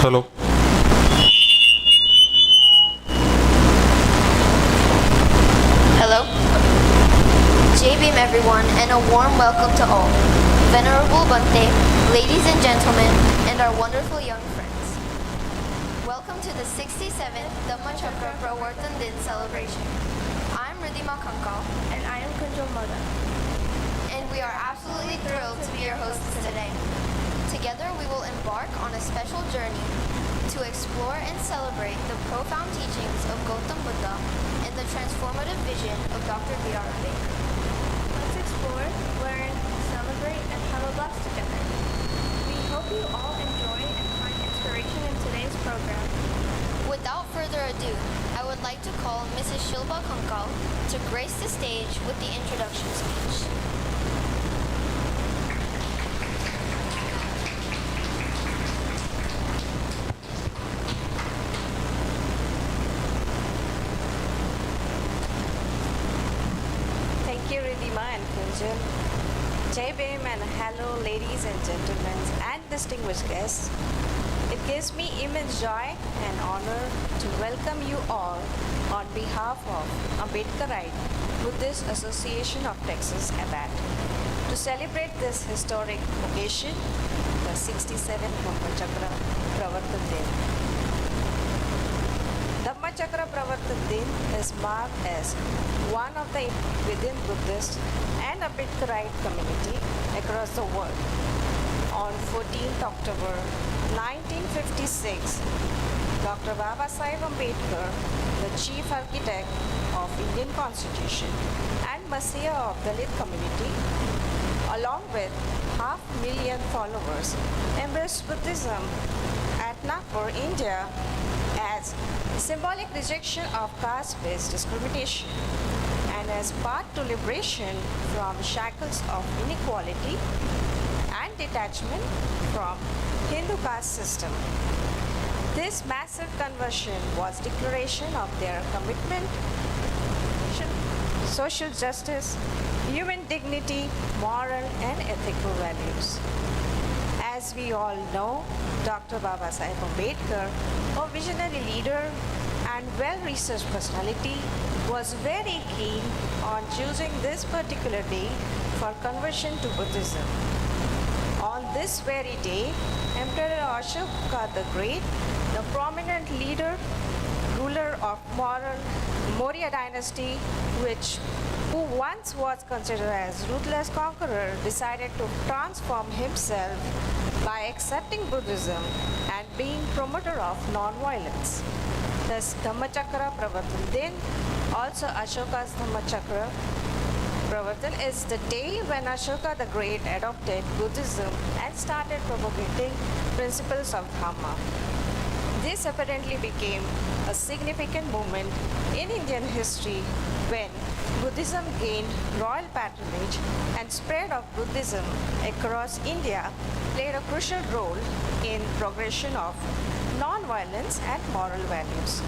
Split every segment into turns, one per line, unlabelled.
Hello.
Hello. Bhim Everyone, and a warm welcome to all. Venerable Bhante, ladies and gentlemen, and our wonderful young friends. Welcome to the 67th Dhamma Chakra Pravartan Din celebration. I'm Ridhima Kankal.
And I am Kunjal Mada.
And we are absolutely thrilled to be your hosts today. Together we will embark on a special journey to explore and celebrate the profound teachings of Gautam Buddha and the transformative vision of Dr. B.R. Ambedkar.
Let's explore, learn, celebrate, and have a blast together. We hope you all enjoy and find inspiration in today's program.
Without further ado, I would like to call Mrs. Shilpa Kankal to grace the stage with the introduction speech.
Thank you, Ridhima and Kunjal. Jai Bhim and hello, ladies and gentlemen, and distinguished guests. It gives me immense joy and honor to welcome you all on behalf of Ambedkarite Buddhist Association of Texas, ABAT, to celebrate this historic occasion, the 67th Dhamma Chakra Pravartan Din. Dhamma Chakra Pravartan Din is marked as one of the within Buddhist and Ambedkarite community across the world. On 14th October 1956, Dr. Baba Sahib Ambedkar, the chief architect of Indian Constitution and Messiah of Dalit community, along with 500,000 followers, embraced Buddhism at Nagpur, India, as symbolic rejection of caste-based discrimination and as path to liberation from shackles of inequality and detachment from Hindu caste system. This massive conversion was declaration of their commitment to social justice, human dignity, moral and ethical values. As we all know, Dr. Baba Sahib Ambedkar, a visionary leader and well-researched personality, was very keen on choosing this particular day for conversion to Buddhism. On this very day, Emperor Ashoka the Great, the prominent leader, ruler of Maurya dynasty, who once was considered as ruthless conqueror, decided to transform himself by accepting Buddhism and being promoter of non-violence. Thus, Dhamma Chakra Pravartan Din, also Ashoka's Dhamma Chakra Pravartan, is the day when Ashoka the Great adopted Buddhism and started propagating principles of Dhamma. This apparently became a significant moment in Indian history when Buddhism gained royal patronage and spread of Buddhism across India played a crucial role in progression of non-violence and moral values.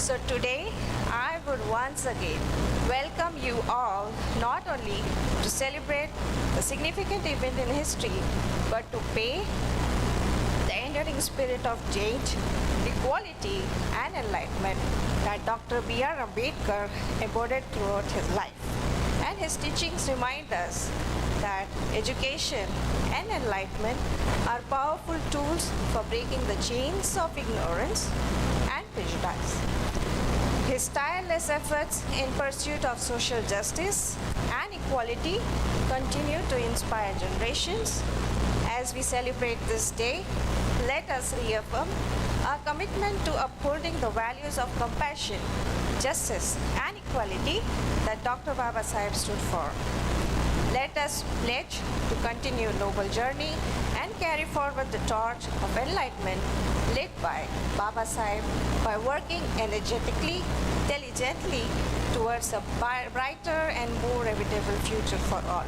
So today, I would once again welcome you all not only to celebrate a significant event in history, but to pay the enduring spirit of change, equality, and enlightenment that Dr. B.R. Ambedkar embodied throughout his life. And his teachings remind us that education and enlightenment are powerful tools for breaking the chains of ignorance and prejudice. His tireless efforts in pursuit of social justice and equality continue to inspire generations. As we celebrate this day, let us reaffirm our commitment to upholding the values of compassion, justice, and equality that Dr. Baba Sahib stood for. Let us pledge to continue noble journey and carry forward the torch of enlightenment lit by Baba Sahib by working energetically, diligently towards a brighter and more equitable future for all.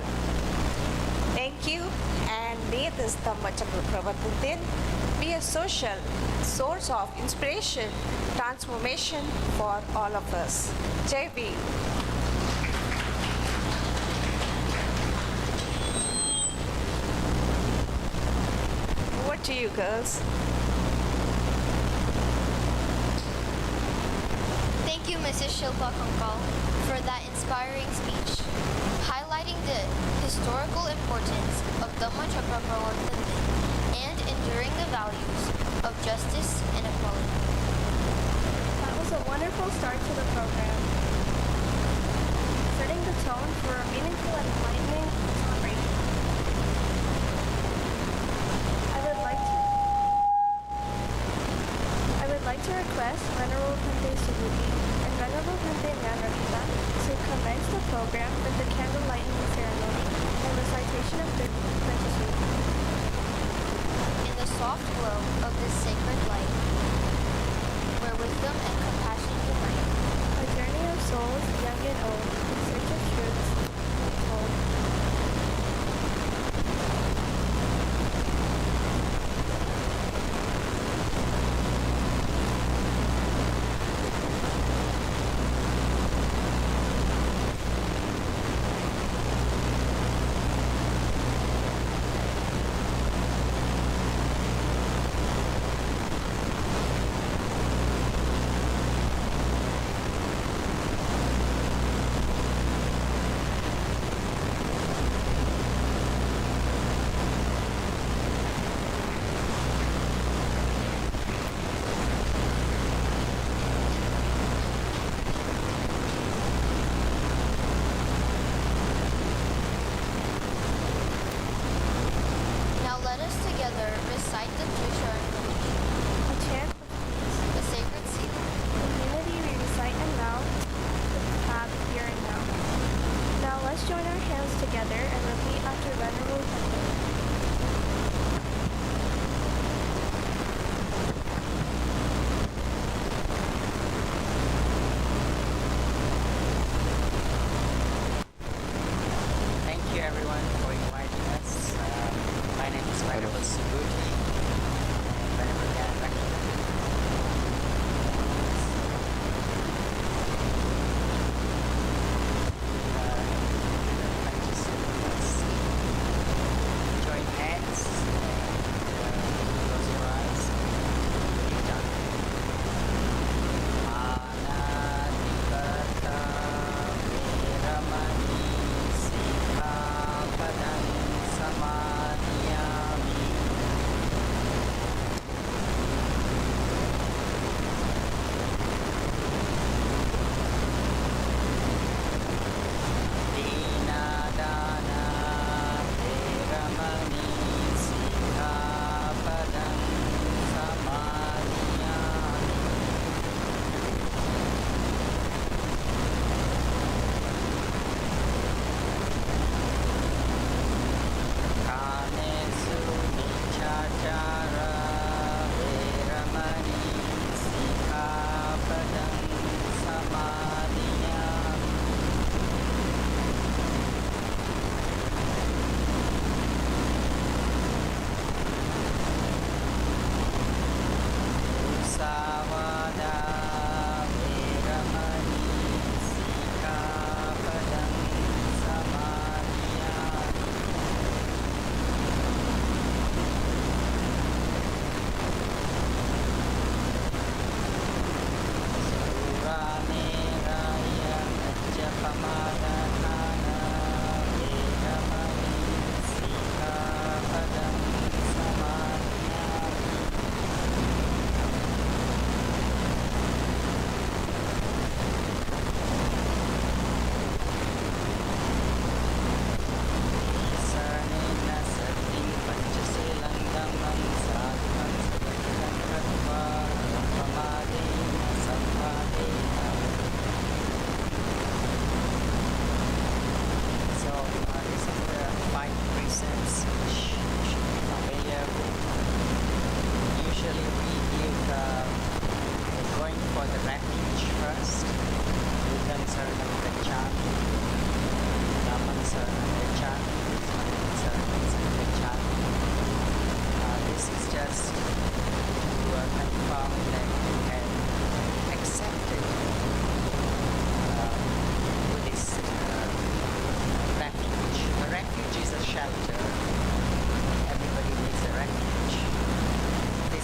Thank you, and may this Dhamma Chakra Pravartan Din be a social source of inspiration, transformation for all of us. Jai Bhim. Over to you, girls.
Thank you, Mrs. Shilpa Kankal, for that inspiring speech, highlighting the historical importance of Dhamma Chakra Pravartan Din and enduring the values of justice and equality.
That was a wonderful start to the program, setting the tone for a meaningful and enlightening celebration. I would like to request Venerable Pante Suzuki and Venerable Pante Nyanrakita to commence the program with the candle lighting ceremony and recitation of the Panchasheel.
In the soft glow of this sacred light, where wisdom and compassion unite,
A journey of souls, young and old, in search of truths, told.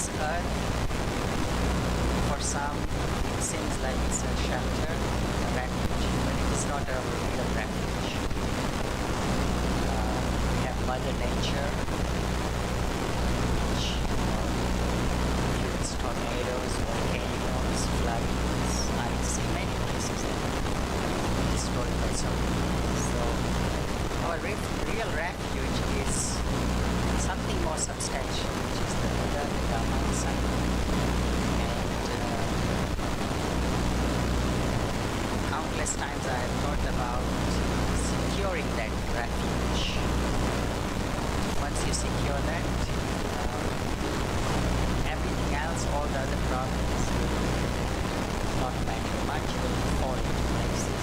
this earth, for some it seems like it's a shelter, a refuge, but it is not a real refuge. We have Mother Nature, which includes tornadoes, volcanoes, floods. I've seen many places that are destroyed by something. So our real refuge is something more substantial, which is the Buddha, the Dhamma, the Sangha. And countless times I have thought about securing that refuge. Once you secure that, everything else, all the other problems will not matter much, will fall into places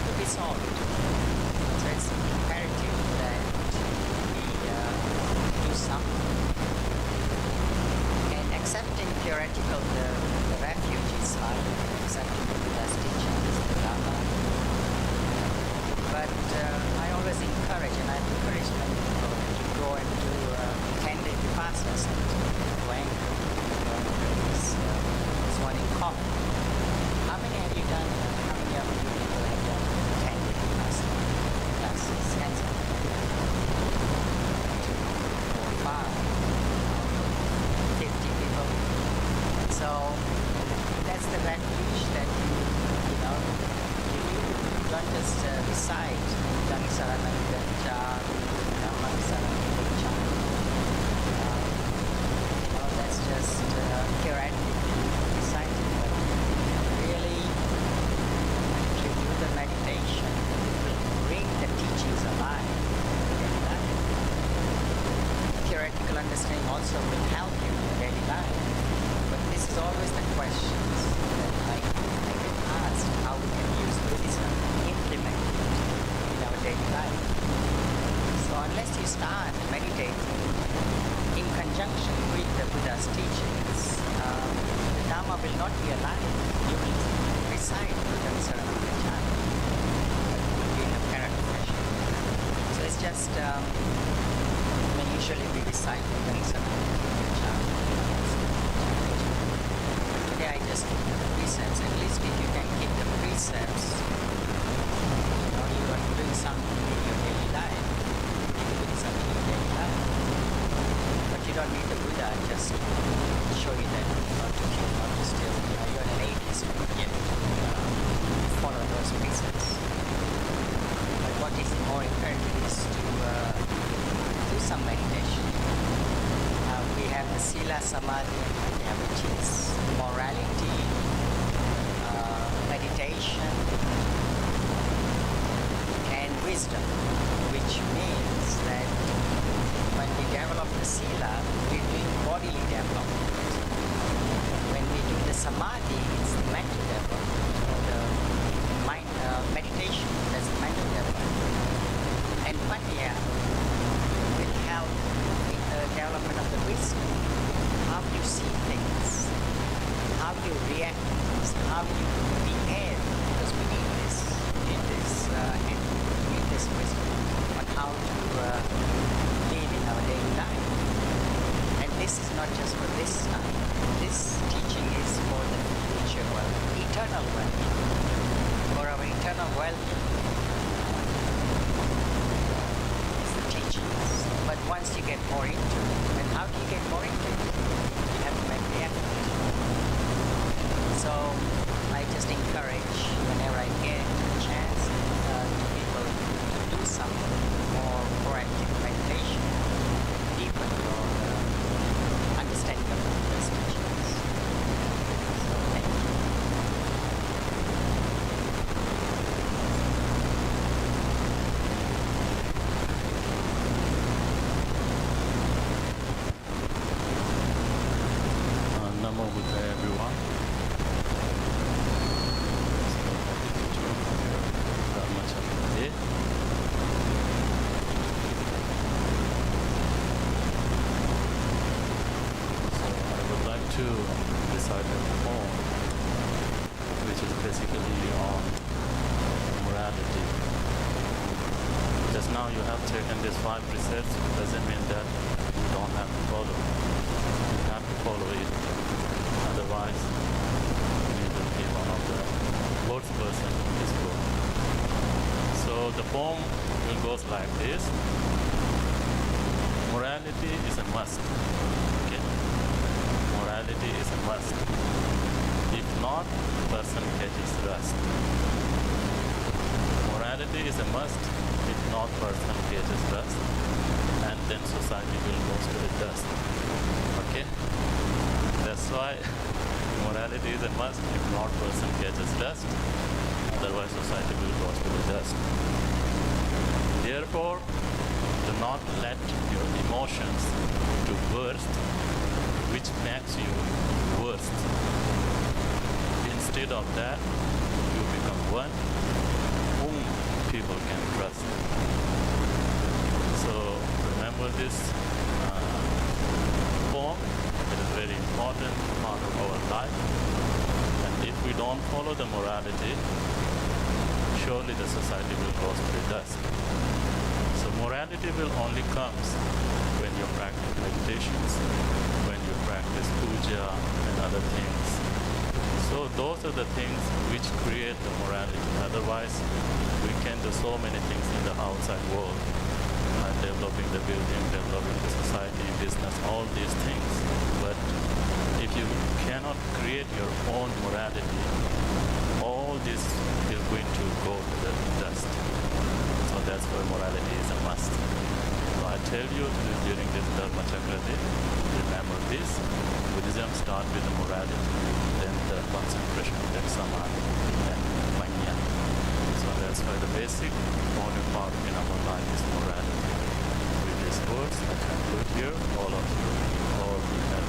to be solved. So it's imperative that we do something. And accepting theoretical the refuge is hard, accepting the Buddha's teachings, the Dhamma. But I always encourage, and I've encouraged many people to go and do 10-day vipassas and to anchor. There's one in common. How many have you done? How many of you people have done 10-day vipassas classes? Hands up. 2, 4, 5, 50 people. So that's the refuge that you know. You don't just recite Trisharan Panchasheel, Dhamma that's just theoretically recited. Really, to do the meditation, bring the teachings alive. Theoretical understanding also will help you in your daily life. But this is always the questions that I get asked, how we can use Buddhism, implement it in our daily life. So unless you start meditating in conjunction with the Buddha's teachings, the Dhamma will not be alive. You will recite Trisharan Panchasheel in a parallel fashion. So it's just, usually we recite Trisharan Panchasheel. Today I just keep the precepts. At least if you can keep the precepts, you are doing something in your daily life. You're doing something in your daily life. But you don't need the Buddha just to show you that not to kill, not to steal. You're an atheist, yet follow those precepts. But what is more imperative is to do some meditation. We have the Sila, Samadhi, and which is morality, meditation, and wisdom, which means that when we develop the Sila, we're doing bodily development. When we do the Samadhi, it's the mental development, or the mind meditation, that's the mental development. And Panya will help in the development of the wisdom, how you see things, how you react to things, how you behave, because we need this wisdom on how to live in our daily life. And this is not just for this time. This teaching is for the future world, eternal world, for our eternal well-being. It's the teachings. But once you get more into it, and how do you get more into it? You have to make the effort. So I just encourage, whenever I get a chance, to people to do some more proactive meditation, deepen your understanding of those teachings. So thank you.
Namo Buddha, everyone. Dhamma Chakra Din. So I would like to recite a poem which is basically on morality. Just now you have taken these 5 precepts, doesn't mean that you don't have to follow. You poem will goes like this. Morality is a must. Okay? Morality is a must. If not, person catches rust. Morality is a must. If not, person catches rust. And then society will go to the dust. Okay? That's why morality is a must. If not, person catches dust. Otherwise, society will go to the dust. Therefore, do not let your emotions to burst, which makes you worst. Instead of that, you become one whom people can trust. So remember this poem. It is very important part of our life. And if we don't follow the morality, surely the society will go to the dust. So morality will only comes when you practice meditations, when you practice puja and other things. So those are the things which create the morality. Otherwise, we can do so many things in the outside world, developing the building, developing the society, business, all these things. But if you cannot create your own morality, all this is going to go to the dust. So that's why morality is a must. So I tell you during this Dhamma Chakra Day, remember this. Buddhism starts with the morality, then the concentration, then samadhi, then manya. So that's why the basic important part in our life is morality. With these words, I conclude here. All of you, all will have.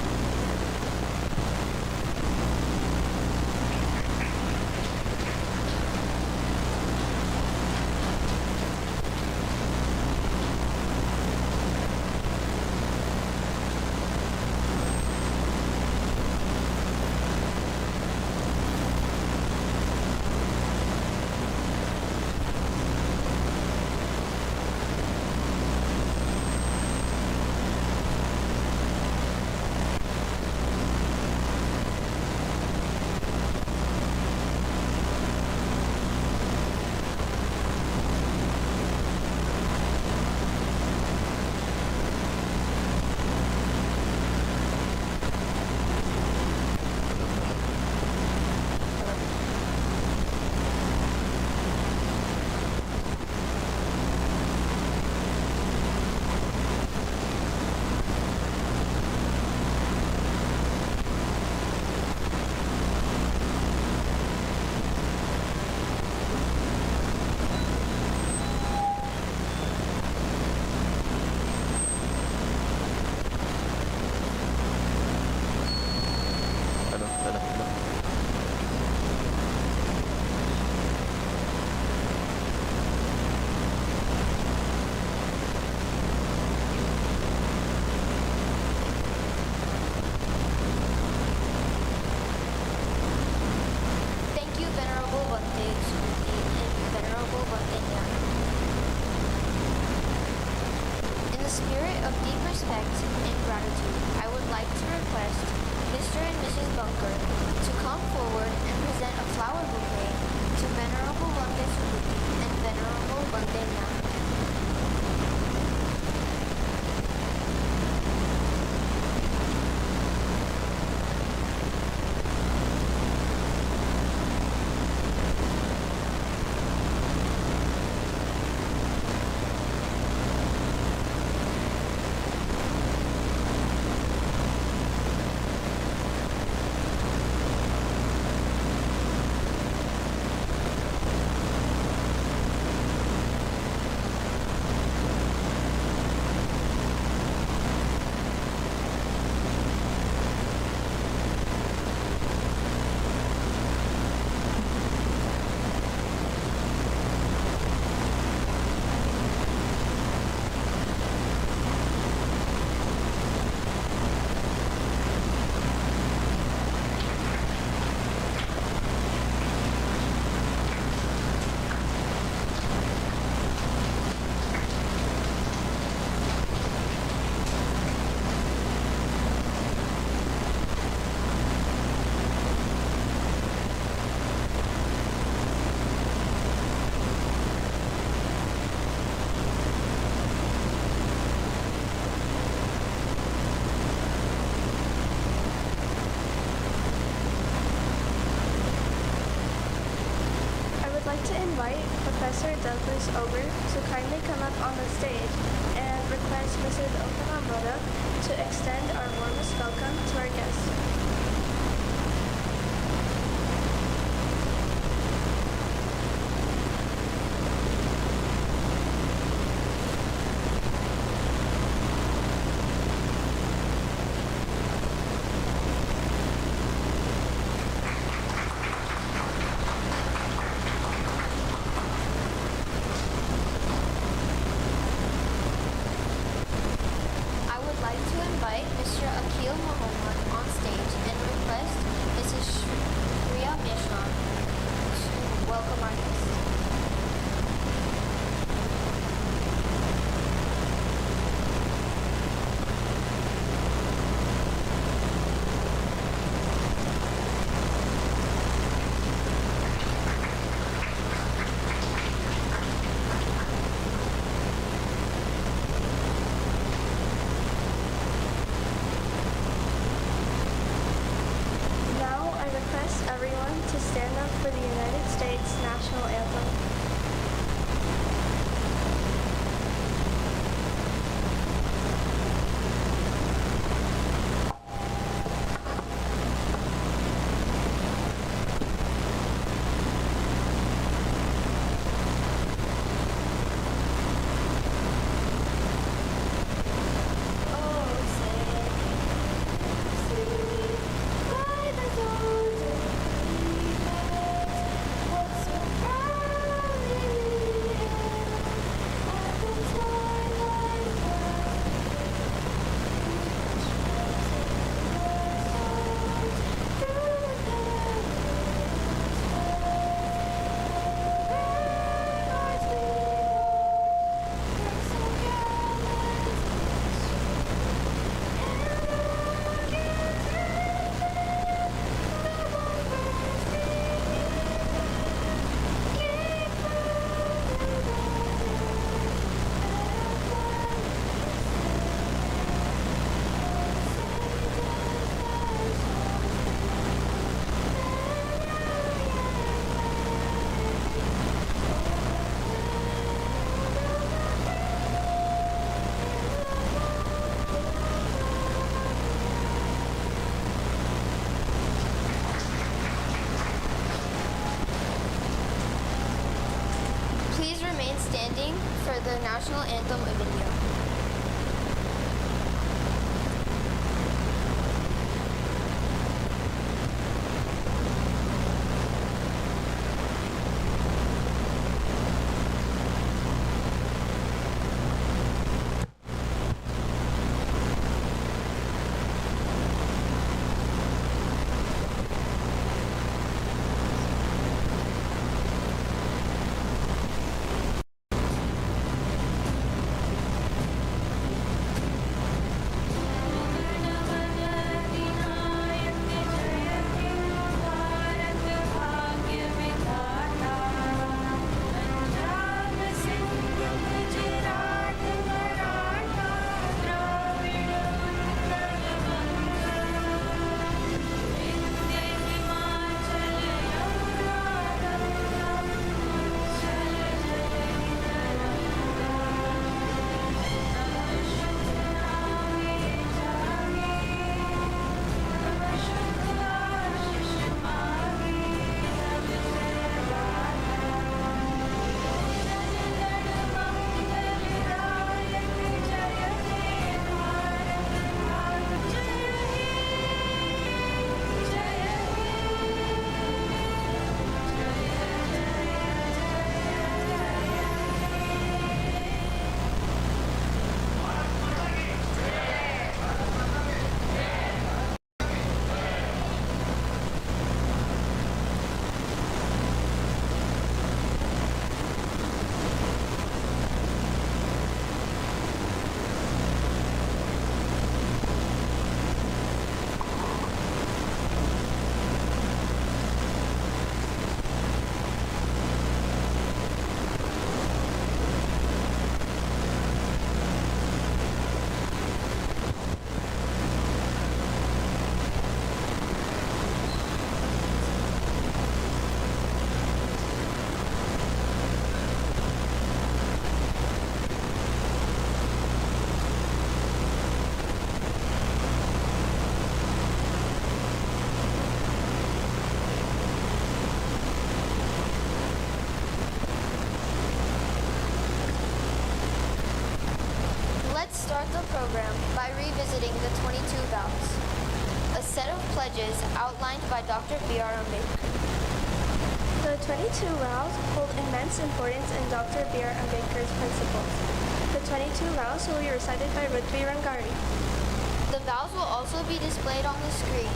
to invite Professor Douglas over to kindly come up on the stage and request Mrs. Okanamoto to extend our warmest welcome to our guests.
I would like to invite Mr. Akil Muhammad on stage and request Mrs. Shreya Mishran to welcome our guests.
Now I request everyone to stand up for the United States national anthem. Please remain standing for the national anthem of India.
the program by revisiting the 22 vows, a set of pledges outlined by Dr. B.R. Ambedkar.
The 22 vows hold immense importance in Dr. B.R. Ambedkar's principles. The 22 vows will be recited by Rudvi Rangari.
The vows will also be displayed on the screen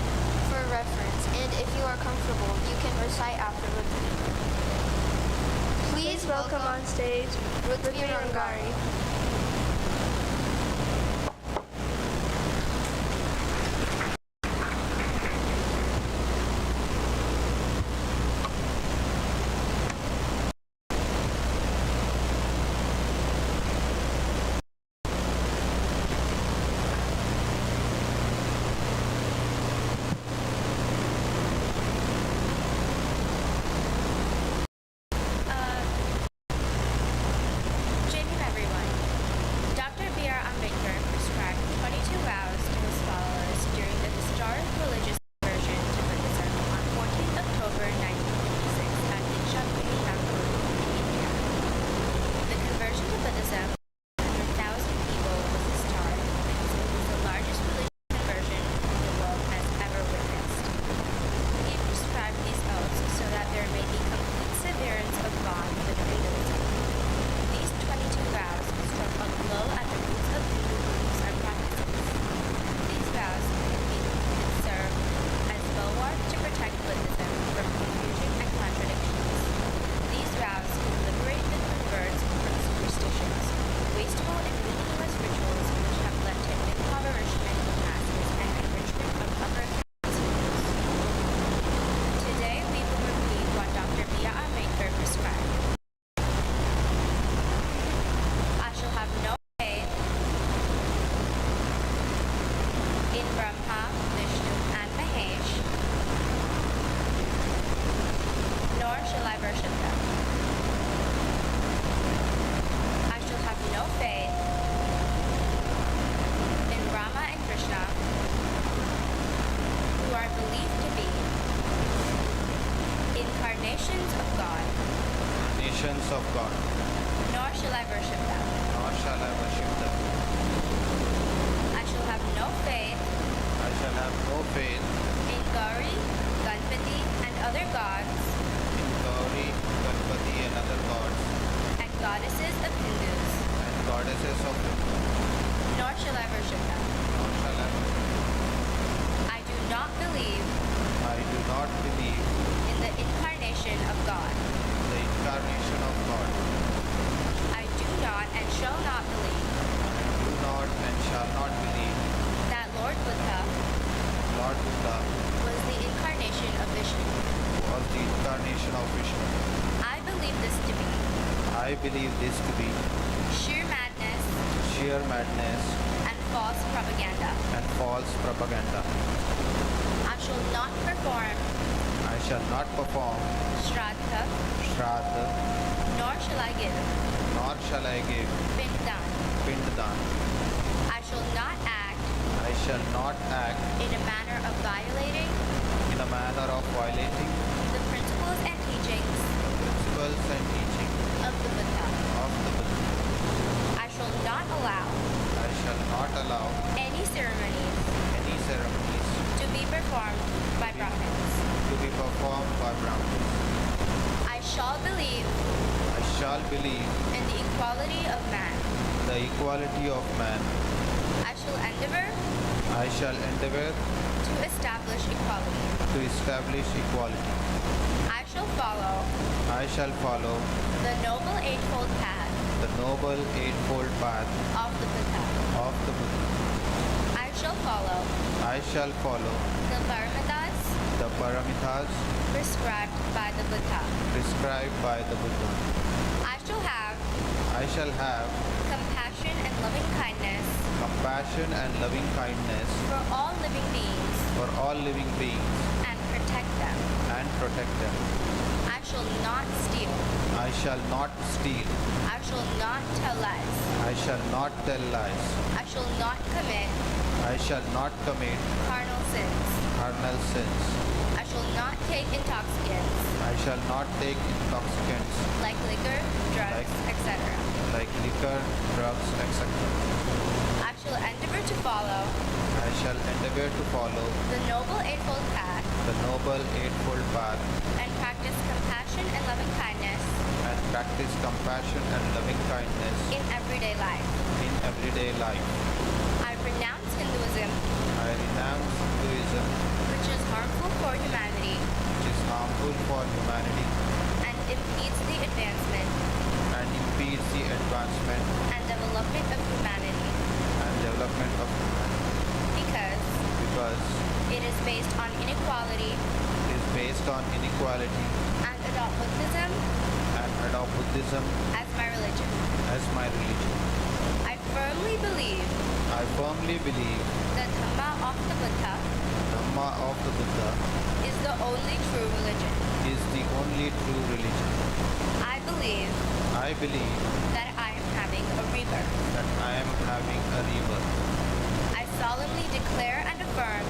for reference, and if you are comfortable, you can recite afterwards. Please
welcome on stage
Rudvi Rangari.
Bhim Everyone. Dr. B.R. Ambedkar prescribed 22 vows to his followers during the historic religious conversion to Buddhism on 14th October 1956 at Deekshabhoomi, Nagpur, India. The conversion to Buddhism of 100,000 people was historic because it was the largest religious conversion the world has ever witnessed. He prescribed these oaths so that there may be complete severance of bond with fatalism. These 22 vows struck a blow at the roots of Hindu beliefs and practices. These vows can serve as bulwark to protect Buddhism from confusion and contradictions. These vows can liberate the converts from superstitions, wasteful and meaningless rituals which have led to impoverishment of masses and enrichment of upper class groups. Today we will repeat what Dr. B.R. Ambedkar prescribed. I shall have no faith in Brahma, Vishnu, and Mahesh, nor shall I worship them. I shall have no faith in Rama and Krishna, who are believed to be incarnations of God,
Nations of God,
nor shall I worship them.
nor shall I worship them.
I shall have no faith
I shall have no faith
in Gauri, Ganpati, and other gods
in Gauri, Ganpati and other gods
and goddesses of Hindus,
and goddesses of Hindu,
nor shall I worship them.
nor shall I worship them.
I do not believe
I do not believe
in the incarnation of God.
the incarnation of God.
I do not and shall not believe
I do not and shall not believe
that Lord Buddha
Lord Buddha
was the incarnation of Vishnu.
was the incarnation of Vishnu.
I believe this to be
I believe this to be
sheer madness
sheer madness
and false propaganda.
and false propaganda.
I shall not perform
I shall not perform
Shraddha,
Shraddha,
nor shall I give
nor shall I give
Pindan.
Pindadan.
I shall not act
I shall not act
in a manner of violating
in a manner of violating
the principles and teachings
principles and teaching
of the Buddha.
of the Buddha.
I shall not allow
I shall not allow
any ceremonies
any ceremonies
to be performed by Brahmins.
to be performed by Brahmins.
I shall believe
I shall believe
in the equality of man.
the equality of man.
I shall endeavor
I shall endeavor
to establish equality.
to establish equality.
I shall follow
I shall follow
the Noble Eightfold Path
the Noble Eightfold Path
of the Buddha.
of the Buddha.
I shall follow
I shall follow
the Paramitas
the Paramithas
prescribed by the Buddha.
prescribed by the Buddha.
I shall have
I shall have
compassion and loving kindness
compassion and loving kindness
for all living beings
for all living beings
and protect them.
and protect them.
I shall not steal.
I shall not steal.
I shall not tell lies.
I shall not tell lies.
I shall not commit
I shall not commit
carnal sins.
carnal sins.
I shall not take intoxicants
I shall not take intoxicants
like liquor, drugs,
Like-
etc.
like liquor, drugs, etc.
I shall shall endeavor to follow
I shall endeavor to follow
the Noble Eightfold Path
the Noble Eightfold Path
and practice compassion and loving kindness
and practice compassion and loving kindness
in everyday life.
in everyday life.
I renounce Hinduism,
I renounce Hinduism,
which is harmful for humanity
which is harmful for humanity
and impedes the advancement
and impedes the advancement
and development of humanity,
and development of humanity
because
because
it is based on inequality
it is based on inequality
and adopt Buddhism
and adopt Buddhism
as my religion.
as my religion.
I firmly believe
I firmly believe
the Dhamma of the Buddha
Dhamma of the Buddha
is the only true religion.
is the only true religion.
I believe
that
I am having a rebirth.
I am having a rebirth.
I solemnly declare and affirm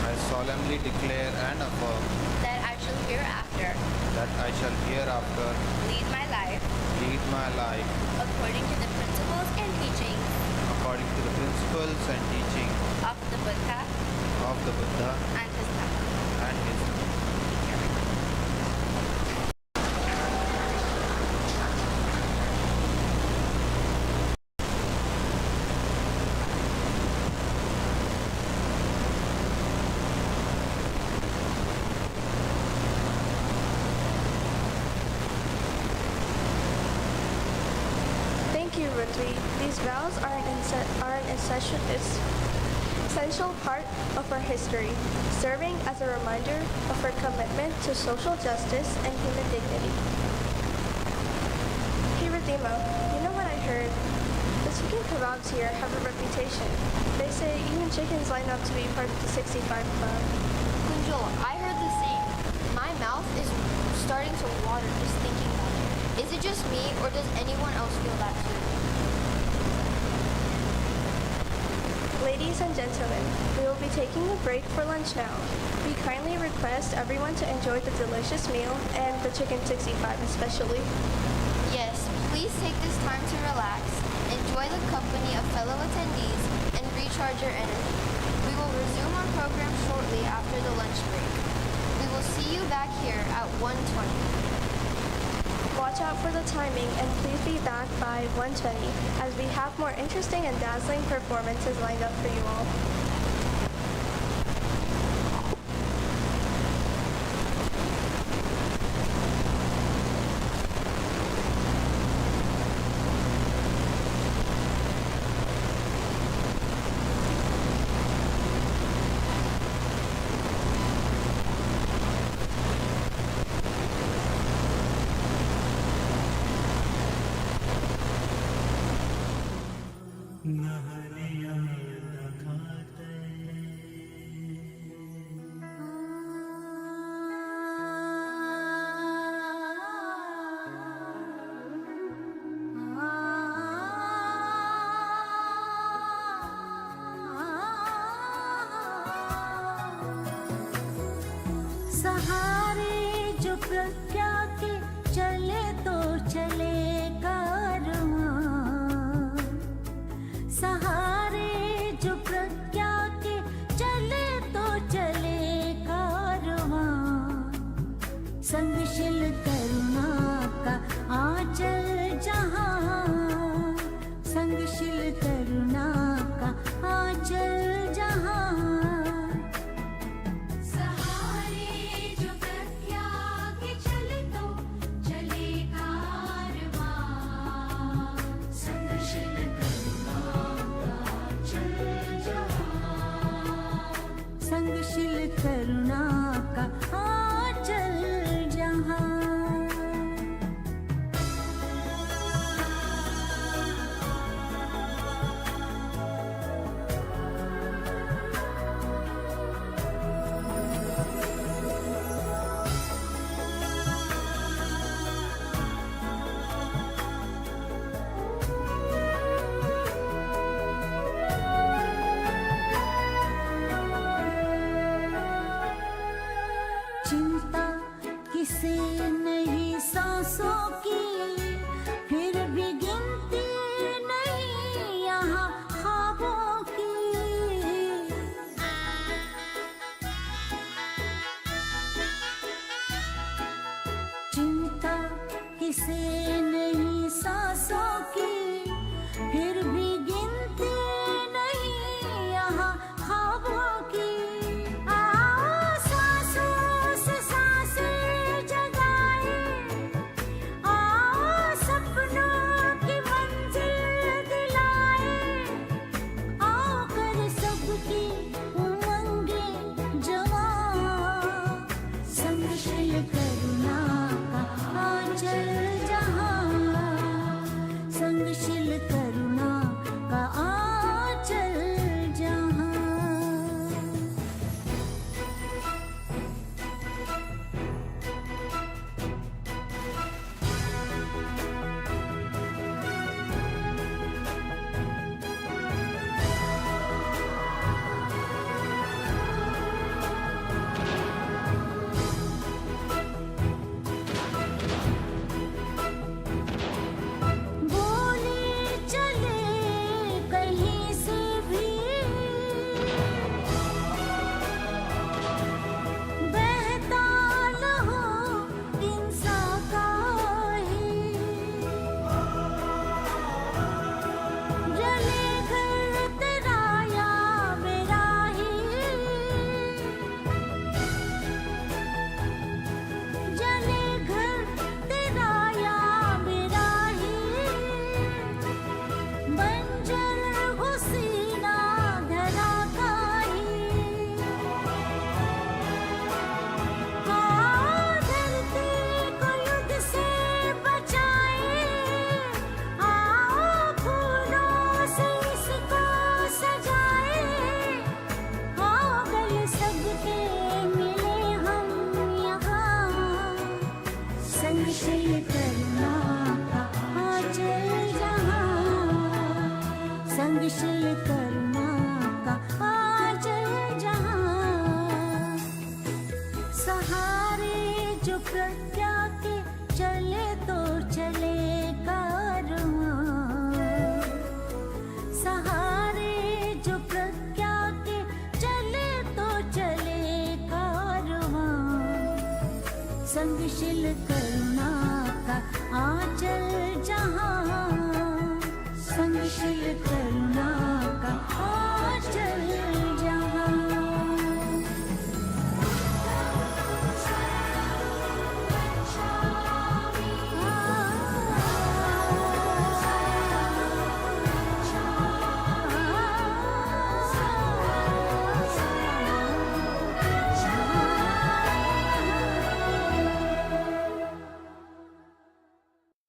I solemnly declare and affirm
that I shall hereafter
that I shall hereafter
lead my life
lead my life
according to the principles and teachings
according to the principles and teachings
of the Buddha
of the Buddha
and his Dhamma.
and his Dhamma.
Thank you, Rutvi. These vows are an essential part of our history, serving as a reminder of our commitment to social justice and human dignity. Hey, Radhima, you know what I heard? The chicken kebabs here have a reputation. They say even chickens line up to be part of the 65 Club.
Kunjal, I heard the same. My mouth is starting to water just thinking about it. Is it just me, or does anyone else feel that too?
Ladies and gentlemen, we will be taking a break for lunch now. We kindly request everyone to enjoy the delicious meal and the chicken 65 especially.
Yes, please take this time to relax, enjoy the company of fellow attendees, and recharge your energy. We will resume our program shortly after the lunch break. We will see you back here at 1:20.
Watch out for the timing and please be back by 1:20 as we have more interesting and dazzling performances lined up for you all.
सहारे जो प्रज्ञा के चले तो चले कारवां, सहारे जो प्रज्ञा के चले तो चले कारवां, संगशील करुणा का आंचल जहां, संगशील करुणा का आंचल जहां, संगशील करुणा का आंचल जहां। चिंता किसे नहीं सांसों की, फिर भी गिनती नहीं यहाँ ख्वाबों संगशील करुणा का आंचल जहाँ, संगशील करुणा का आंचल जहाँ।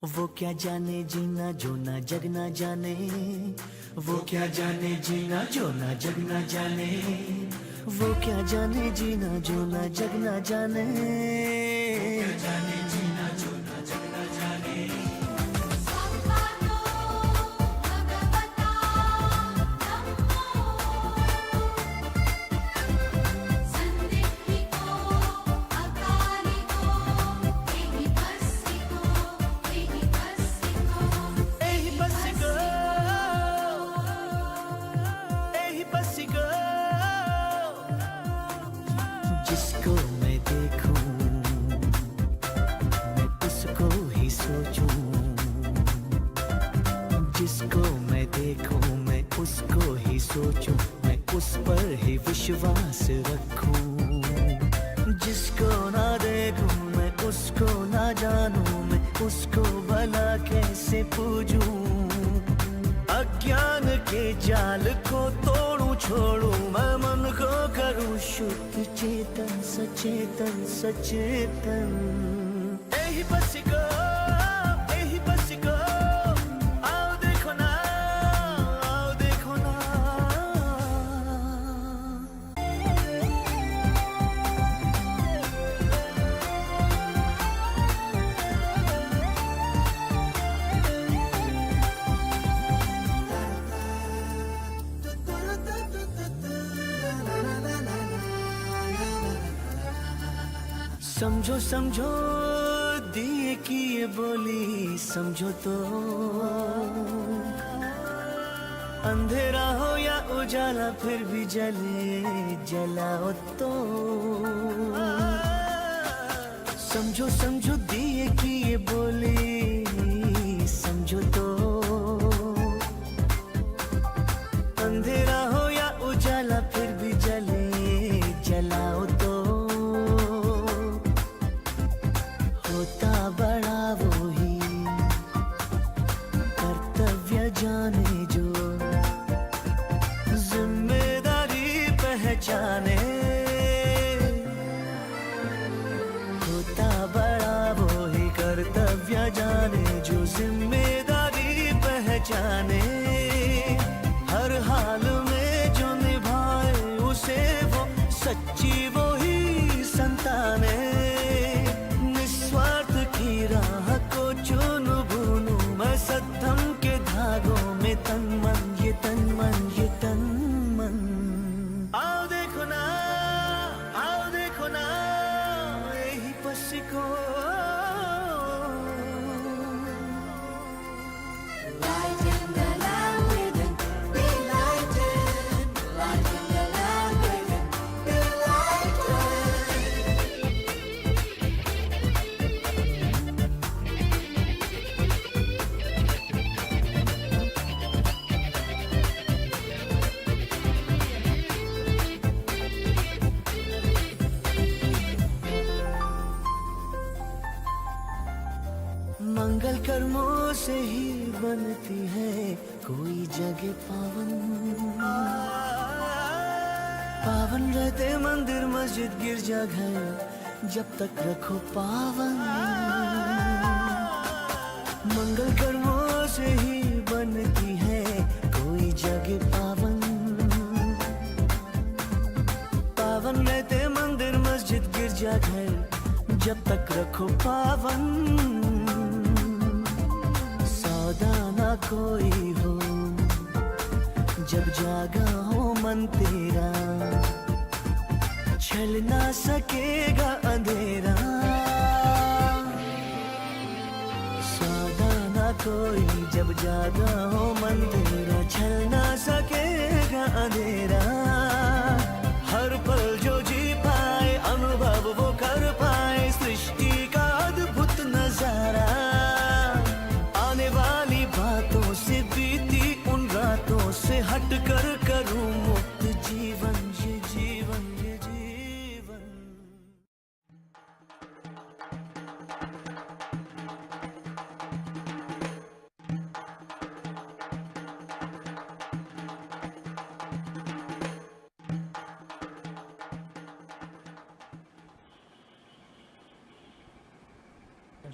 वो क्या जाने जीना जो ना जग ना जाने, वो क्या जाने जीना जो ना जग ना जाने, वो क्या जाने जीना जो ना जग ना जाने, क्या जाने जीना जो ना जग ना जाने। जिसको मैं देखूं मैं उसको ही सोचूं, जिसको मैं देखूं मैं उसको ही सोचूं, मैं उस पर ही विश्वास रखूं। जिसको ना देखूं मैं उसको ना जानूं, मैं उसको भला कैसे पूजूं। अज्ञान के जाल को तोड़ूं छोड़ूं, मैं मन को करूं शुद्ध चेतन सचेतन सचेतन। यही बस को, यही बस को, आओ देखो ना, आओ देखो ना। समझो समझो दिए की ये बोली, समझो तो अंधेरा हो या उजाला फिर भी जले जलाओ तो। समझो समझो दिए की ये बोली, समझो तो अंधेरा हो या उजाला फिर भी जले जलाओ तो। होता बड़ा वो ही कर्तव्य जाने जो, जिम्मेदारी पहचाने। होता बड़ा वो ही कर्तव्य जाने जो, जिम्मेदारी पहचाने। हर हाल में जो निभाए उसे वो सच्ची वो ही संताने। निस्वार्थ की राह को चुनूं भूनूं, मैं सद्धम के धागों में तन मन ये तन मन ये तन मन। आओ देखो ना, आओ देखो ना, यही बस को। मंगल कर्मों से ही बनती है कोई जगह पावन। पावन रहते मंदिर मस्जिद गिरजा घर, जब तक रखो पावन। मंगल कर्मों से ही बनती है कोई जगह पावन। पावन रहते मंदिर मस्जिद गिरजा घर, जब तक रखो पावन। सौदा ना कोई हो जब जागा हो मन तेरा, छल ना सकेगा अंधेरा। सौदा ना कोई जब जागा हो मन तेरा, छल ना सकेगा अंधेरा। हर पल जो जी पाए अनुभव वो कर पाए, सृष्टि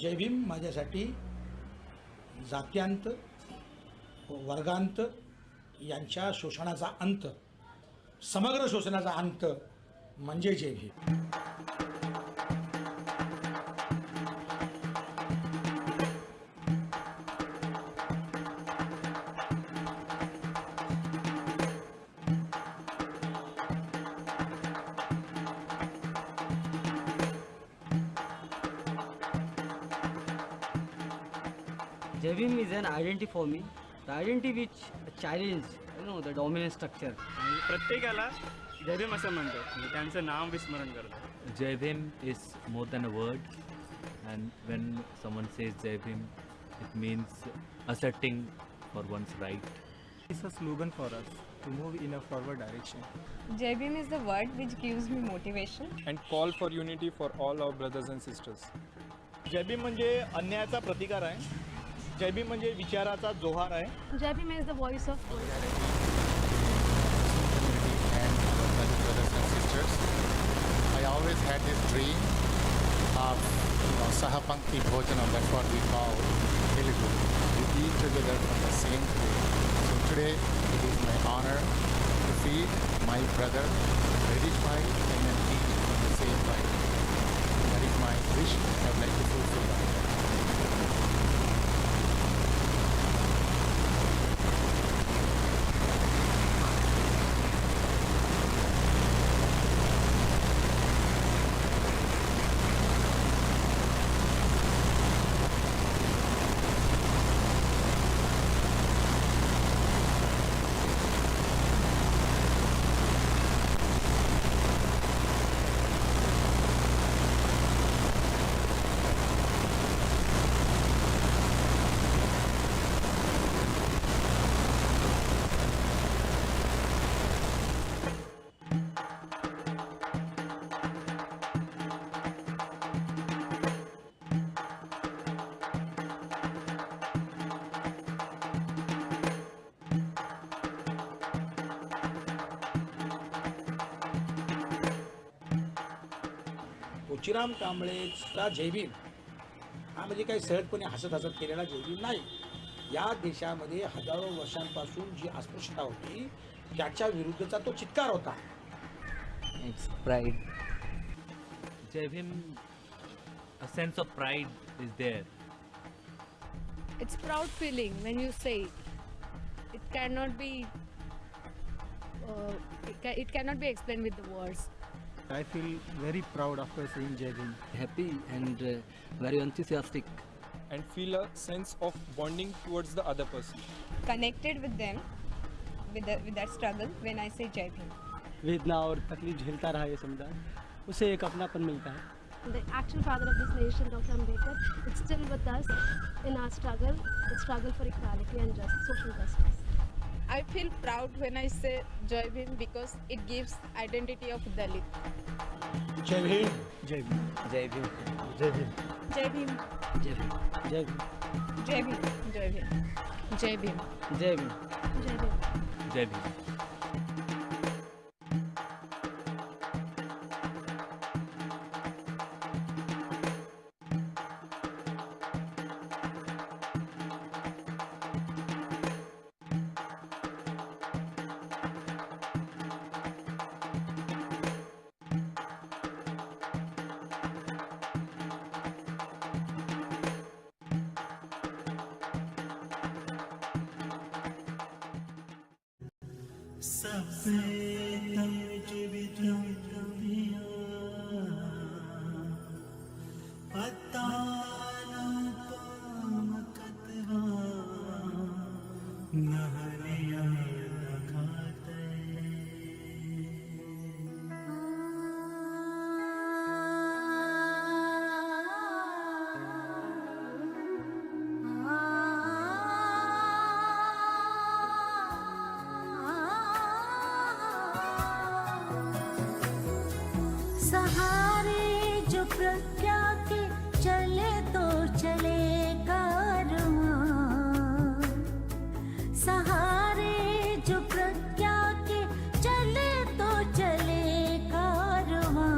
जय भीम माझ्यासाठी जात्यांत वर्गांत यांच्या शोषणाचा अंत, समग्र शोषणाचा अंत म्हणजे जय Bhim.
Jai Bhim is an identity for me, the identity which challenge, the dominant structure.
प्रत्येकाला जय भीम असं म्हणतात, म्हणजे त्यांचं नाम विस्मरण करतात.
Jai Bhim is more than a word, and when someone says Jai Bhim, it means asserting for one's right.
It's a slogan for us to move in a forward direction.
Jai Bhim is the word which gives me motivation
And call for unity for all our brothers and sisters.
जय भीम म्हणजे अन्यायाचा प्रतिकार आहे. जय भीम म्हणजे विचाराचा जोहार आहे.
Jai Bhim is the voice of
And brothers and sisters, I always had this dream of Sahapankti Bhojanam, that's what we call Telugu. We eat together from the same plate. So today it is my honor to feed my brother ready fried and then eat from the same plate. That is my wish. I would like to fulfill that.
Tulshiram कांबळेचा जय भीम हा म्हणजे काही सहजपणे हसत हसत केलेला जय भीम नाही. या देशामध्ये हजारो वर्षांपासून जी अस्पृश्यता होती त्याच्या विरुद्धचा तो चित्कार होता.
It's pride. Jai Bhim, a sense of pride is there.
It's proud feeling when you say it. It cannot be it cannot be explained with the words.
I feel very proud after saying Jai Bhim.
Happy and very enthusiastic.
And feel a sense of bonding towards the other person.
Connected with them, with that struggle when I say Jai Bhim.
वेदना और तकलीफ झेलता रहा ये समुदाय, उसे एक अपनापन मिलता है.
The actual father of this nation, Dr. Ambedkar, is still with us in our struggle, the struggle for equality and social justice. I feel proud when I say Jai Bhim because it gives identity of Dalit.
जय Bhim.
Jai Bhim.
Jai Bhim.
Jai Bhim.
Jai Bhim.
Jai Bhim. Jai Bhim.
Jai Bhim. Jai Bhim. Jai Bhim.
Jai Bhim.
Jai Bhim.
Jai Bhim.
सहारे जो प्रज्ञा के चले तो चले कारवां, सहारे जो प्रज्ञा के चले तो चले कारवां,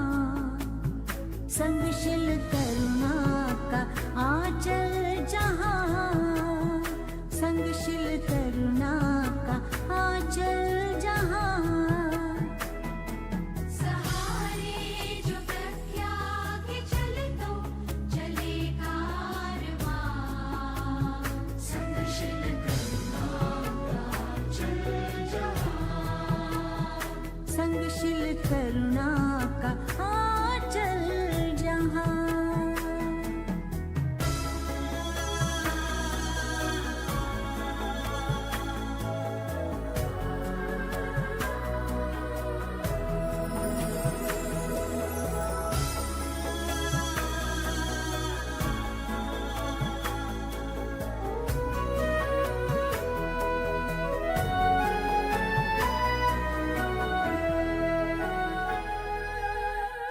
संगशील करुणा का आचल जहाँ संगशील करुणा का आचल जहाँ
सहारे जो प्रज्ञा के चले तो चले कारवां संगशील करुणा का चल जहाँ
संगशील करुणा का आचल जहाँ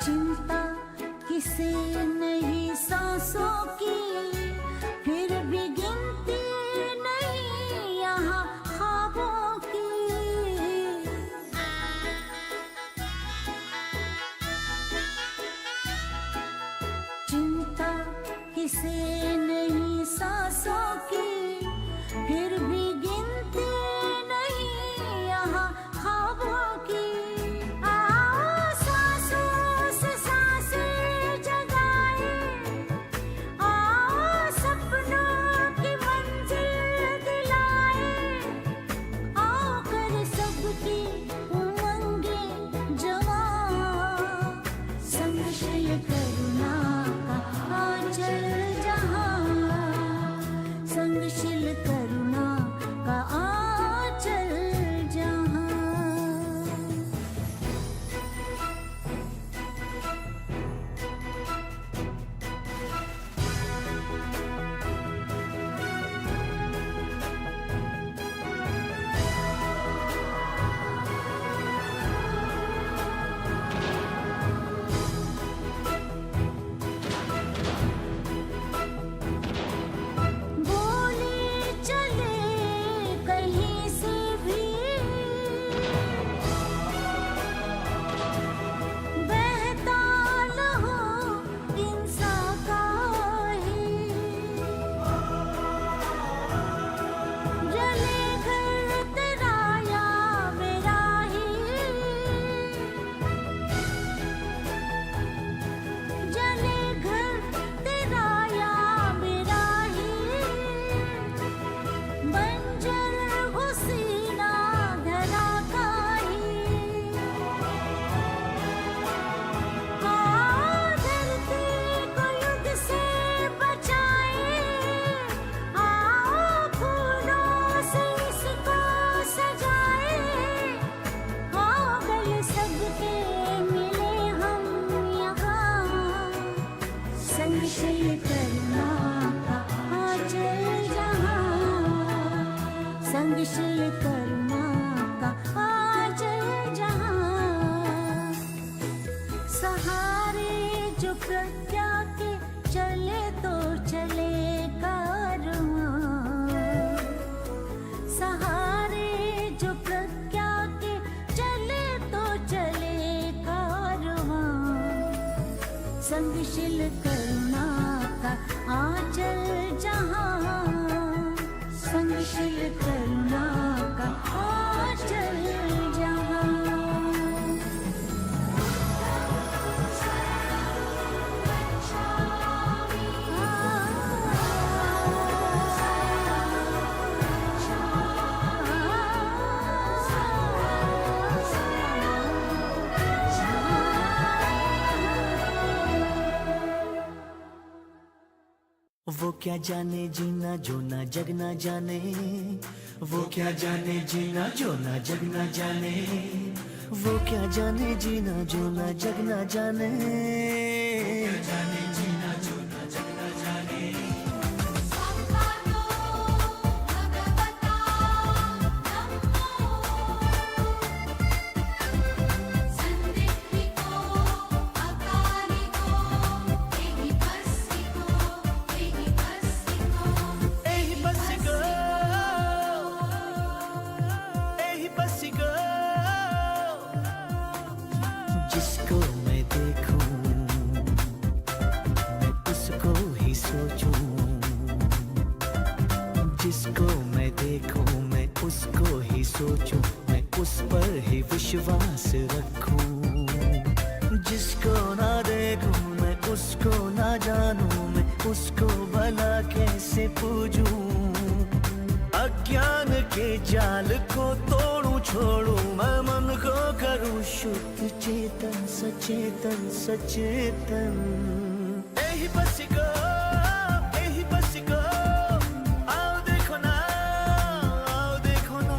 चिंता किसे नहीं सांसों की फिर भी गिनती नहीं यहाँ ख्वाबों की चिंता किसे नहीं सांसों की फिर भी गिनती नहीं यहाँ ख्वाबों की आओ सांसों से सांसें जगाए आओ सपनों की मंजिल दिलाए आओ कर सबकी उमंगें जवां संगशील करुणा का आंचल जहाँ संगशील करुणा का आंचल जहाँ बोले चले कहीं से भी बहता लहू इंसान का ही जले घर तेरा या मेरा ही जले घर तेरा या मेरा ही बंजर हुसीना धरा का ही आओ धरती को युद्ध से बचाए आओ फूलों से इसको सजाए आओ गले सबके मिले हम यहाँ संगशील करुणा का आंचल जहाँ संगशील करुणा का आंचल जहाँ सहारे जो प्रज्ञा के चले तो चले कारवां सहारे जो प्रज्ञा के चले तो चले कारवां संगशील करुणा का आंचल जहाँ संगशील करुणा का आंचल जहाँ
वो क्या जाने जीना जो ना जग ना जाने वो क्या जाने जीना जो ना जग ना जाने वो क्या जाने जीना जो ना जग ना जाने जाने जीना जो ना जग ना जाने जिसको मैं देखूं सोचूं मैं उस पर ही विश्वास रखूं, जिसको ना देखूं मैं उसको ना जानूं, मैं उसको भला कैसे पूजूं, अज्ञान के जाल को तोड़ूं छोड़ूं, मैं मन को करूं शुद्ध चेतन सचेतन सचेतन। यही बस को आओ देखो ना, आओ देखो ना।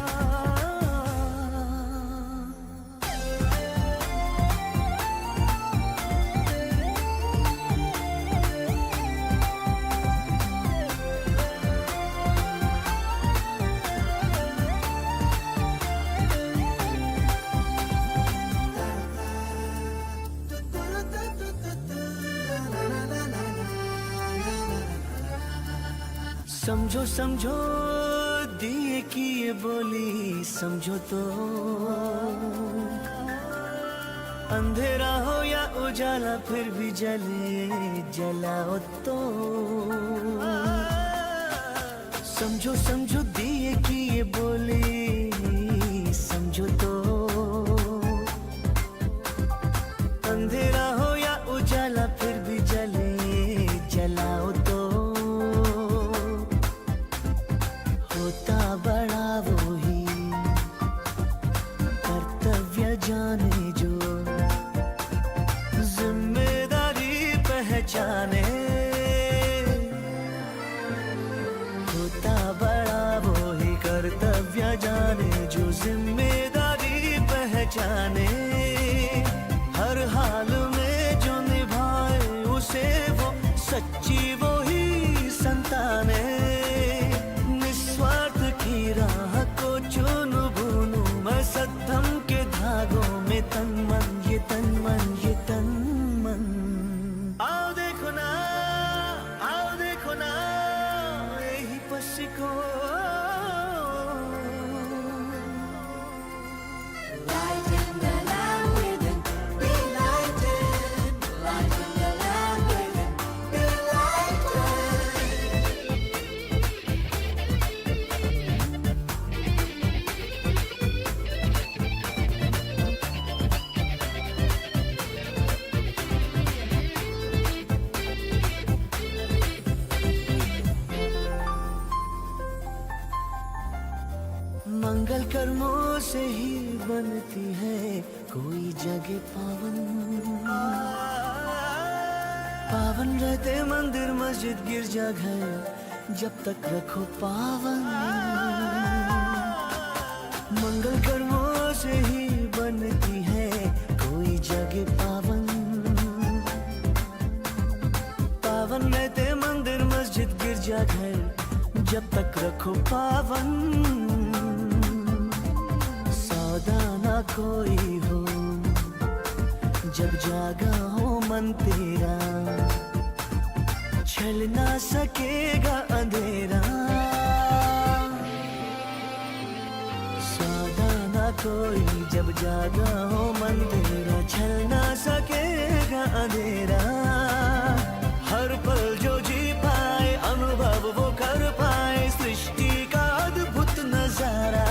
समझो समझो दिए की ये बोली समझो तो, अंधेरा हो या उजाला फिर भी जले जलाओ तो, समझो समझो दिए की ये बोली समझो तो, अंधेरा हो या उजाला फिर भी जले जलाओ तो, होता बड़ा वो ही कर्तव्य जाने जो, जिम्मेदारी पहचाने, होता बड़ा वो ही कर्तव्य जाने जो, जिम्मेदारी पहचाने, हर हाल में जो निभाए उसे वो सच्ची वो ही संताने, निस्वार्थ की राह को चुनूं भूनूं मैं सद्धम के धागों में तन मन ये तन मन ये तन मन। आओ देखो ना, आओ देखो ना, यही बस को
Lighten the lamp within, be lighted. Lighten the lamp within, be
मंगल कर्मों से ही बनती है कोई जगह पावन, पावन रहते मंदिर मस्जिद गिरजा घर जब तक रखो पावन, मंगल कर्मों से ही बनती है कोई जगह पावन, पावन रहते मंदिर मस्जिद गिरजा घर जब तक रखो पावन, सौदा ना कोई हो जब जागा हो मन तेरा, छल ना सकेगा अंधेरा, सौदा ना कोई जब जागा हो मन तेरा, छल ना सकेगा अंधेरा, हर पल जो जी पाए अनुभव वो कर पाए सृष्टि का अद्भुत नजारा,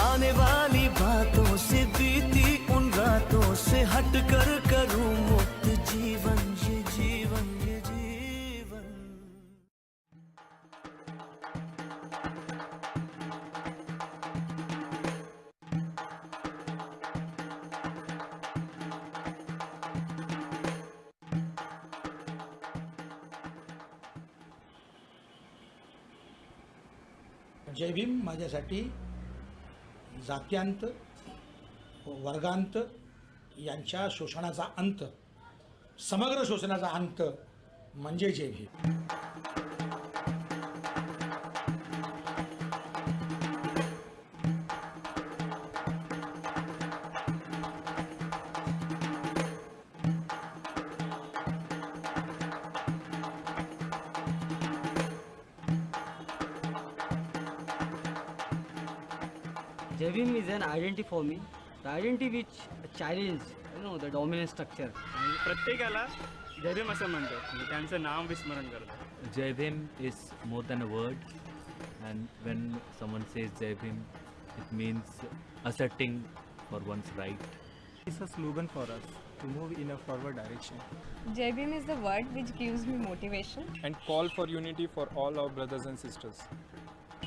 आने वाली बातों से बीती उन रातों से हट कर करूं मुक्त जीवन ये जीवन ये जीवन।
जय भीम माझ्यासाठी जात्यांत वर्गांत यांच्या शोषणाचा अंत, समग्र शोषणाचा अंत म्हणजे जय Bhim.
Jai Bhim is an identity for me, the identity which challenge the dominant structure.
प्रत्येकाला जय भीम असं म्हणतात, म्हणजे त्यांचं नाम विस्मरण करतात.
Jai Bhim is more than a word, and when someone says Jai Bhim, it means asserting for one's right.
It's a slogan for us to move in a forward direction
Bhim is the word which gives me motivation.
and call for unity for all our brothers and sisters.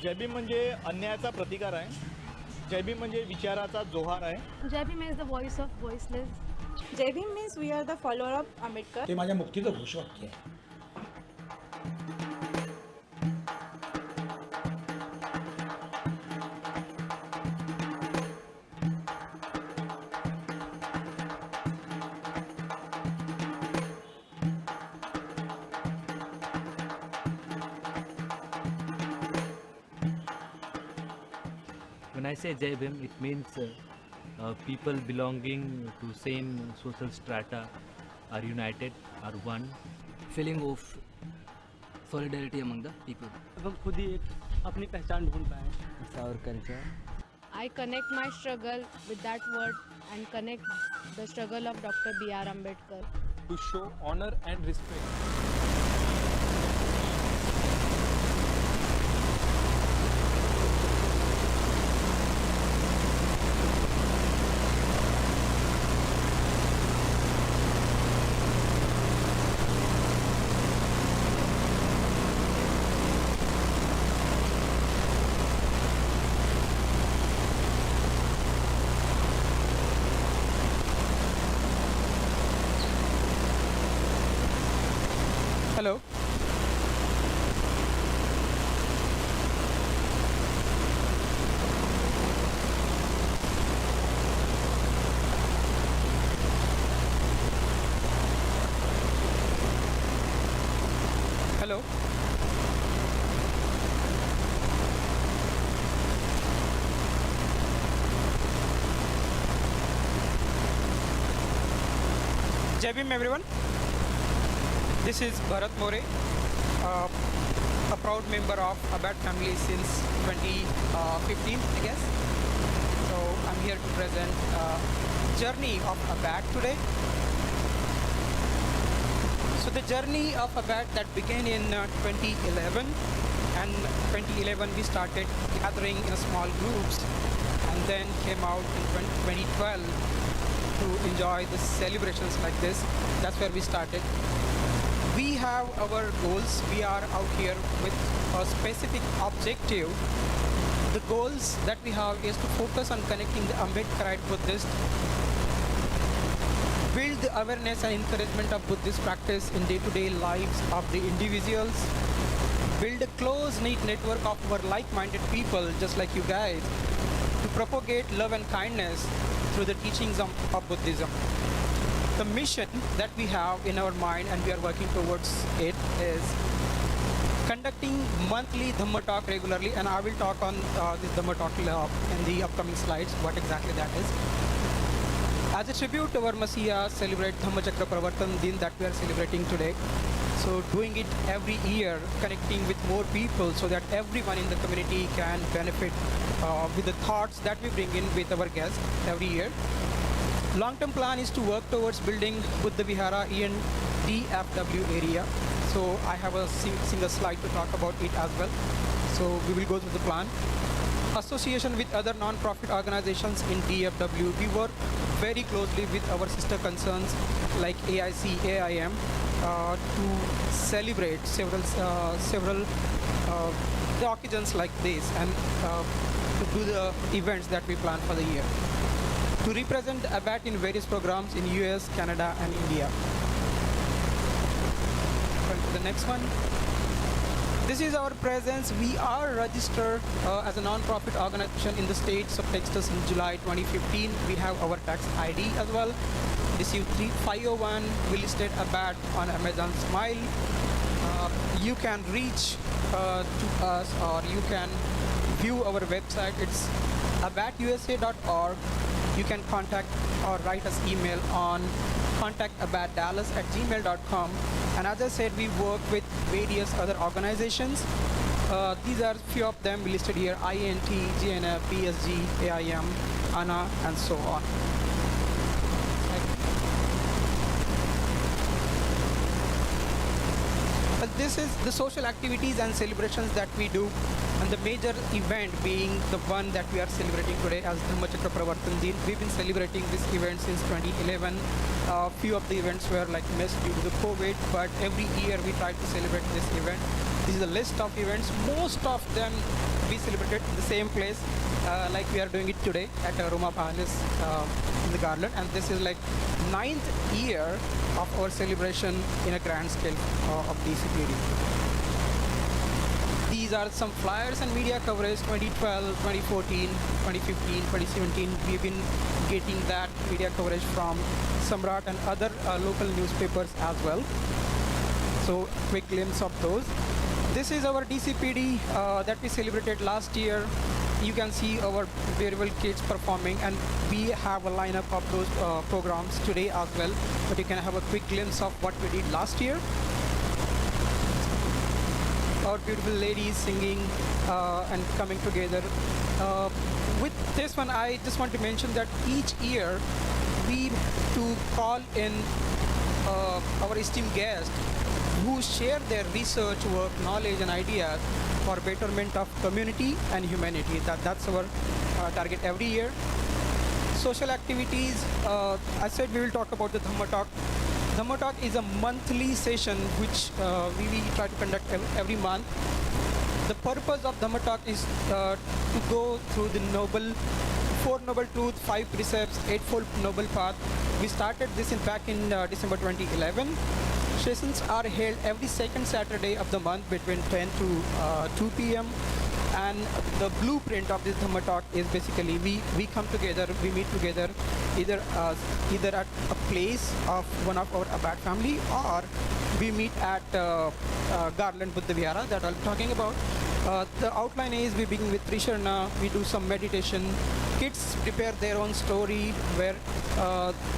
Bhim म्हणजे अन्यायाचा प्रतिकार आहे. Bhim म्हणजे विचाराचा जोहार आहे.
Bhim is the voice of voiceless.
Bhim means we are the follower of Ambedkar.
ते माझ्या मुक्तीचं घोषवाक्य आहे.
When I say Jai Bhim, it means people belonging to same social strata are united, are one.
Feeling of solidarity among the people.
हम खुद ही एक अपनी पहचान ढूंढ पाए.
It's our culture.
I connect my struggle with that word and connect the struggle of Dr. B.R. Ambedkar.
To show honor and respect. Hello. Hello. Bhim everyone. This is Bharat More, a proud member of ABAT family since 2015, I guess. So I'm here to present journey of ABAT today. So the journey of ABAT that began in 2011, and 2011 we started gathering in small groups, and then came out in 2012 to enjoy the celebrations like this. That's where we started. We have our goals. We are out here with a specific objective. The goals that we have is to focus on connecting the Ambedkarite Buddhist, build the awareness and encouragement of Buddhist practice in day-to-day lives of the individuals, build a close-knit network of our like-minded people just like you guys, to propagate love and kindness through the teachings of Buddhism. The mission that we have in our mind and we are working towards it is conducting monthly Dhamma talk regularly, and I will talk on this Dhamma talk in the upcoming slides, what exactly that is. As a tribute to our Messiah, celebrate Dhamma Chakra Pravartan Din that we are celebrating today. So doing it every year, connecting with more people so that everyone in the community can benefit with the thoughts that we bring in with our guests every year. Long-term plan is to work towards building Buddha Vihara in DFW area. So I have a single slide to talk about it as well. So we will go through the plan. Association with other non-profit organizations in DFW. We work very closely with our sister concerns like AIC, AIM to celebrate several the occasions like this, and to do the events that we plan for the year. To represent ABAT in various programs in US, Canada and India. Going to the next one. This is our presence. We are registered as a non-profit organization in the states of Texas in July 2015. We have our tax ID as well. Received 501. We listed ABAT on Amazon Smile. You can reach to us, or you can view our website. It's abatusa.org. You can contact or write us email on contactabatdallas@gmail.com. And as I said, we work with various other organizations. These are few of them listed here: INT, GNF, PSG, AIM, ANA, and so on. But this is the social activities and celebrations that we do And the major event being the one that we are celebrating today as Dhamma Chakra Pravartan Din. We've been celebrating this event since 2011. Few of the events were like missed due to the COVID, but every year we try to celebrate this event. This is a list of events. Most of them we celebrated in the same place, like we are doing it today at Roma Palace in the Garland. And this is like 9th year of our celebration in a grand scale of DCPD. These are some flyers and media coverage 2012, 2014, 2015, 2017. We've been getting that media coverage from Samrat and other local newspapers as well. So quick glimpse of those. This is our DCPD that we celebrated last year. You can see our wearable kids performing, and we have a lineup of those programs today as well. But you can have a quick glimpse of what we did last year. Our beautiful ladies singing and coming together. With this one, I just want to mention that each year we to call in our esteemed guests who share their research work, knowledge and ideas for betterment of community and humanity. That's our target every year. Social activities, I said we will talk about the Dhamma Talk. Dhamma Talk is a monthly session which we try to conduct every month. The purpose of Dhamma Talk is to go through the Four Noble Truths, 5 Precepts, Eightfold Noble Path. We started this back in December 2011. Sessions are held every second Saturday of the month between 10 to 2 p.m. And the blueprint of this Dhamma Talk is basically we come together, we meet together either at a place of one of our ABAT family, or we meet at Garland Buddha Vihara that I'm talking about. The outline is we begin with Trisharan, we do some meditation. Kids prepare their own story where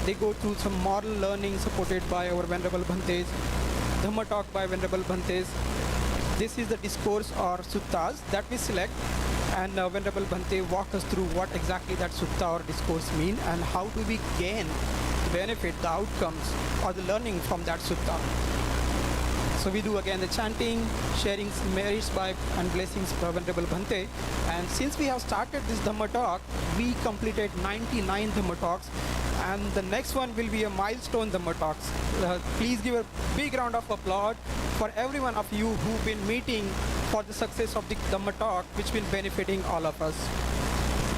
they go through some moral learning supported by our Venerable Bhantes. Dhamma Talk by Venerable Bhantes. This is the discourse or suttas that we select, and Venerable Bhante walk us through what exactly that sutta or discourse mean and how do we gain the benefit, the outcomes or the learning from that sutta. So we do again the chanting, sharing merits by and blessings by Venerable Bhante. And since we have started this Dhamma Talk, we completed 99 Dhamma Talks, and the next one will be a milestone Dhamma Talks. Please give a big round of applause for every one of you who've been meeting for the success of the Dhamma Talk, which been benefiting all of us.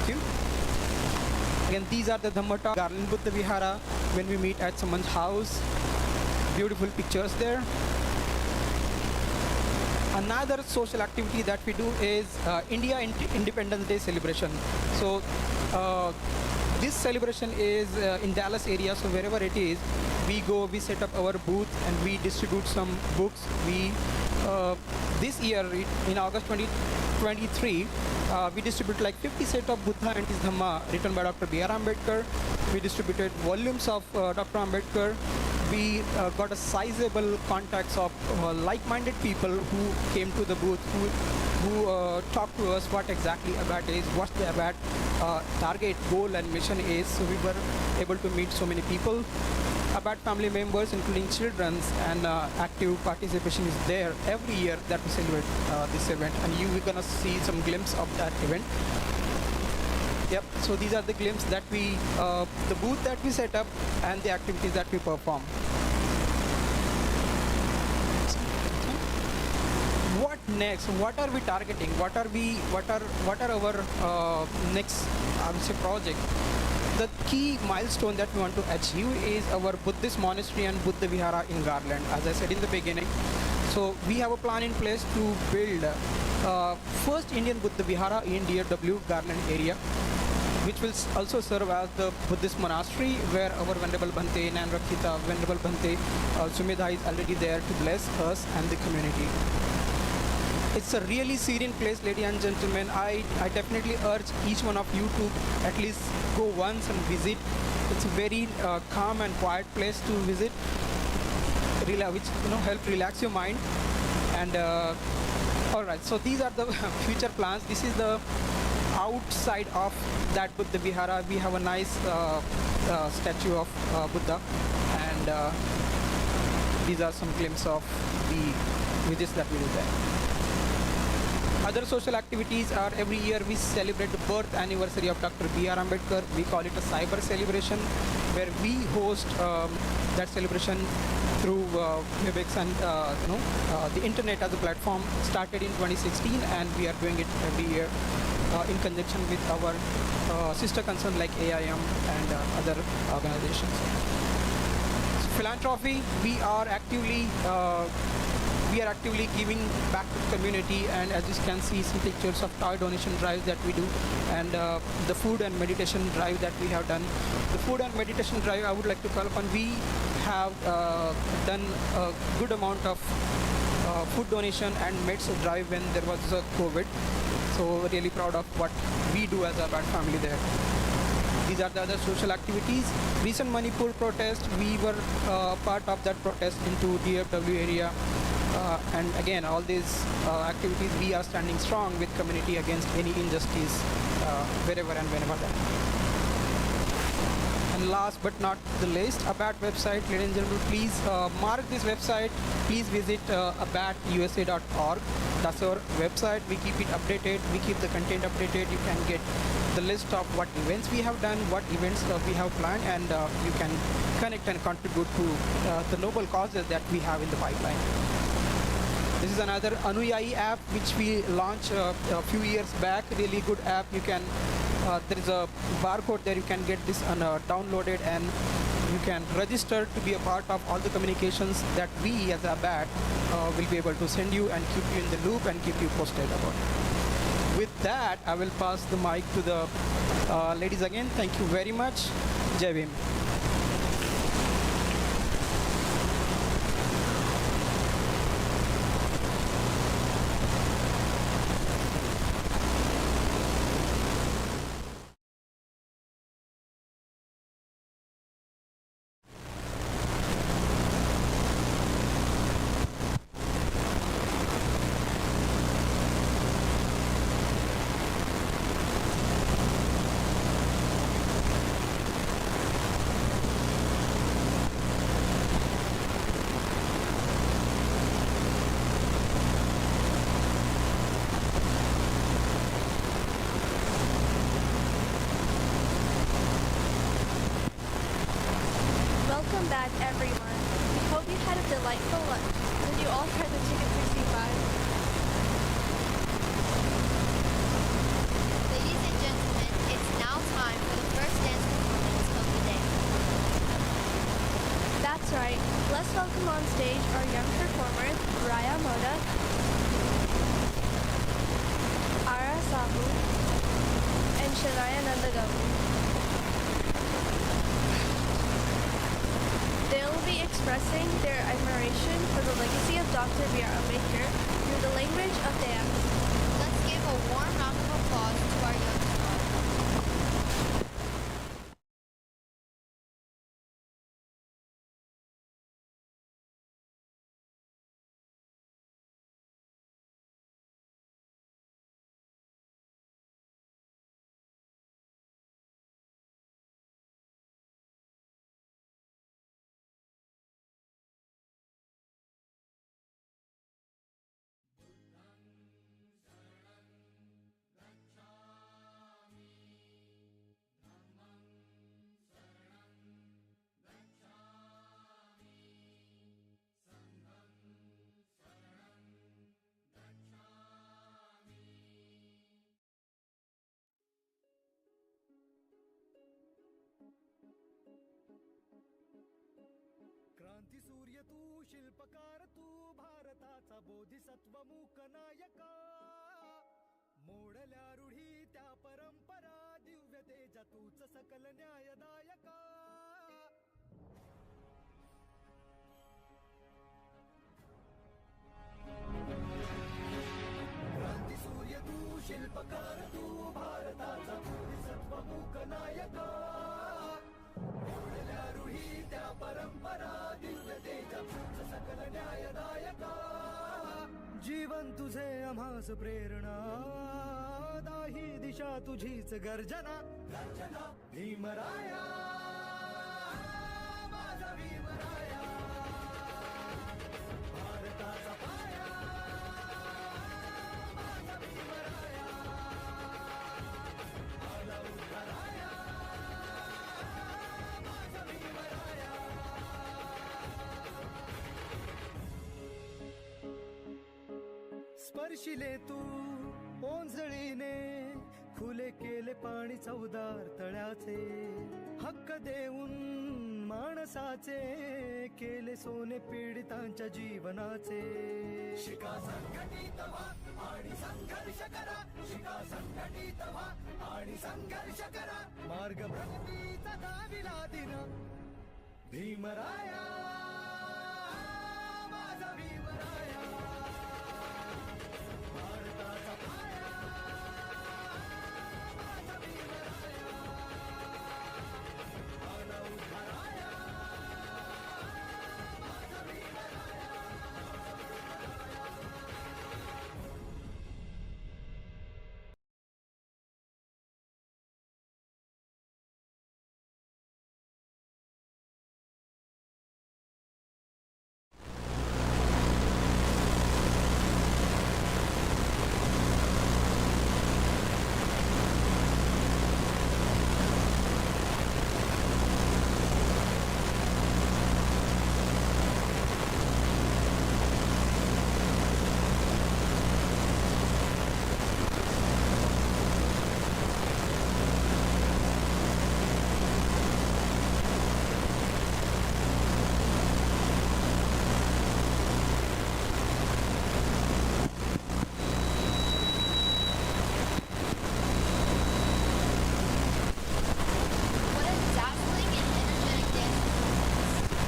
Thank you. Again, these are the Dhamma Talk. Garland Buddha Vihara, when we meet at someone's house. Beautiful pictures there. Another social activity that we do is India Independence Day celebration. So this celebration is in Dallas area, so wherever it is, we go, we set up our booth and we distribute some books. We this year in August 2023 we distributed like 50 sets of Buddha and his Dhamma written by Dr. B.R. Ambedkar. We distributed volumes of Dr. Ambedkar. We got a sizable contacts of like-minded people who came to the booth, who talked to us what exactly ABAT is, what the ABAT target, goal and mission is. So we were able to meet so many people. ABAT family members, including children, and active participation is there every year that we celebrate this event, and you are gonna see some glimpse of that event. Yep, so these are the glimpses that we, the booth that we set up and the activities that we perform. What next? What are we targeting? What are our next, I would say, project? The key milestone that we want to achieve is our Buddhist monastery and Buddha Vihara in Garland, as I said in the beginning. So we have a plan in place to build first Indian Buddha Vihara in DFW Garland area, which will also serve as the Buddhist monastery where our Venerable Bhante, Nan Rakhita, Venerable Bhante Sumedha is already there to bless us and the community. It's a really serene place, ladies and gentlemen. I definitely urge each one of you to at least go once and visit. It's a very calm and quiet place to visit, which help relax your mind. And all right, so these are the future plans. This is the outside of that Buddha Vihara. We have a nice statue of Buddha, and these are some glimpses of the visits that we do there. Other social activities are every year we celebrate the birth anniversary of Dr. B.R. Ambedkar. We call it a cyber celebration, where we host that celebration through WebEx and the internet as a platform. Started in 2016, and we are doing it every year in conjunction with our sister concern like AIM and other organizations. So philanthropy, we are actively giving back to the community, and as you can see some pictures of toy donation drives that we do, and the food and meditation drive that we have done. The food and meditation drive, I would like to call upon, we have done a good amount of food donation and meds drive when there was COVID. So really proud of what we do as a ABAT family there. These are the other social activities. Recent Manipur protest, we were part of that protest into DFW area. And again, all these activities, we are standing strong with community against any injustice wherever and whenever that. And last but not the least, ABAT website, ladies and gentlemen, please mark this website. Please visit abatusa.org. That's our website. We keep it updated. We keep the content updated. You can get the list of what events we have done, what events we have planned, and you can connect and contribute to the noble causes that we have in the pipeline. This is another Anuyai app which we launched a few years back. Really good app. You can there is a barcode there. You can get this downloaded, and you can register to be a part of all the communications that we as ABAT will be able to send you and keep you in the loop and keep you posted about it. With that, I will pass the mic to the ladies again. Thank you very much. Jai Bhim.
Welcome back, everyone. We hope you had a delightful lunch. Did you all try the chicken 65?
Ladies and gentlemen, it's now time for the first dance performance of the day.
That's right. Let's welcome on stage our young performers, Raya Moda, Ara Sahu, and Shanaya Nandagavu. They will be expressing their admiration for the legacy of Dr. B.R. Ambedkar through the language of dance.
Let's give a warm round of applause to our young stars.
क्रांती सूर्य तू शिल्पकार तू भारताचा बोधिसत्व मूक नायका मोडल्या रूढी त्या परंपरा दिव्य तेजा तूच सकल न्यायदायका क्रांती सूर्य तू शिल्पकार तू भारताचा बोधिसत्व मूक नायका मोडल्या रूढी त्या परंपरा दिव्य तेजा तूच सकल न्यायदायका जीवन तुझे आम्हास प्रेरणा दाही दिशा तुझीच गर्जना गर्जना भीमराया माझा भीमराया भारताचा पाया माझा भीमराया वर्षिले तू ओंजळीने खुले केले पाणी चौदार तळ्याचे हक्क देऊन माणसाचे केले सोने पीडितांच्या जीवनाचे शिका संघटित व्हा आणि संघर्ष करा शिका संघटित व्हा आणि संघर्ष करा मार्ग प्रगतीचा दाविला दिन भीमराया माझा भीमराया भारताचा पाया माझा भीमराया आला उद्धाराया माझा Bhimraya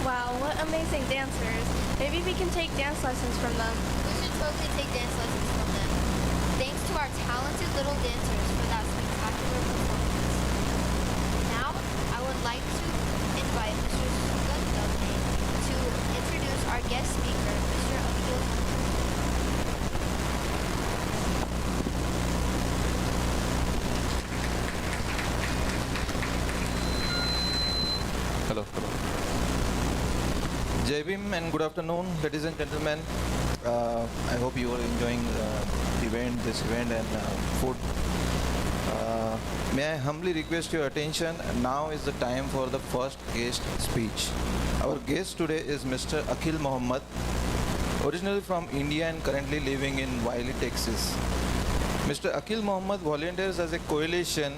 Wow, what amazing dancers. Maybe we can take dance lessons from them.
We should totally take dance lessons from them. Thanks to our talented little dancers for that spectacular performance. Now, I would like to invite Mr. Sugandhavne to introduce our guest speaker, Mr. Akhil.
Hello. Jai Bhim and good afternoon, ladies and gentlemen. I hope you are enjoying this event and food. May I humbly request your attention. Now is the time for the first guest speech. Our guest today is Mr. Akhil Mohammed, originally from India and currently living in Wiley, Texas. Mr. Akhil Mohammed volunteers as a coalition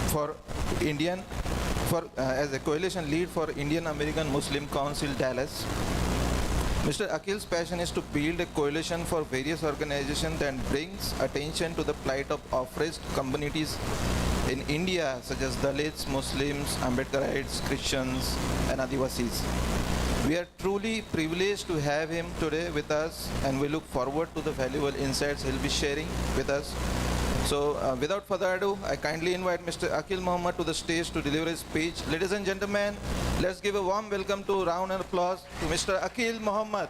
for as a coalition lead for Indian American Muslim Council Dallas. Mr. Akhil's passion is to build a coalition for various organizations that brings attention to the plight of oppressed communities in India, such as Dalits, Muslims, Ambedkarites, Christians, and Adivasis. We are truly privileged to have him today with us, and we look forward to the valuable insights he'll be sharing with us. So, without further ado, I kindly invite Mr. Akhil Mohammed to the stage to deliver his speech. Ladies and gentlemen, let's give a warm welcome to round of applause to Mr. Akhil Mohammed.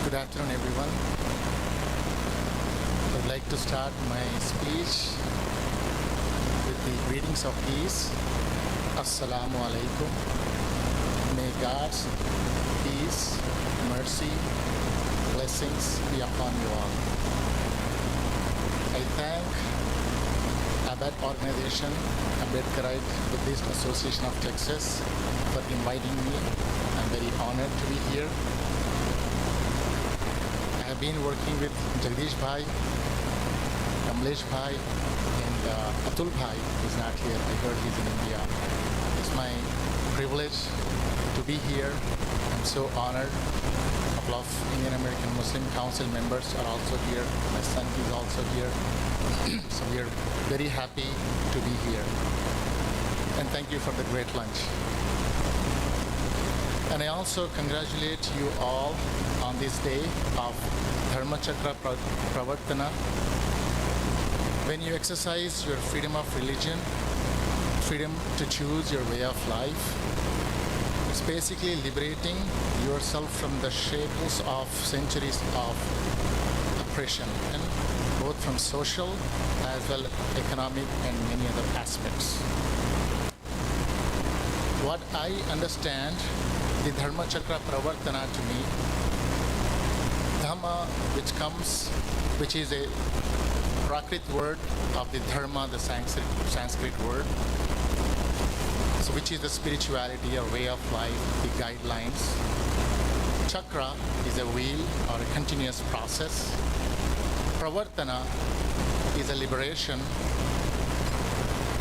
Good afternoon, everyone. I would like to start my speech with the greetings of peace. Assalamu alaikum. May God's peace, mercy, blessings be upon you all. I thank ABAT organization, Ambedkarite Buddhist Association of Texas, for inviting me. I'm very honored to be here. I have been working with Jagdish Bhai, Kamlesh Bhai, and Atul Bhai, who is not here. I heard he's in India. It's my privilege to be here. I'm so honored. A couple of Indian American Muslim Council members are also here. My son is also here. So we are very happy to be here. And thank you for the great lunch. And I also congratulate you all on this day of Dhamma Chakra Pravartana. When you exercise your freedom of religion, freedom to choose your way of life, it's basically liberating yourself from the shackles of centuries of oppression, and both from social as well as economic and many other aspects. What I understand the Dhamma Chakra Pravartana to me, Dhamma, which is a Prakrit word of the Dharma, the Sanskrit word, so which is the spirituality or way of life, the guidelines. Chakra is a wheel or a continuous process. Pravartana is a liberation,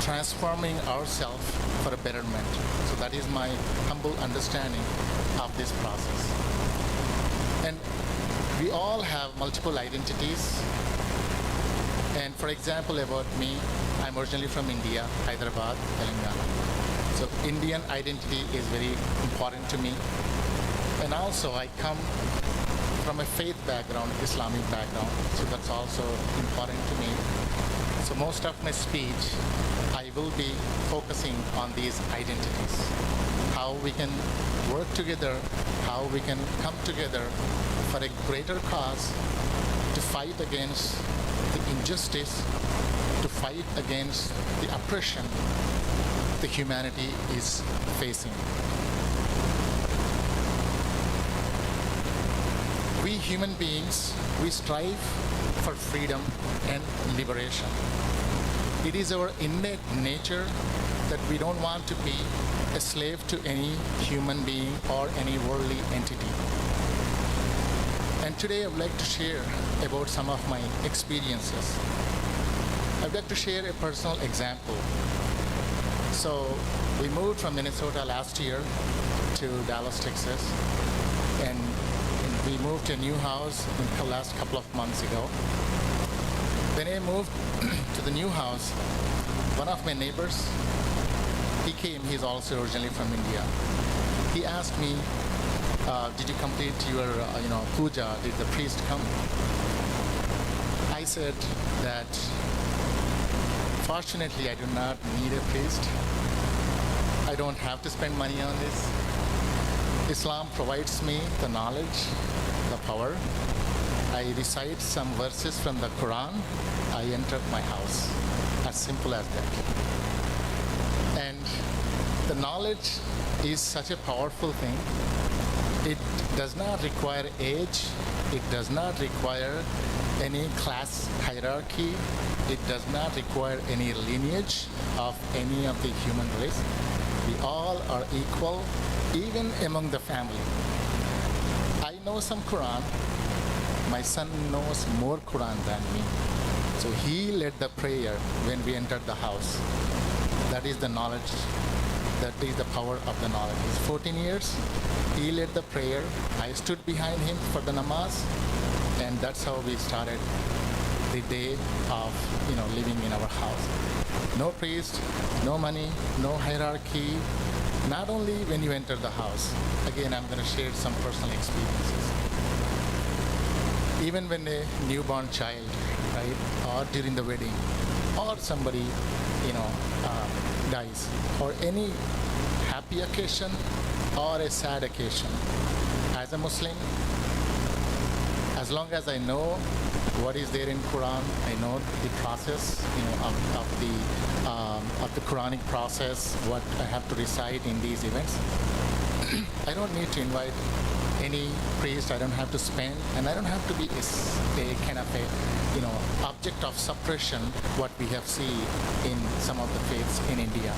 transforming ourselves for a betterment. So that is my humble understanding of this process. And we all have multiple identities. And for example, about me, I'm originally from India, Hyderabad, Telangana. So Indian identity is very important to me. And also I come from a faith background, Islamic background, so that's also important to me. So most of my speech, I will be focusing on these identities. How we can work together, how we can come together for a greater cause, to fight against the injustice, to fight against the oppression the humanity is facing. We human beings, we strive for freedom and liberation. It is our innate nature that we don't want to be a slave to any human being or any worldly entity. And today I would like to share about some of my experiences. I would like to share a personal example. So we moved from Minnesota last year to Dallas, Texas, and we moved to a new house in the last couple of months ago. When I moved to the new house, one of my neighbors, he came, he's also originally from India. He asked me, did you complete your puja? Did the priest come? I said that fortunately I do not need a priest. I don't have to spend money on this. Islam provides me the knowledge, the power. I recite some verses from the Quran. I enter my house. As simple as that. And the knowledge is such a powerful thing. It does not require age. It does not require any class hierarchy. It does not require any lineage of any of the human race. We all are equal, even among the family. I know some Quran. My son knows more Quran than me. So he led the prayer when we entered the house. That is the knowledge. That is the power of the knowledge. It's 14 years. He led the prayer. I stood behind him for the namaz. And that's how we started the day of living in our house. No priest, no money, no hierarchy. Not only when you enter the house. Again, I'm going to share some personal experiences. Even when a newborn child, right, or during the wedding, or somebody, dies, or any happy occasion or a sad occasion, as a Muslim, as long as I know what is there in Quran, I know the process, of the Quranic process, what I have to recite in these events. I don't need to invite any priest. I don't have to spend, and I don't have to be a kind of object of suppression, what we have seen in some of the faiths in India.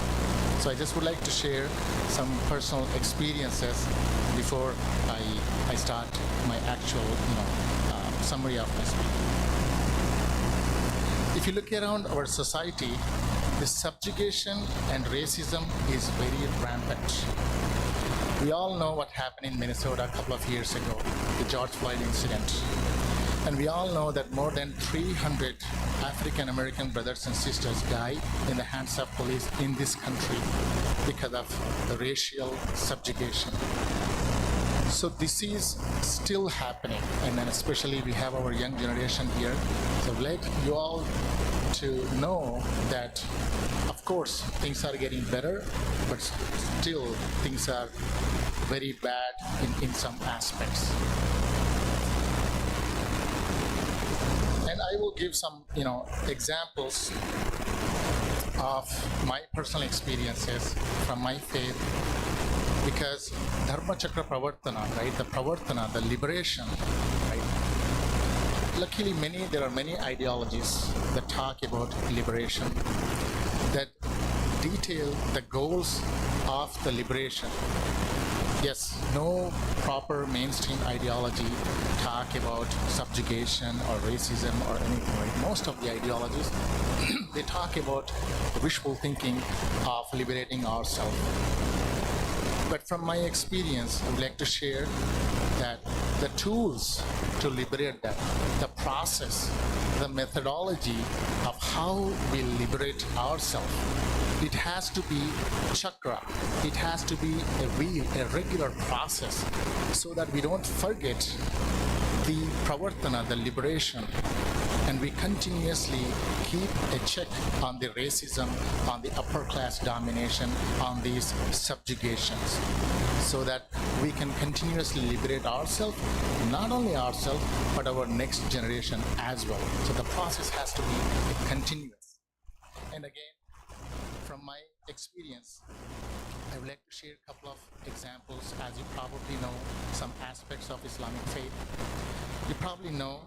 So I just would like to share some personal experiences before I start my actual summary of my speech. If you look around our society, the subjugation and racism is very rampant. We all know what happened in Minnesota a couple of years ago, the George Floyd incident. And we all know that more than 300 African American brothers and sisters died in the hands of police in this country because of the racial subjugation. So this is still happening, and then especially we have our young generation here. So I'd like you all to know that, of course, things are getting better, but still things are very bad in some aspects. And I will give some, examples of my personal experiences from my faith, because Dhamma Chakra Pravartana, right, the Pravartana, the liberation, right, luckily there are many ideologies that talk about liberation, that detail the goals of the liberation. Yes, no proper mainstream ideology talk about subjugation or racism or anything, right? Most of the ideologies, they talk about wishful thinking of liberating ourselves. But from my experience, I would like to share that the tools to liberate that, the process, the methodology of how we liberate ourselves, it has to be chakra. It has to be a wheel, a regular process, so that we don't forget the pravartana, the liberation, and we continuously keep a check on the racism, on the upper class domination, on these subjugations, so that we can continuously liberate ourselves, not only ourselves, but our next generation as well. So the process has to be continuous. And again, from my experience, I would like to share a couple of examples. As you probably know, some aspects of Islamic faith. You probably know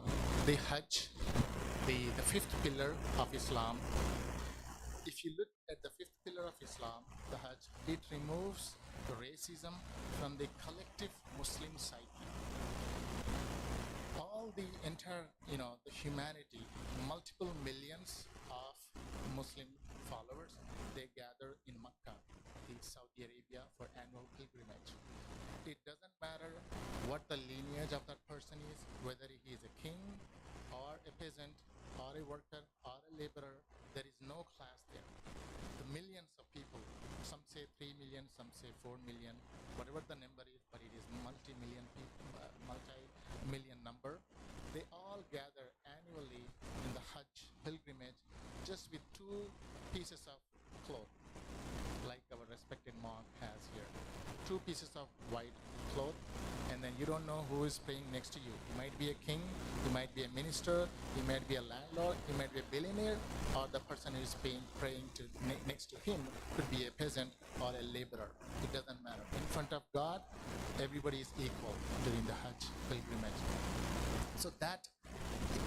the Hajj, the fifth pillar of Islam. If you look at the fifth pillar of Islam, the Hajj, it removes the racism from the collective Muslim psyche. All the entire, the humanity, multiple millions of Muslim followers, they gather in Makkah, in Saudi Arabia, for annual pilgrimage. It doesn't matter what the lineage of that person is, whether he is a king or a peasant or a worker or a laborer, there is no class there. The millions of people, some say 3 million, some say 4 million, whatever the number is, but it is multi-million people, multi-million number. They all gather annually in the Hajj pilgrimage just with 2 pieces of cloth, like our respected monk has here. 2 pieces of white cloth, and then you don't know who is praying next to you. You might be a king, you might be a minister, you might be a landlord, you might be a billionaire, or the person who is praying to next to him could be a peasant or a laborer. It doesn't matter. In front of God, everybody is equal during the Hajj pilgrimage. So that,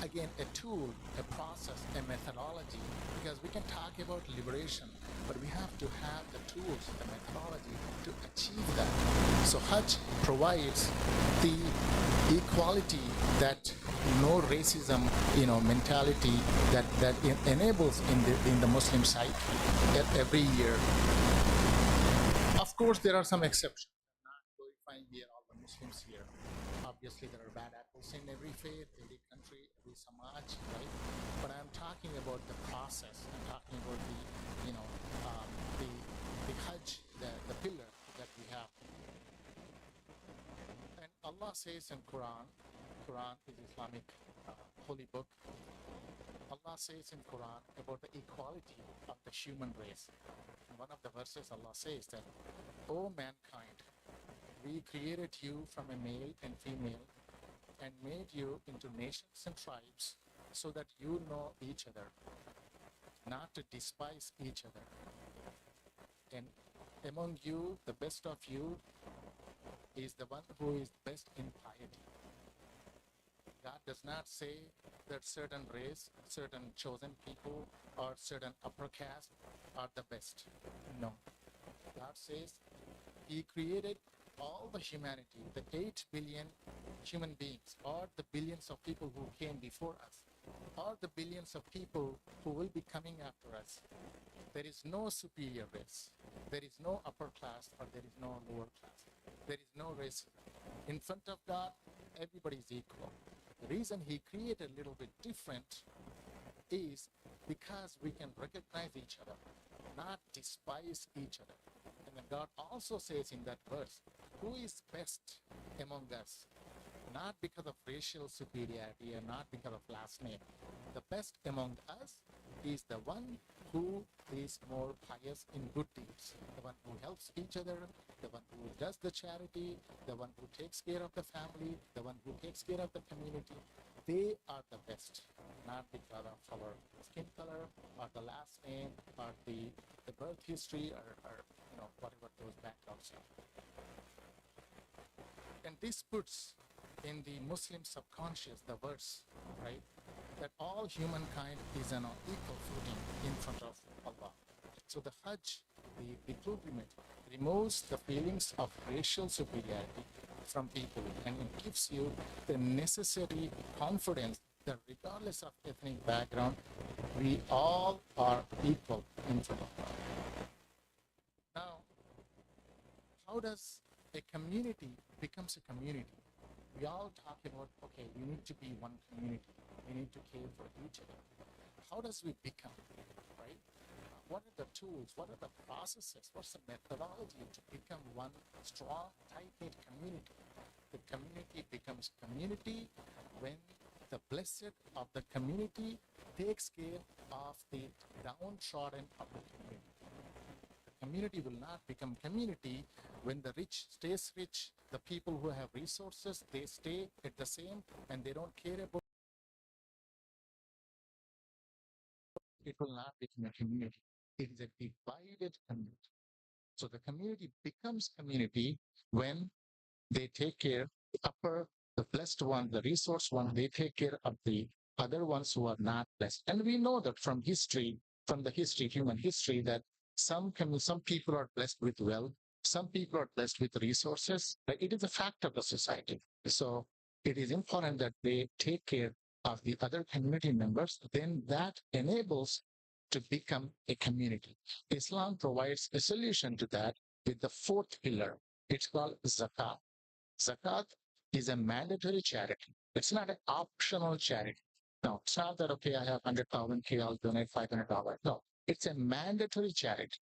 again, a tool, a process, a methodology, because we can talk about liberation, but we have to have the tools, the methodology to achieve that. So Hajj provides the equality, that no racism, mentality that enables in the Muslim psyche every year. Of course, there are some exceptions. I'm not glorifying here all the Muslims here. Obviously, there are bad apples in every faith, every country, every samaj, right? But I'm talking about the process. I'm talking about the Hajj, the pillar that we have. And Allah says in Quran is Islamic holy book. Allah says in Quran about the equality of the human race. In one of the verses, Allah says that, "O mankind, we created you from a male and female and made you into nations and tribes so that you know each other, not to despise each other. And among you, the best of you is the one who is best in piety." God does not say that certain race, certain chosen people, or certain upper caste are the best. No. God says He created all the humanity, the 8 billion human beings, or the billions of people who came before us, or the billions of people who will be coming after us. There is no superior race. There is no upper class, or there is no lower class. There is no race. In front of God, everybody is equal. The reason He created a little bit different is because we can recognize each other, not despise each other. And then God also says in that verse, who is best among us, not because of racial superiority and not because of last name. The best among us is the one who is more pious in good deeds, the one who helps each other, the one who does the charity, the one who takes care of the family, the one who takes care of the community. They are the best, not because of our skin color or the last name or the birth history or whatever those backgrounds are. And this puts in the Muslim subconscious the verse, right, that all humankind is on an equal footing in front of Allah. So the Hajj, the pilgrimage, removes the feelings of racial superiority from people, and it gives you the necessary confidence that regardless of ethnic background, we all are equal in front of Allah. Now, how does a community becomes a community? We all talk about, okay, we need to be one community. We need to care for each other. How does we become, right? What are the tools? What are the processes? What's the methodology to become one strong, tight-knit community? The community becomes community when the blessed of the community takes care of the downtrodden of the community. The community will not become community when the rich stays rich. The people who have resources, they stay at the same and they don't care about. It will not become a community. It is a divided community. So the community becomes community when they take care the blessed one, the resource one, they take care of the other ones who are not blessed. And we know that from human history, that some people are blessed with wealth, some people are blessed with resources. But it is a fact of the society. So it is important that they take care of the other community members. Then that enables to become a community. Islam provides a solution to that with the fourth pillar. It's called zakat. Zakat is a mandatory charity. It's not an optional charity. No, it's not that, okay, I have 100,000, okay, I'll donate $500. No, it's a mandatory charity.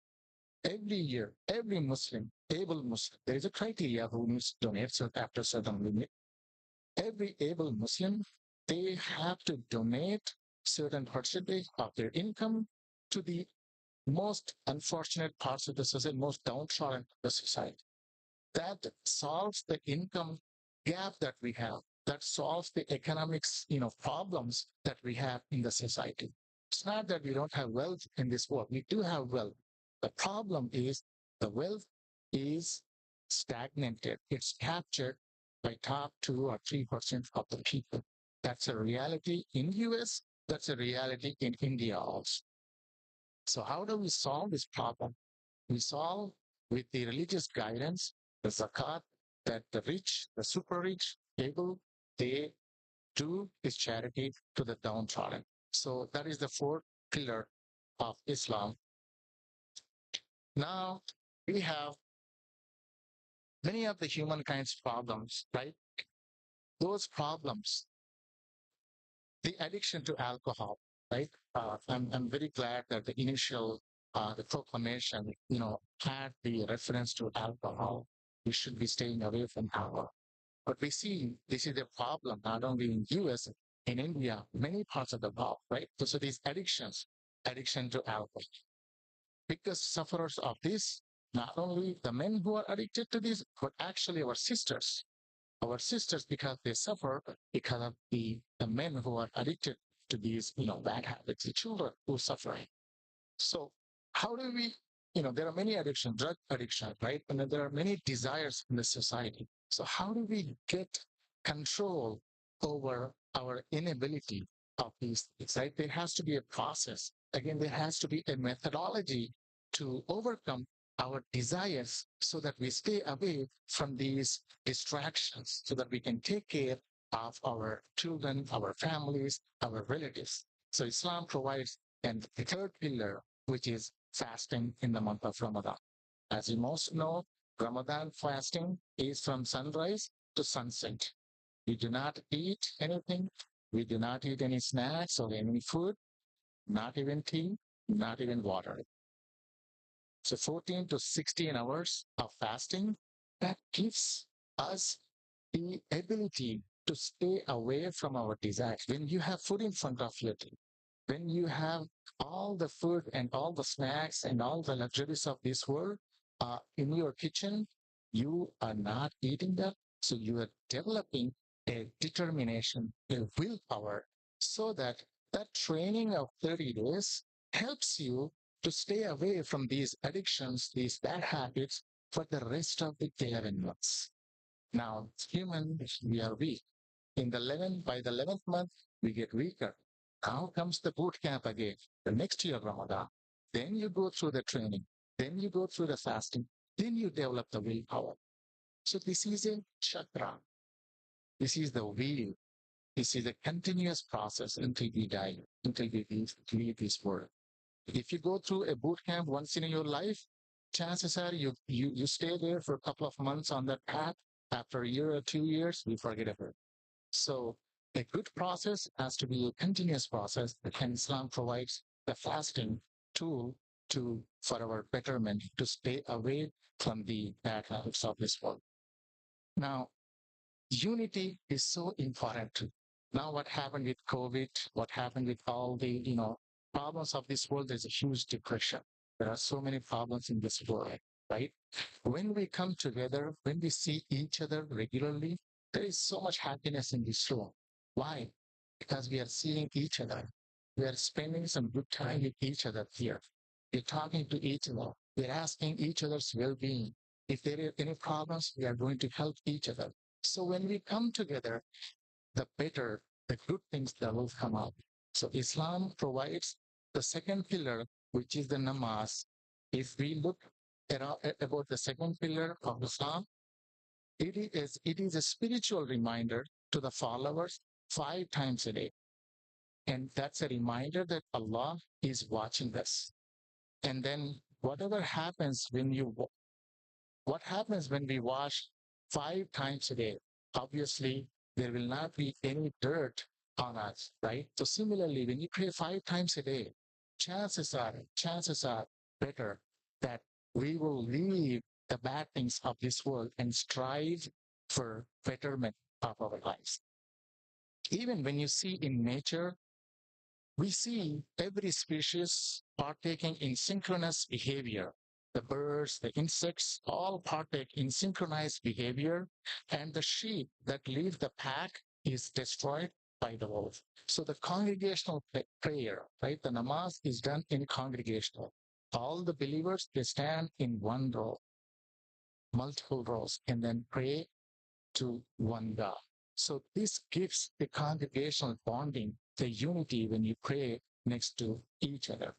Every year, every Muslim, able Muslim, there is a criteria who needs to donate after a certain limit. Every able Muslim, they have to donate certain percentage of their income to the most unfortunate parts of the society, most downtrodden of the society. That solves the income gap that we have. That solves the economics, problems that we have in the society. It's not that we don't have wealth in this world. We do have wealth. The problem is the wealth is stagnated. It's captured by top 2 or 3% of the people. That's a reality in US. That's a reality in India also. So how do we solve this problem? We solve with the religious guidance, the zakat, that the rich, the super rich, able, they do this charity to the downtrodden. So that is the fourth pillar of Islam. Now we have many of the humankind's problems, right? Those problems, the addiction to alcohol, right? I'm very glad that the initial the proclamation, had the reference to alcohol. We should be staying away from alcohol. But we see this is a problem not only in US, in India, many parts of the world, right? So these addictions, addiction to alcohol. Biggest sufferers of this, not only the men who are addicted to this, but actually our sisters. Our sisters, because they suffer because of the men who are addicted to these, bad habits, the children who suffer. So how do we, there are many addictions, drug addiction, right? And there are many desires in the society. So how do we get control over our inability of these things, right? There has to be a process. Again, there has to be a methodology to overcome our desires so that we stay away from these distractions, so that we can take care of our children, our families, our relatives. So Islam provides and the third pillar, which is fasting in the month of Ramadan. As you most know, Ramadan fasting is from sunrise to sunset. We do not eat anything. We do not eat any snacks or any food, not even tea, not even water. So 14 to 16 hours of fasting, that gives us the ability to stay away from our desires. When you have food in front of you, when you have all the food and all the snacks and all the luxuries of this world in your kitchen, you are not eating that. So you are developing a determination, a willpower, so that that training of 30 days helps you to stay away from these addictions, these bad habits for the rest of the 11 months. Now, humans, we are weak. By the 11th month, we get weaker. Now comes the boot camp again, the next year Ramadan. Then you go through the training. Then you go through the fasting. Then you develop the willpower. So this is a chakra. This is the wheel. This is a continuous process until we die, until we leave this world. If you go through a boot camp once in your life, chances are you stay there for a couple of months on that path. After a year or 2 years, we forget about it. So a good process has to be a continuous process, and Islam provides the fasting tool for our betterment, to stay away from the bad habits of this world. Now, unity is so important. Now, what happened with COVID, what happened with all the problems of this world, there's a huge depression. There are so many problems in this world, right? When we come together, when we see each other regularly, there is so much happiness in this room. Why? Because we are seeing each other. We are spending some good time with each other here. We're talking to each other. We're asking each other's well-being. If there are any problems, we are going to help each other. So when we come together, the good things that will come out. So Islam provides the second pillar, which is the namaz. If we look about the second pillar of Islam, it is a spiritual reminder to the followers 5 times a day. And that's a reminder that Allah is watching us. And then whatever happens when we wash 5 times a day, obviously there will not be any dirt on us, right? So similarly, when you pray 5 times a day, chances are better that we will leave the bad things of this world and strive for betterment of our lives. Even when you see in nature, we see every species partaking in synchronous behavior. The birds, the insects, all partake in synchronized behavior, and the sheep that leave the pack is destroyed by the wolf. So the congregational prayer, right? The namaz is done in congregational. All the believers, they stand in one row, multiple rows, and then pray to one God. So this gives the congregational bonding, the unity when you pray next to each other.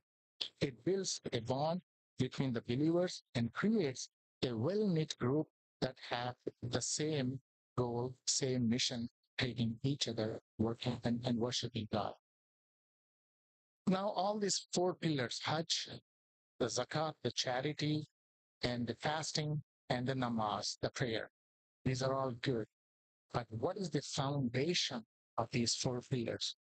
It builds a bond between the believers and creates a well-knit group that have the same goal, same mission, taking each other, working and worshiping God. Now all these 4 pillars, Hajj, the zakat, the charity, and the fasting, and the namaz, the prayer, these are all good. But what is the foundation of these 4 pillars?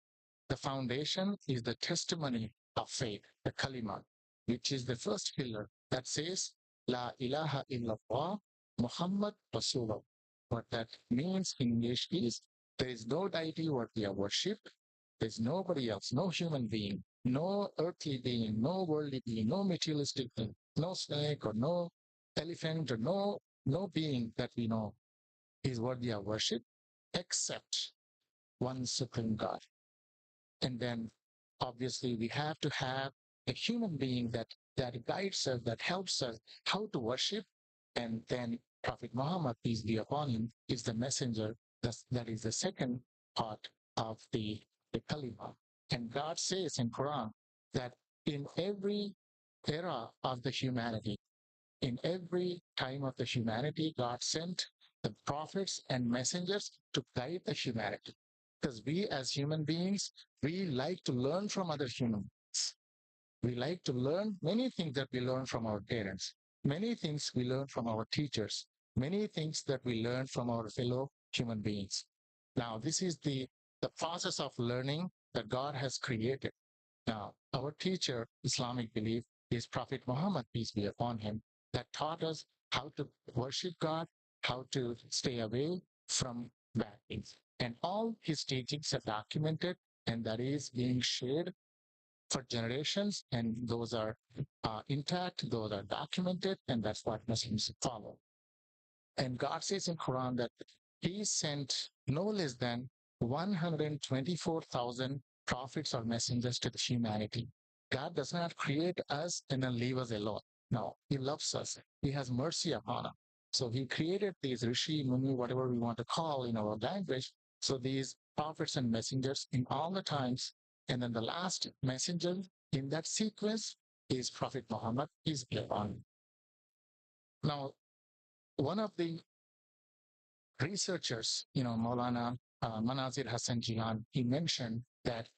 The foundation is the testimony of faith, the kalima, which is the first pillar that says, La ilaha illallah, Muhammad Rasulullah. What that means in English is, there is no deity worthy of worship. There's nobody else, no human being, no earthly being, no worldly being, no materialistic thing, no snake or no elephant or no being that we know is worthy of worship except one supreme God. And then obviously we have to have a human being that guides us, that helps us how to worship. And then Prophet Muhammad, peace be upon him, is the messenger. That is the second part of the kalima. And God says in Quran that in every era of the humanity, in every time of the humanity, God sent the prophets and messengers to guide the humanity. Because we as human beings, we like to learn from other human beings. We like to learn many things that we learn from our parents, many things we learn from our teachers, many things that we learn from our fellow human beings. Now, this is the process of learning that God has created. Now, our teacher, Islamic belief, is Prophet Muhammad, peace be upon him, that taught us how to worship God how to stay away from bad things. And all his teachings are documented, and that is being shared for generations, and those are intact, those are documented, and that's what Muslims follow. And God says in Quran that he sent no less than 124,000 prophets or messengers to the humanity. God does not create us and then leave us alone. No, he loves us. He has mercy upon us. So he created these Rishi, Muni, whatever we want to call in our language. So these prophets and messengers in all the times. And then the last messenger in that sequence is Prophet Muhammad, peace be upon him. Now, one of the researchers, Maulana Manazir Hassan Jihan, he mentioned that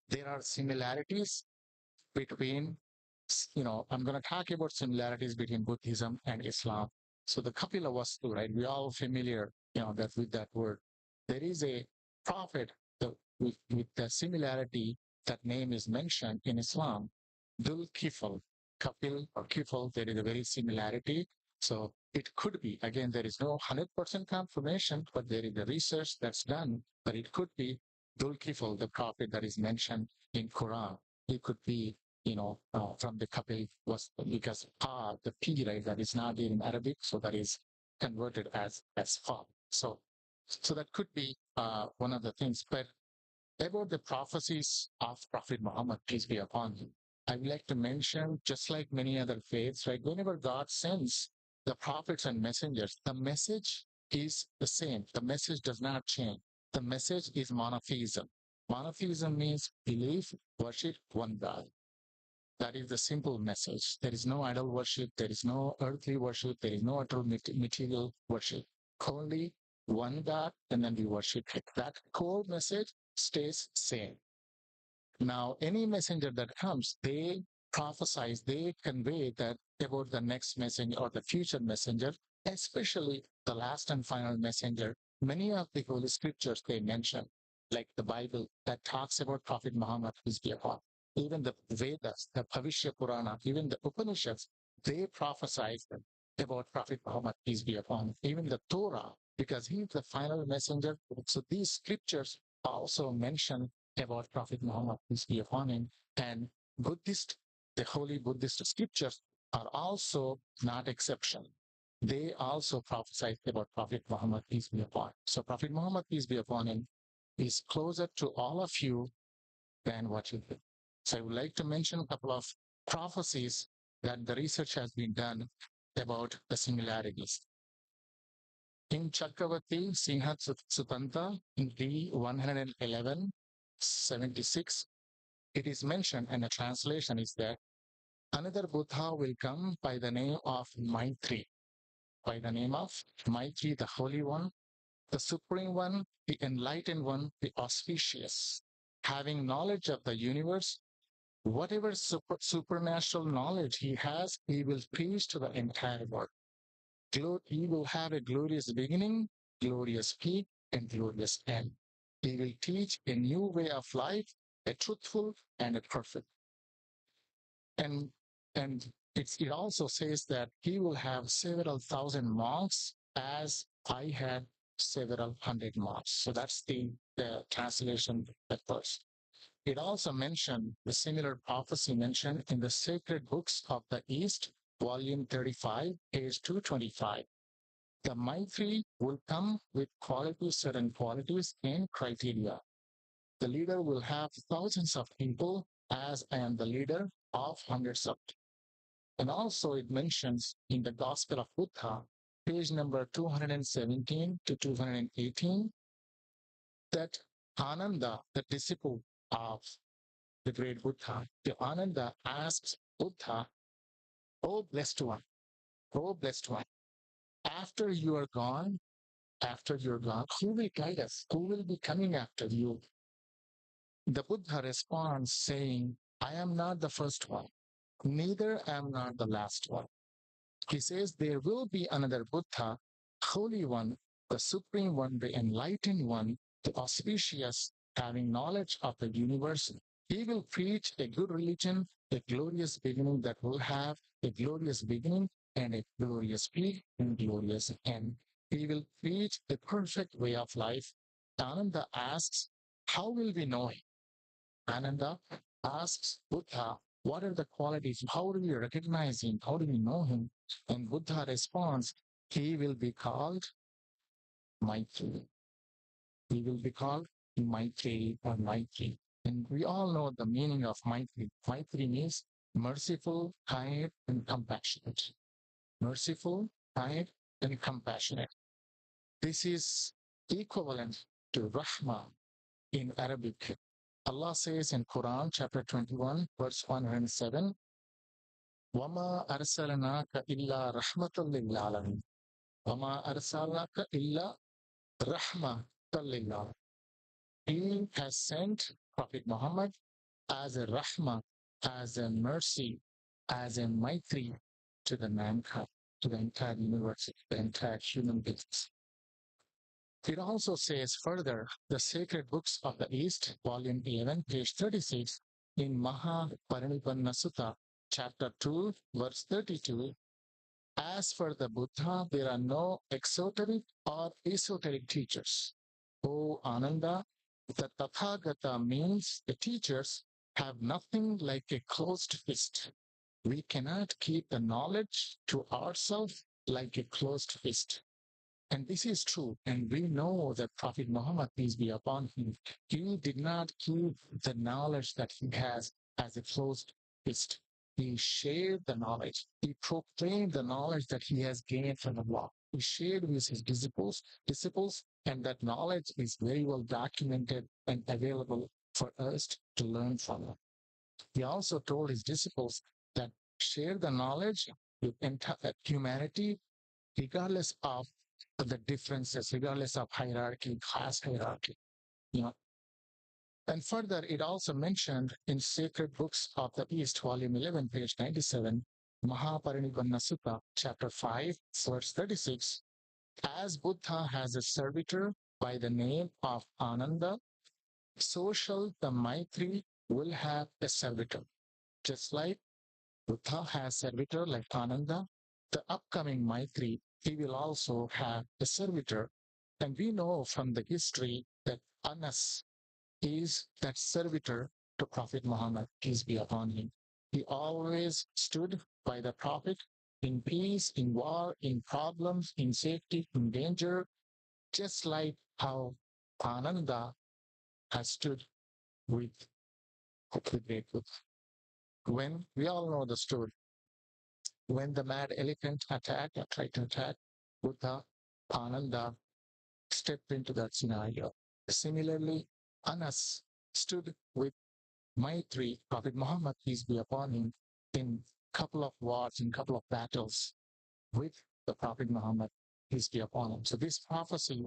there are similarities between, I'm going to talk about similarities between Buddhism and Islam. So the Kapila Vastu, right? We're all familiar, that with that word. There is a prophet with the similarity, that name is mentioned in Islam, Dul Kifl, Kapil or Kifl, there is a very similarity. So it could be, again, there is no 100% confirmation, but there is a research that's done, but it could be Dul Kifl, the prophet that is mentioned in Quran. It could be, from the Kapil was because the P, right, that is not in Arabic, so that is converted as Fa. So that could be one of the things. But about the prophecies of Prophet Muhammad, peace be upon him, I would like to mention, just like many other faiths, right, whenever God sends the prophets and messengers, the message is the same. The message does not change. The message is monotheism. Monotheism means belief, worship one God. That is the simple message. There is no idol worship. There is no earthly worship. There is no material worship. Only one God, and then we worship it. That core message stays same. Now, any messenger that comes, they prophesize, they convey that about the next messenger or the future messenger, especially the last and final messenger. Many of the holy scriptures they mention, like the Bible that talks about Prophet Muhammad, peace be upon him. Even the Vedas, the Bhavishya Purana, even the Upanishads, they prophesize about Prophet Muhammad, peace be upon him. Even the Torah, because he is the final messenger. So these scriptures also mention about Prophet Muhammad, peace be upon him. And Buddhist, the holy Buddhist scriptures are also not exception. They also prophesy about Prophet Muhammad, peace be upon him. So Prophet Muhammad, peace be upon him, is closer to all of you than what you think. So I would like to mention a couple of prophecies that the research has been done about the similarities. In Chakravarti Singha Sutanta, in D 111/76, it is mentioned, and the translation is that another Buddha will come by the name of Maitri. By the name of Maitri, the Holy One, the Supreme One, the Enlightened One, the Auspicious, having knowledge of the universe. Whatever supernatural knowledge he has, he will preach to the entire world. He will have a glorious beginning, glorious peak, and glorious end. He will teach a new way of life, a truthful and a perfect. And it also says that he will have several thousand monks as I had several hundred monks. So that's the translation at first. It also mentioned the similar prophecy mentioned in the Sacred Books of the East, volume 35, page 225. The Maitri will come with certain qualities and criteria. The leader will have thousands of people, as I am the leader of hundreds of people. And also it mentions in the Gospel of Buddha, page number 217 to 218, that Ananda, the disciple of the great Buddha, the Ananda asks Buddha, "Oh blessed one, oh blessed one, after you are gone, who will guide us? Who will be coming after you?" The Buddha responds saying, "I am not the first one, neither am not the last one." He says there will be another Buddha, Holy One, the Supreme One, the Enlightened One, the Auspicious, having knowledge of the universe. He will preach a good religion, a glorious beginning that will have a glorious beginning and a glorious peak and glorious end. He will preach a perfect way of life. Ananda asks, how will we know him? Ananda asks Buddha, what are the qualities? How do we recognize him? How do we know him? And Buddha responds, he will be called Maitri. He will be called Maitri or Maitri. And we all know the meaning of Maitri. Maitri means merciful, kind, and compassionate. Merciful, kind, and compassionate. This is equivalent to Rahma in Arabic. Allah says in Quran chapter 21 verse 107, وَمَا أَرْسَلْنَاكَ إِلَّا رَحْمَةً لِلْعَالَمِينَ وَمَا أَرْسَلْنَاكَ إِلَّا رَحْمَةً لِلْعَالَمِينَ. He has sent Prophet Muhammad as a rahmah, as a mercy, as a maitri to the mankind, to the entire universe, the entire human beings. It also says further, the sacred books of the East, volume 11, page 36, in Maha Parinibbana Sutta, chapter 2, verse 32, as for the Buddha, there are no exoteric or esoteric teachers. O Ananda, the Tathagata means the teachers have nothing like a closed fist. We cannot keep the knowledge to ourselves like a closed fist. And this is true. And we know that Prophet Muhammad, peace be upon him, he did not keep the knowledge that he has as a closed fist. He shared the knowledge. He proclaimed the knowledge that he has gained from Allah. He shared with his disciples, and that knowledge is very well documented and available for us to learn from. He also told his disciples that share the knowledge with humanity, regardless of the differences, regardless of hierarchy, class hierarchy. And further, it also mentioned in Sacred Books of the East, volume 11, page 97, Mahaparinibbana Sutta, chapter 5, verse 36, as Buddha has a servitor by the name of Ananda, so shall the Maitri will have a servitor. Just like Buddha has servitor like Ananda, the upcoming Maitri, he will also have a servitor. And we know from the history that Anas is that servitor to Prophet Muhammad, peace be upon him. He always stood by the Prophet in peace, in war, in problems, in safety, in danger, just like how Ananda has stood with the great Buddha. When we all know the story, when the mad elephant tried to attack Buddha, Ananda stepped into that scenario. Similarly, Anas stood with Maitri, Prophet Muhammad, peace be upon him, in couple of wars, in couple of battles with the Prophet Muhammad, peace be upon him. So this prophecy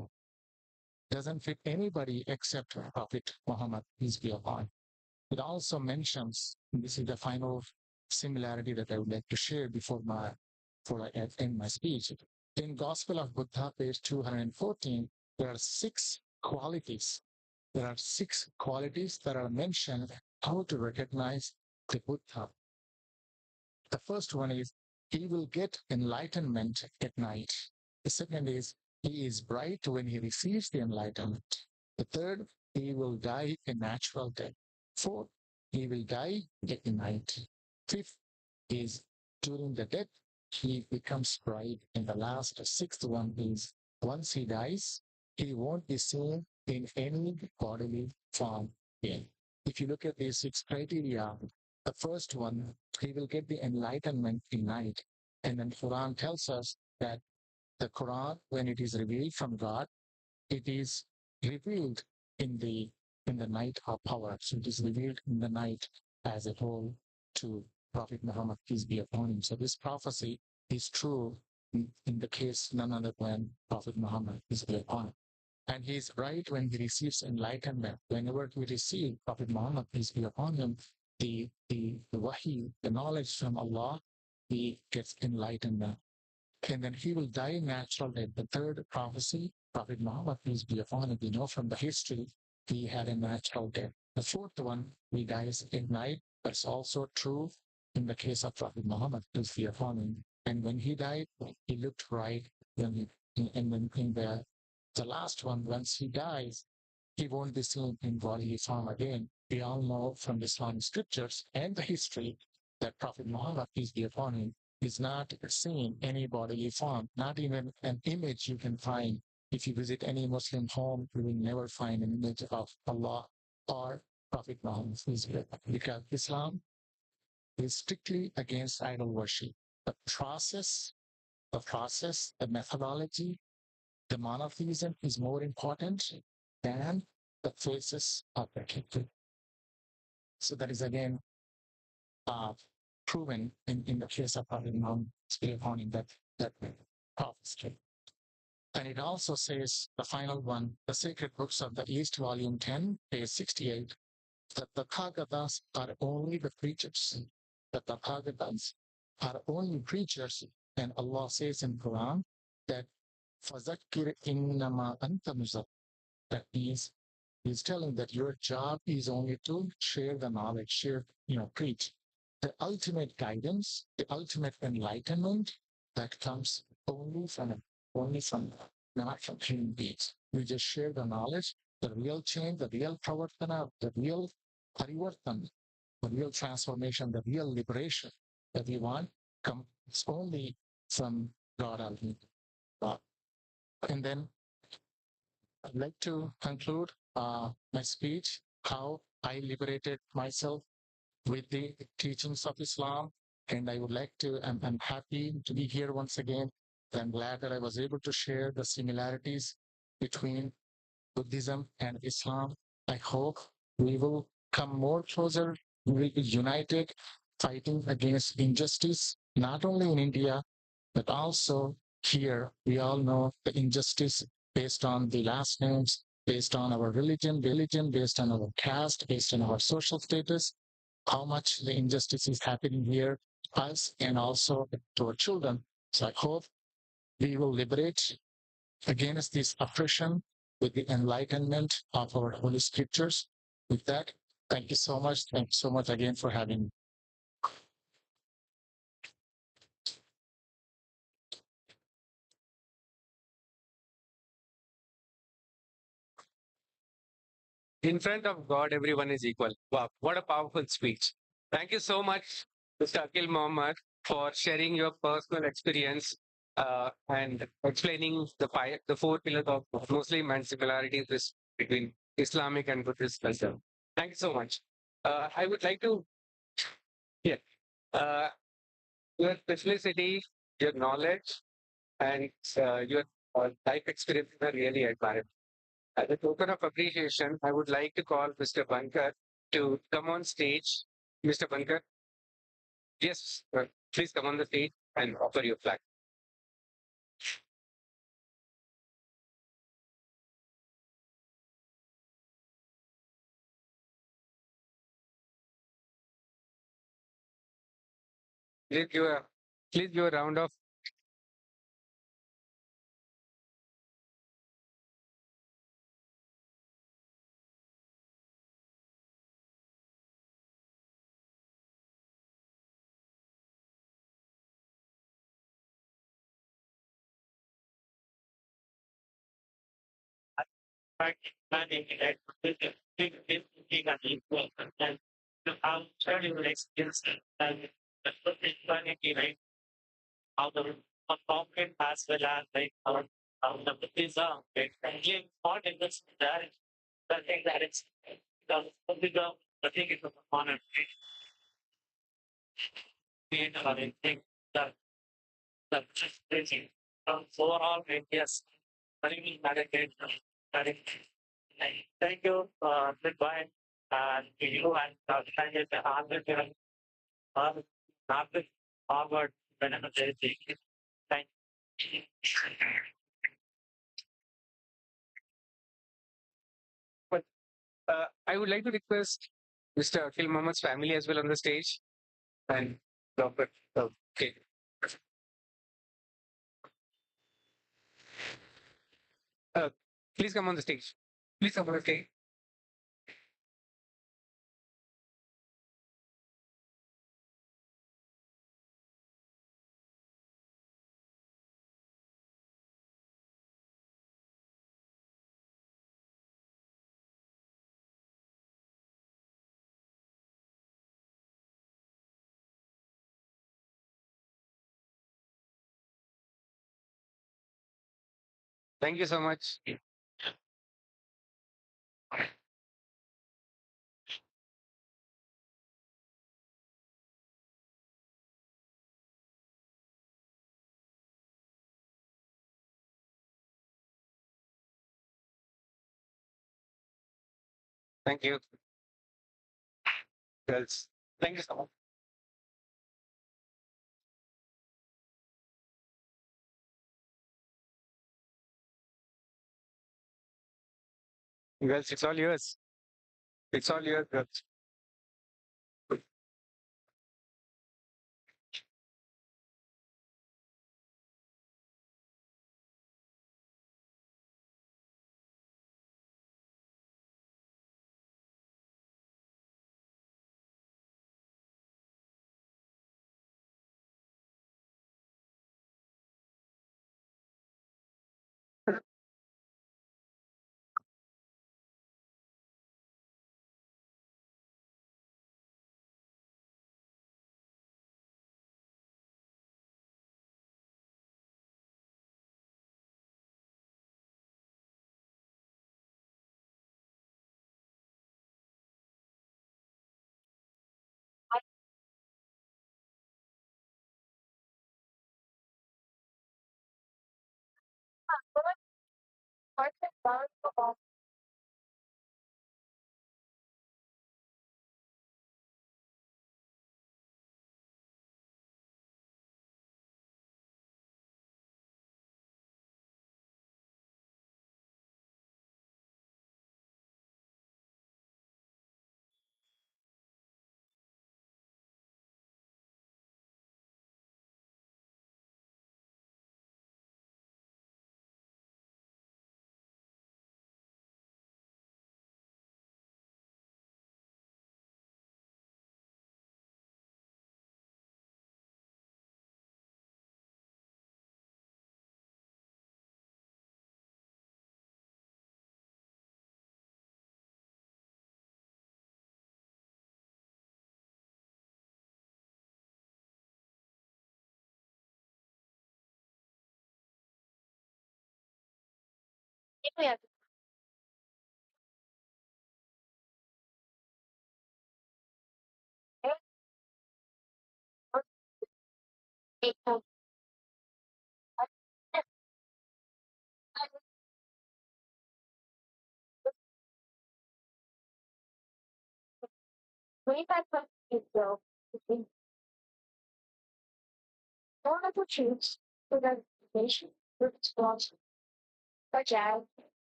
doesn't fit anybody except Prophet Muhammad, peace be upon him. It also mentions, and this is the final similarity that I would like to share before I end my speech. In Gospel of Buddha, page 214, there are 6 qualities. There are 6 qualities that are mentioned how to recognize the Buddha. The first one is he will get enlightenment at night. The second is he is bright when he receives the enlightenment. The third, he will die a natural death. Fourth, he will die at night. Fifth is during the death, he becomes bright. And the last, 6th one is once he dies, he won't be seen in any bodily form again. If you look at these 6 criteria, the first one, he will get the enlightenment in night. And then Quran tells us that the Quran, when it is revealed from God, it is revealed in the night of power. So it is revealed in the night as a whole to Prophet Muhammad, peace be upon him. So this prophecy is true in the case none other than Prophet Muhammad, peace be upon him. And he is right when he receives enlightenment. Whenever we receive Prophet Muhammad, peace be upon him, the wahi, the knowledge from Allah, he gets enlightenment. And then he will die natural death. The third prophecy, Prophet Muhammad, peace be upon him, we know from the history, he had a natural death. The fourth one, he dies at night. That's also true in the case of Prophet Muhammad, peace be upon him. And when he died, he looked right. And then in the last one, once he dies, he won't be seen in bodily form again. We all know from the Islamic scriptures and the history that Prophet Muhammad, peace be upon him, is not seen any bodily form, not even an image you can find. If you visit any Muslim home, you will never find an image of Allah or Prophet Muhammad, because Islam is strictly against idol worship. The methodology, the monotheism is more important than the faces of the people. So that is again proven in the case of Prophet Muhammad in that prophecy. And it also says, the final one, the sacred books of the East, volume 10, page 68, that the Tathagatas are only the preachers. The Tathagatas are only preachers. And Allah says in Quran that فَذَكِّرْ إِنَّمَا أَنْتَ مُذَكِّرٌ. That means he's telling that your job is only to share the knowledge, preach. The ultimate guidance, the ultimate enlightenment that comes only from not from human beings. We just share the knowledge, the real change, the real pravartana, the real parivartan, the real transformation, the real liberation that we want comes only from God Almighty. And then I'd like to conclude my speech, how I liberated myself with the teachings of Islam. And I would like to, I'm happy to be here once again. I'm glad that I was able to share the similarities between Buddhism and Islam. I hope we will come more closer, we will be united, fighting against injustice, not only in India, but also here. We all know the injustice based on the last names, based on our religion, based on our caste, based on our social status, how much the injustice is happening here, us, and also to our children. So I hope we will liberate against this oppression with the enlightenment of our holy scriptures. With that, thank you so much. Thank you so much again for having me.
In front of God, everyone is equal. Wow, what a powerful speech. Thank you so much, Mr. Akil Mohammed, for sharing your personal experience and explaining the four pillars of Muslim and similarities between Islamic and Buddhist culture. Thank you so much. I would like to, yeah, your specificity, your knowledge, and your life experience are really admirable. As a token of appreciation, I would like to call Mr. Bankar to come on stage. Mr. Bankar, yes, please come on the stage and offer your flag. Please give a round of how the corporate as well as like the Buddhism, like really not in this direction. The thing that it's the Buddhism, the thing is on a create a thing that the teaching overall yes, very meditate. Thank you, goodbye, and to you and thank you to Harvard whenever they take it. Thank you. But I would like to request Mr. Akil Mohammed's family as well on the stage. And Dr. Okay. Please come on the stage. Please come on the stage. Thank you so much. Thank you, girls. Thank you so much. Girls, it's all yours. It's all yours, girls.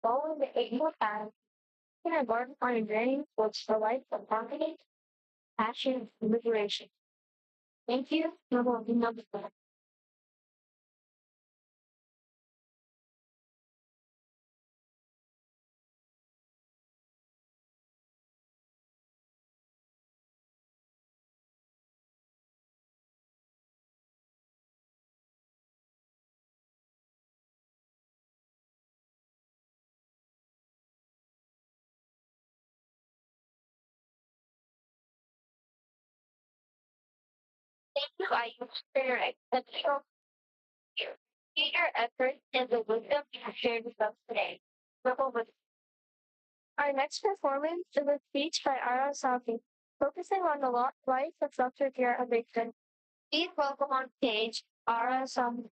following the Eightfold Path, can embark on a journey towards the life of confidence, passion, and liberation. Thank you. Namaste. Thank you, Ayush, for your exceptional your effort and the wisdom you have shared with us today. Our next performance is a speech by Ara Safi, focusing on the life of Dr. Bhim Everyone. Please welcome on stage Ara Safi.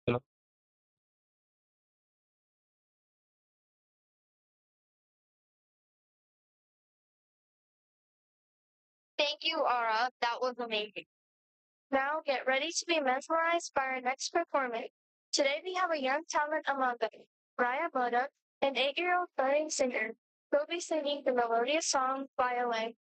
Hello.
Thank you, Ara. That was amazing. Now get ready to be mesmerized by our next performance. Today we have a young talent among them, Raya Moda, an 8-year-old budding singer, who will be singing the melodious song Violin.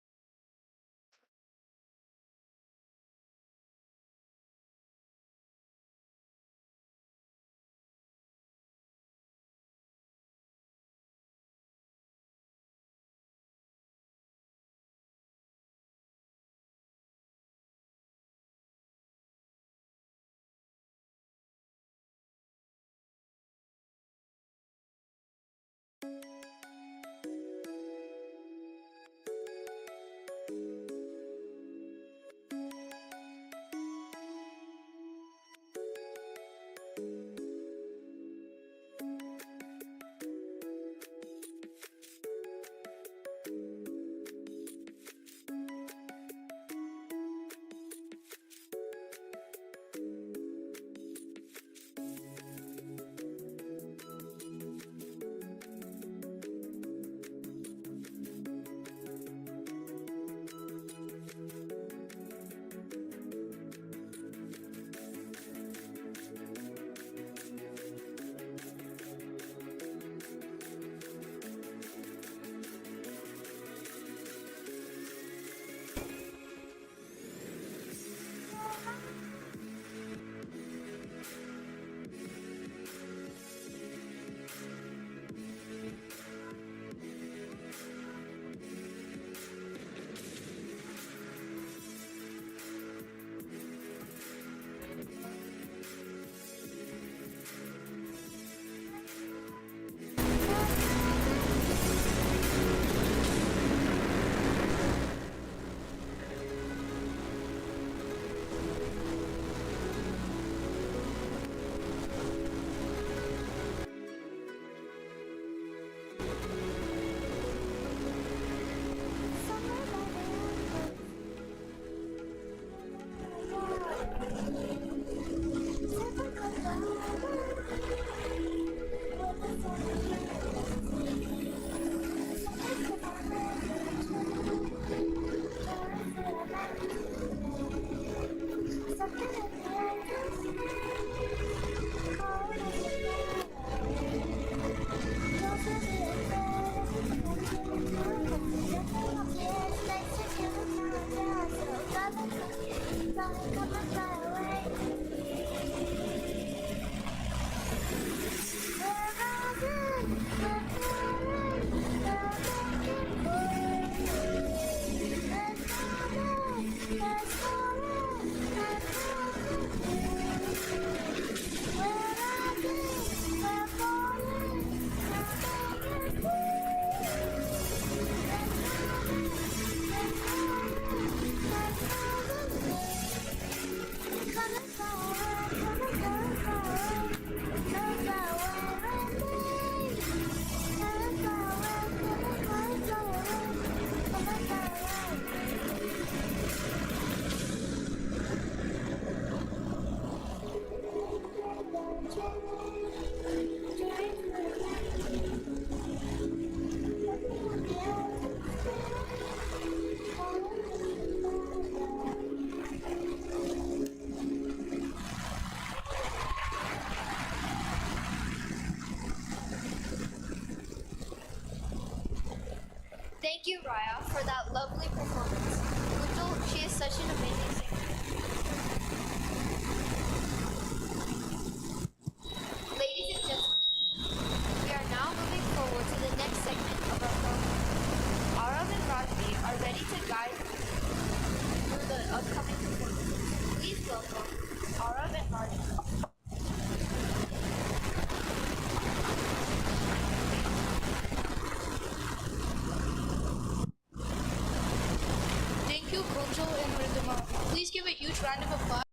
Thank you, Raya, for that lovely performance. Gunjal, she is such an amazing singer. Ladies and gentlemen, we are now moving forward to the next segment of our program. Arav and Rajvi are ready to guide you through the upcoming performances. Please welcome Arav and Rajvi.
Thank you, Gunjal and Ridhima. Please give a huge round of applause.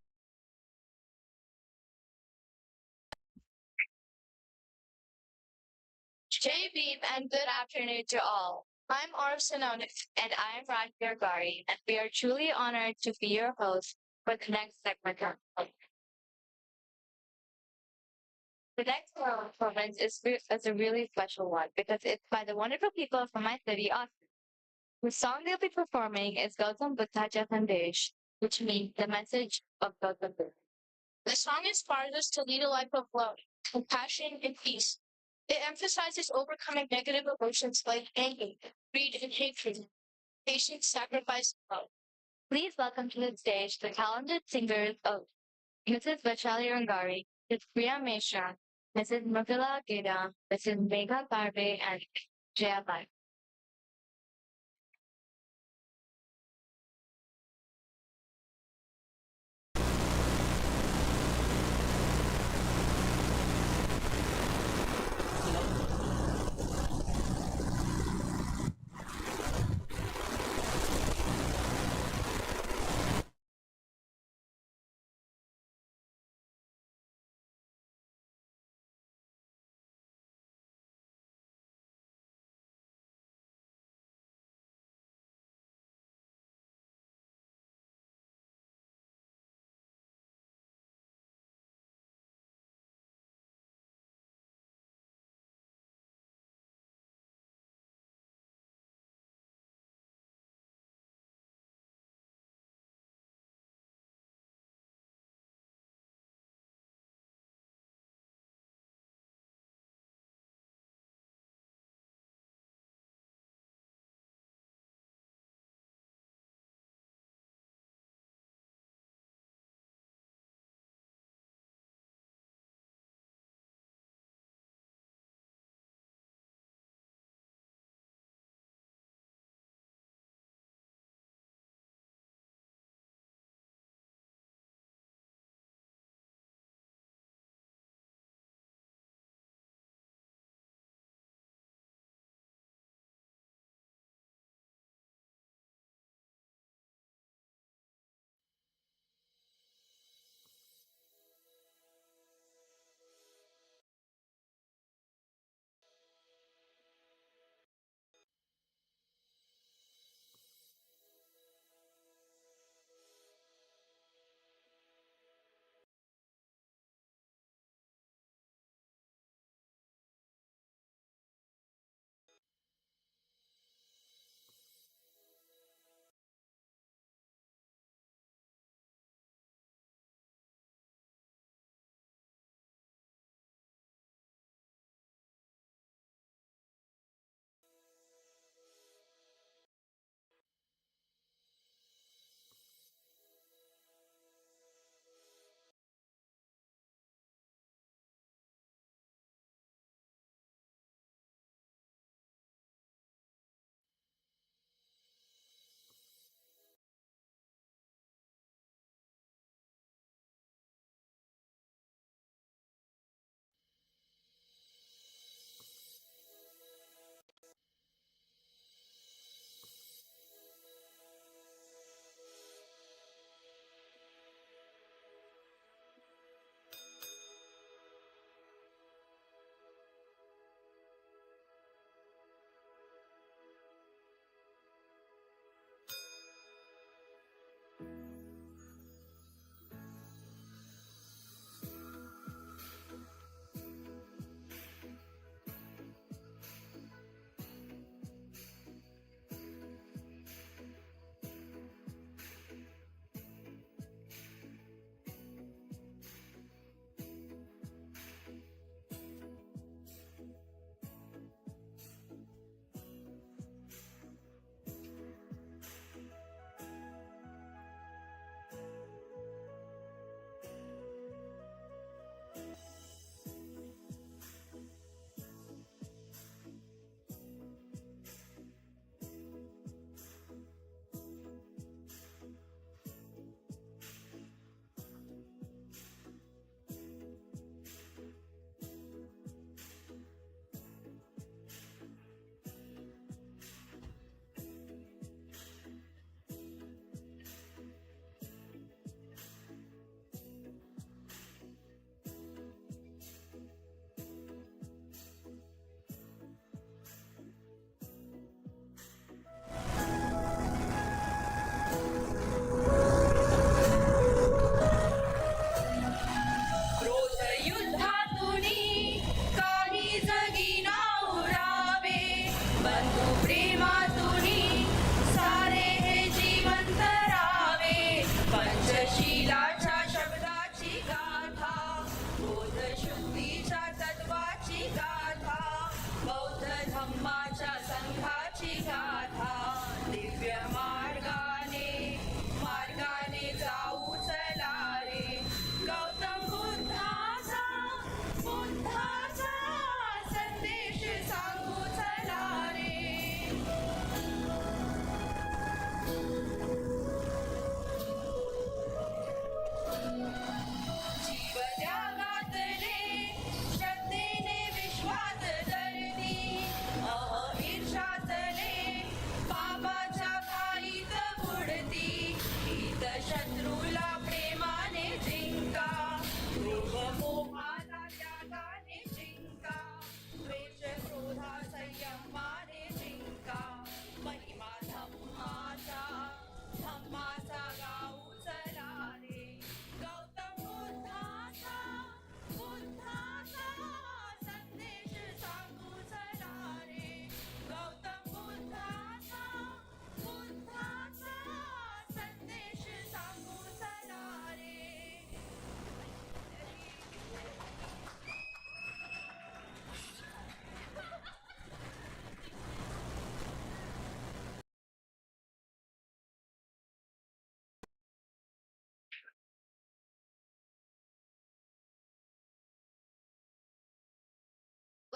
Jai Bhim and good afternoon to all. I'm Arsenonic and I'm Rajvi Gari, and we are truly honored to be your host for the next segment. The next performance is a really special one because it's by the wonderful people from my city, Austin. The song they'll be performing is Gautam Buddha Sandesh, which means the message of Gautam Buddha.
The song inspires us to lead a life of love, compassion, and peace. It emphasizes overcoming negative emotions like anger, greed, and hatred, patience, sacrifice, and love.
Please welcome to the stage the talented singers of Mrs. Vaishali Rangari, Ms. Priya Mishra, Mrs. Mugala Geda, Mrs. Megha Barbe, and Jaya Bhai.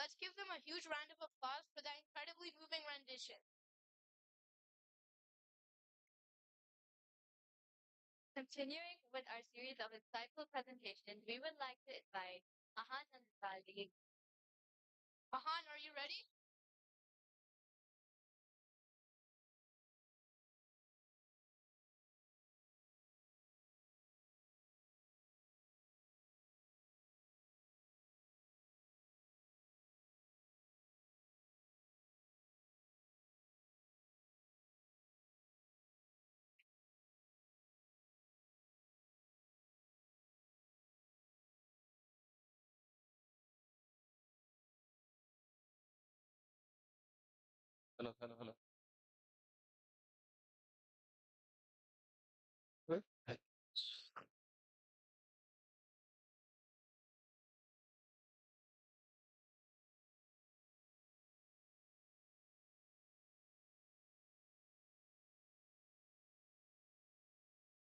Let's give them a huge round of applause for that incredibly moving rendition.
Continuing with our series of insightful presentations, we would like to invite Ahan and Sali.
Ahan, are you ready?
Hello.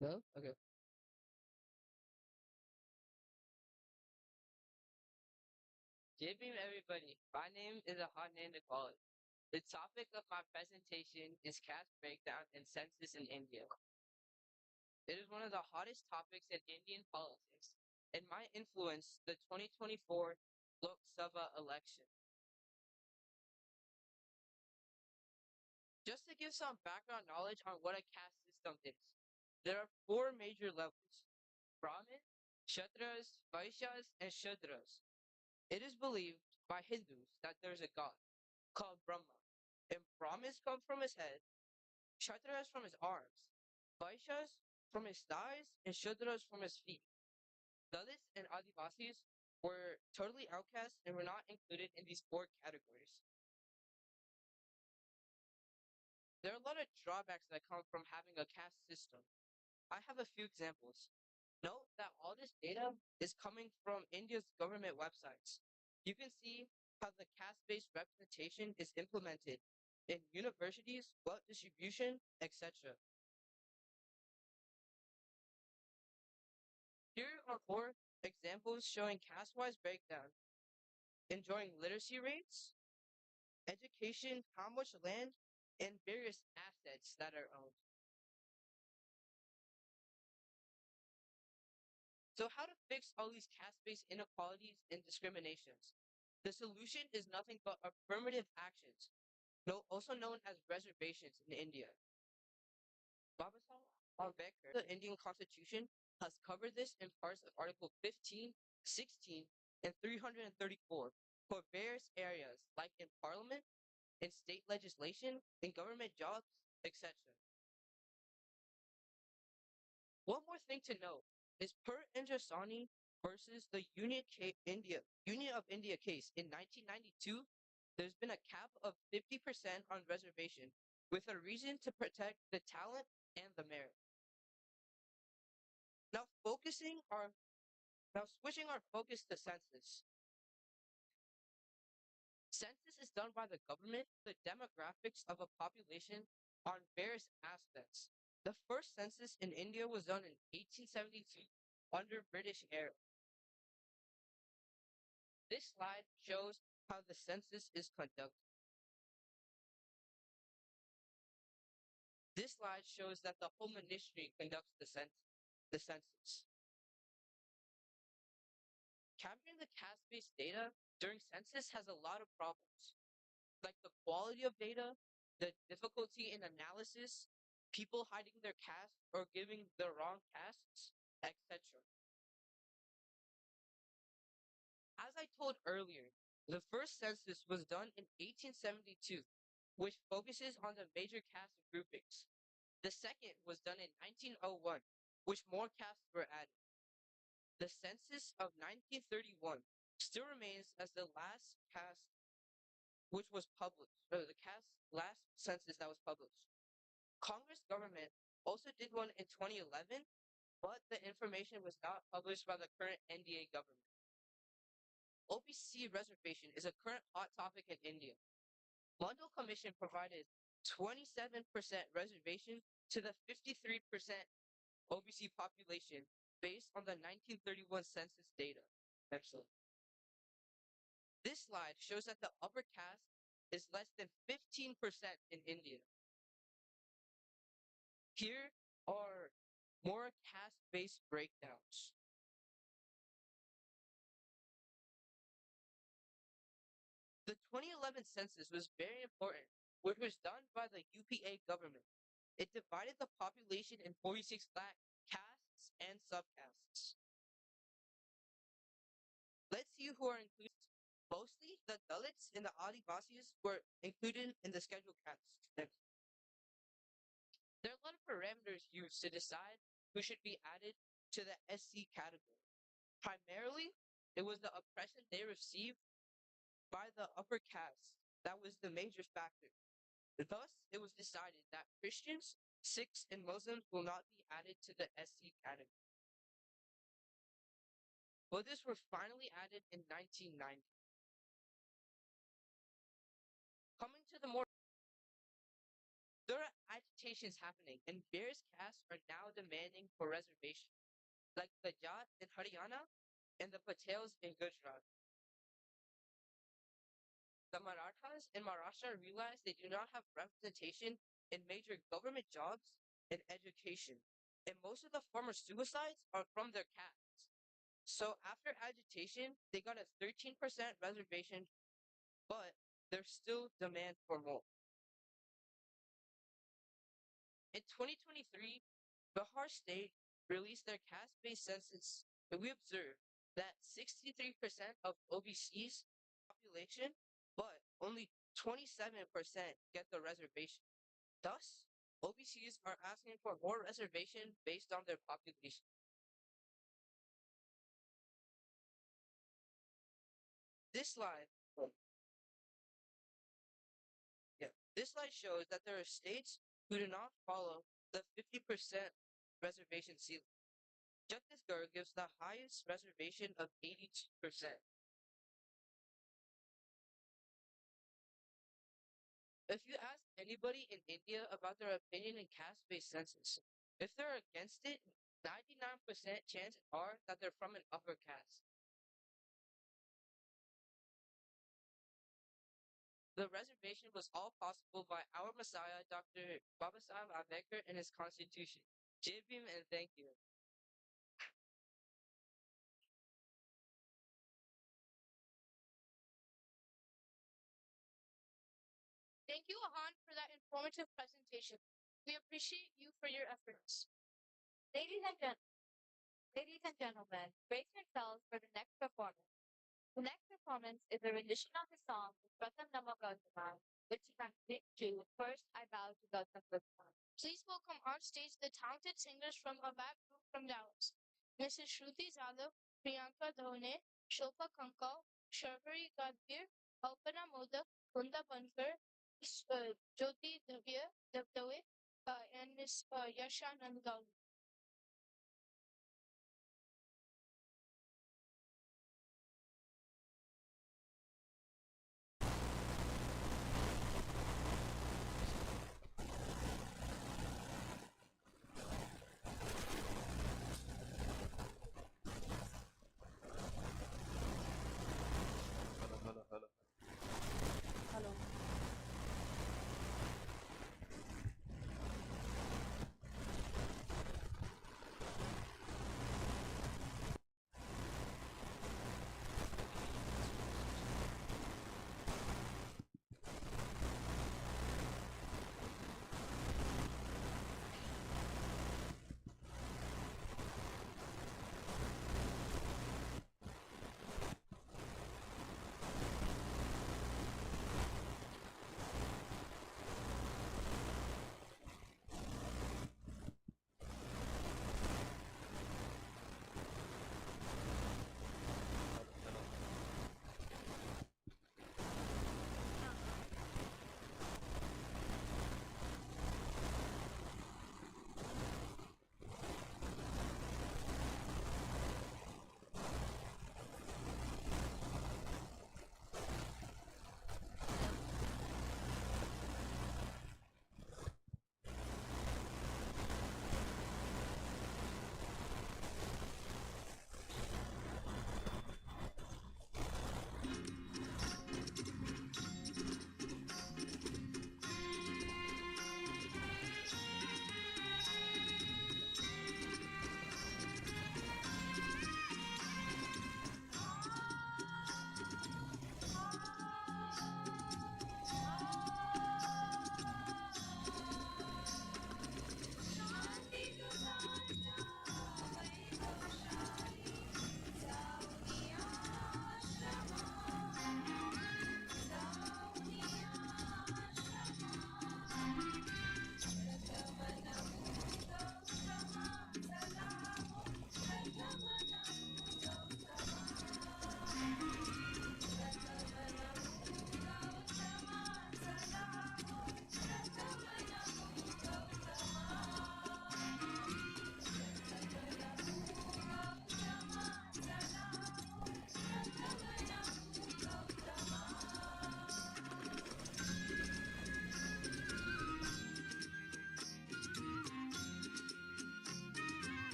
No? Okay.
Bhim everybody. My name is Ahan Nicole. The topic of my presentation is caste breakdown and census in India. It is one of the hottest topics in Indian politics and might influence the 2024 Lok Sabha election. Just to give some background knowledge on what a caste system is, there are 4 major levels: Brahmin, Kshatras, Vaishyas, and Shudras. It is believed by Hindus that there is a god called Brahma, and Brahmins come from his head, Kshatras from his arms, Vaishyas from his thighs, and Shudras from his feet. Dalits and Adivasis were totally outcast and were not included in these 4 categories. There are a lot of drawbacks that come from having a caste system. I have a few examples. Note that all this data is coming from India's government websites. You can see how the caste-based representation is implemented in universities, wealth distribution, etc. Here are 4 examples showing caste-wise breakdown: enjoying literacy rates, education, how much land, and various assets that are owned. So how to fix all these caste-based inequalities and discriminations? The solution is nothing but affirmative actions, also known as reservations in India. Babasaheb Ambedkar, the Indian Constitution, has covered this in parts of Article 15, 16, and 334 for various areas like in Parliament, in state legislation, in government jobs, etc. One more thing to note is per Indrasani versus the Union of India case in 1992, there's been a cap of 50% on reservation with a reason to protect the talent and the merit. Now switching our focus to census. Census is done by the government, the demographics of a population on various aspects. The first census in India was done in 1872 under British era. This slide shows how the census is conducted. This slide shows that the Home Ministry conducts the census. Capturing the caste-based data during census has a lot of problems, like the quality of data, the difficulty in analysis, people hiding their caste or giving the wrong castes, etc. As I told earlier, the first census was done in 1872, which focuses on the major caste groupings. The second was done in 1901, which more castes were added. The census of 1931 still remains as the last caste which was published, last census that was published. Congress government also did one in 2011, but the information was not published by the current NDA government. OBC reservation is a current hot topic in India. Mandal Commission provided 27% reservation to the 53% OBC population based on the 1931 census data. Excellent. This slide shows that the upper caste is less than 15% in India. Here are more caste-based breakdowns. The 2011 census was very important, which was done by the UPA government. It divided the population in 46 castes and subcastes. Let's see who are included. Mostly, the Dalits and the Adivasis were included in the scheduled castes. There are a lot of parameters used to decide who should be added to the SC category. Primarily, it was the oppression they received by the upper caste that was the major factor. Thus, it was decided that Christians, Sikhs, and Muslims will not be added to the SC category. Buddhists were finally added in 1990. Coming to the more, there are agitations happening, and various castes are now demanding for reservation, like the Jat in Haryana and the Patels in Gujarat. The Marathas in Maharashtra realize they do not have representation in major government jobs and education, and most of the former suicides are from their castes. So after agitation, they got a 13% reservation, but there's still demand for more. In 2023, Bihar State released their caste-based census, and we observed that 63% of OBCs population, but only 27% get the reservation. Thus, OBCs are asking for more reservation based on their population. This slide shows that there are states who do not follow the 50% reservation ceiling. Chhattisgarh gives the highest reservation of 82%. If you ask anybody in India about their opinion in caste-based census, if they're against it, 99% chances are that they're from an upper caste. The reservation was all possible by our Messiah, Dr. Babasaheb Ambedkar, and his constitution. Jai Bhim and thank you.
Thank you, Ahan, for that informative presentation. We appreciate you for your efforts.
Ladies and gentlemen, brace yourselves for the next performance. The next performance is a rendition of the song Pratham Namo Gautama, which translates to First I Bow to Gautama Buddha.
Please welcome on stage the talented singers from ABAT group from Dallas, Mrs. Shruti Zadav, Priyanka Dhone, Shilpa Kankal, Sharbari Gadbir, Alpana Modak, Kunda Bankar, Jyoti Devdave, and Ms. Yasha Nangal.
Hello.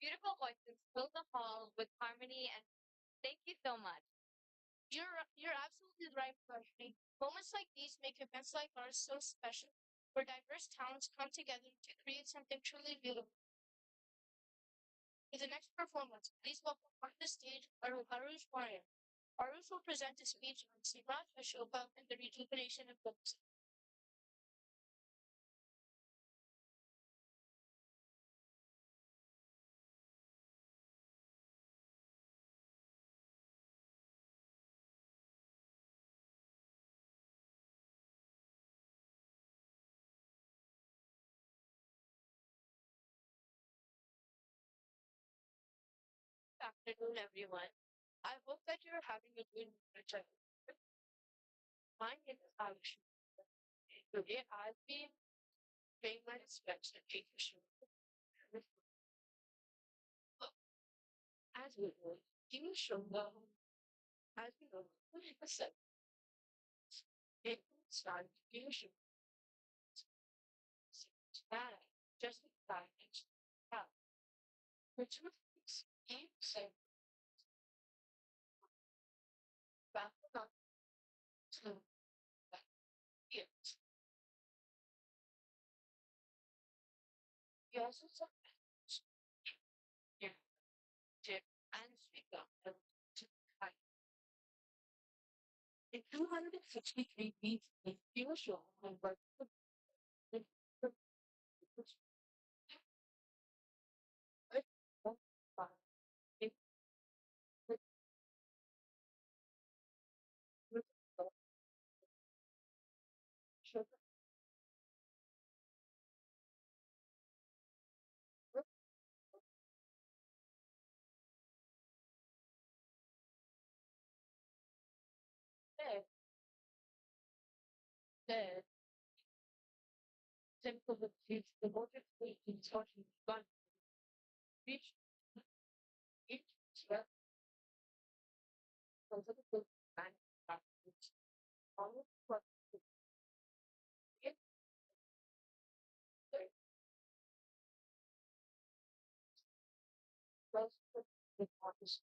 beautiful voices fill the hall with harmony, and thank you so much.
You're absolutely right, Prashni. Moments like these make events like ours so special, where diverse talents come together to create something truly beautiful. For the next performance, please welcome on the stage Arush Warrior. Arush will present a speech on Sivat Ashoka and the rejuvenation of Buddhism.
Good afternoon, everyone. I hope that you're having a good time. My name is Arush. Today, I'll be paying my respects to Teacher. As we know, King Shunga, as we know, said, it started King Shunga. That just like that. The truth is, he said, back up to it. He also said, yeah, tip and speak up and to fight. In 263 BC, Joshua was dead. Simple with his devoted faith in touching God, which each step was a good man practice. All what it was the purpose.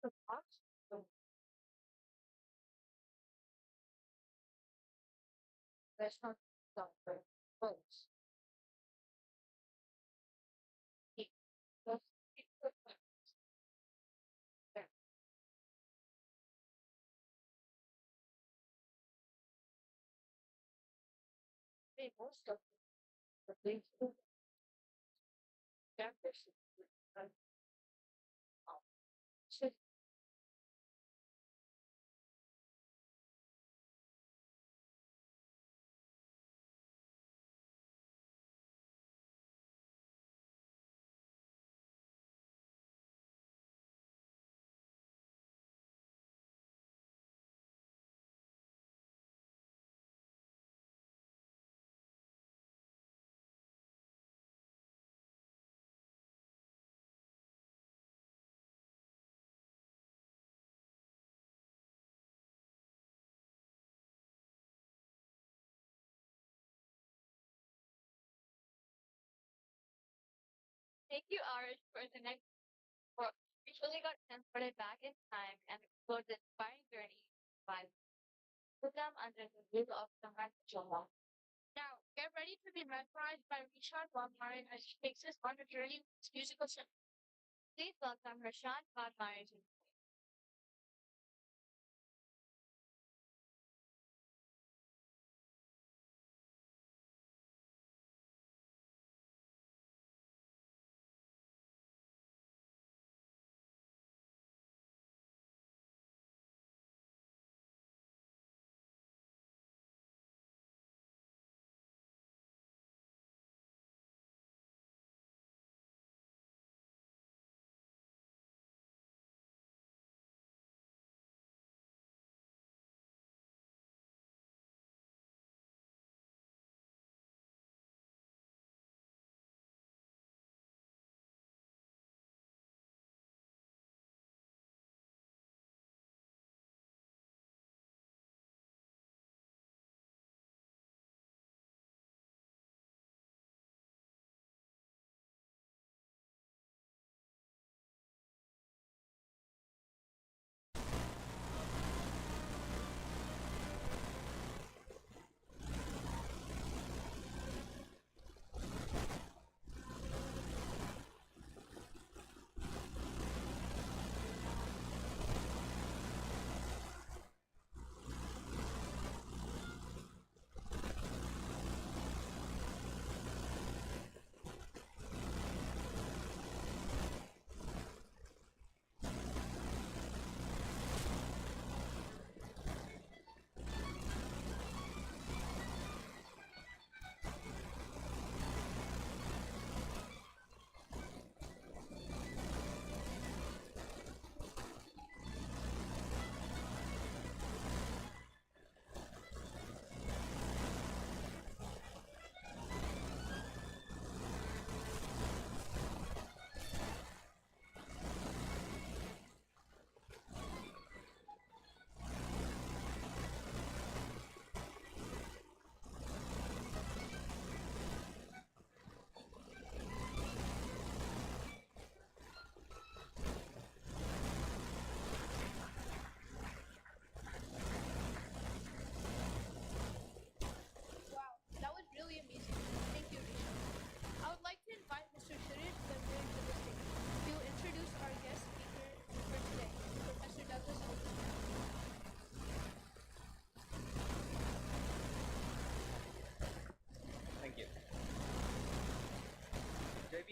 The parts of restaurant software was it was it was that they most of the things that person and so thank you, Arish, for the next work. We truly got transported back in time and explored the inspiring journey by Buddhism under the rule of Dhamma Chakra. Now, get ready to be mesmerized by Richard Wagner as she takes us on a journey with his musical symphony. Please welcome Rashad Wagner.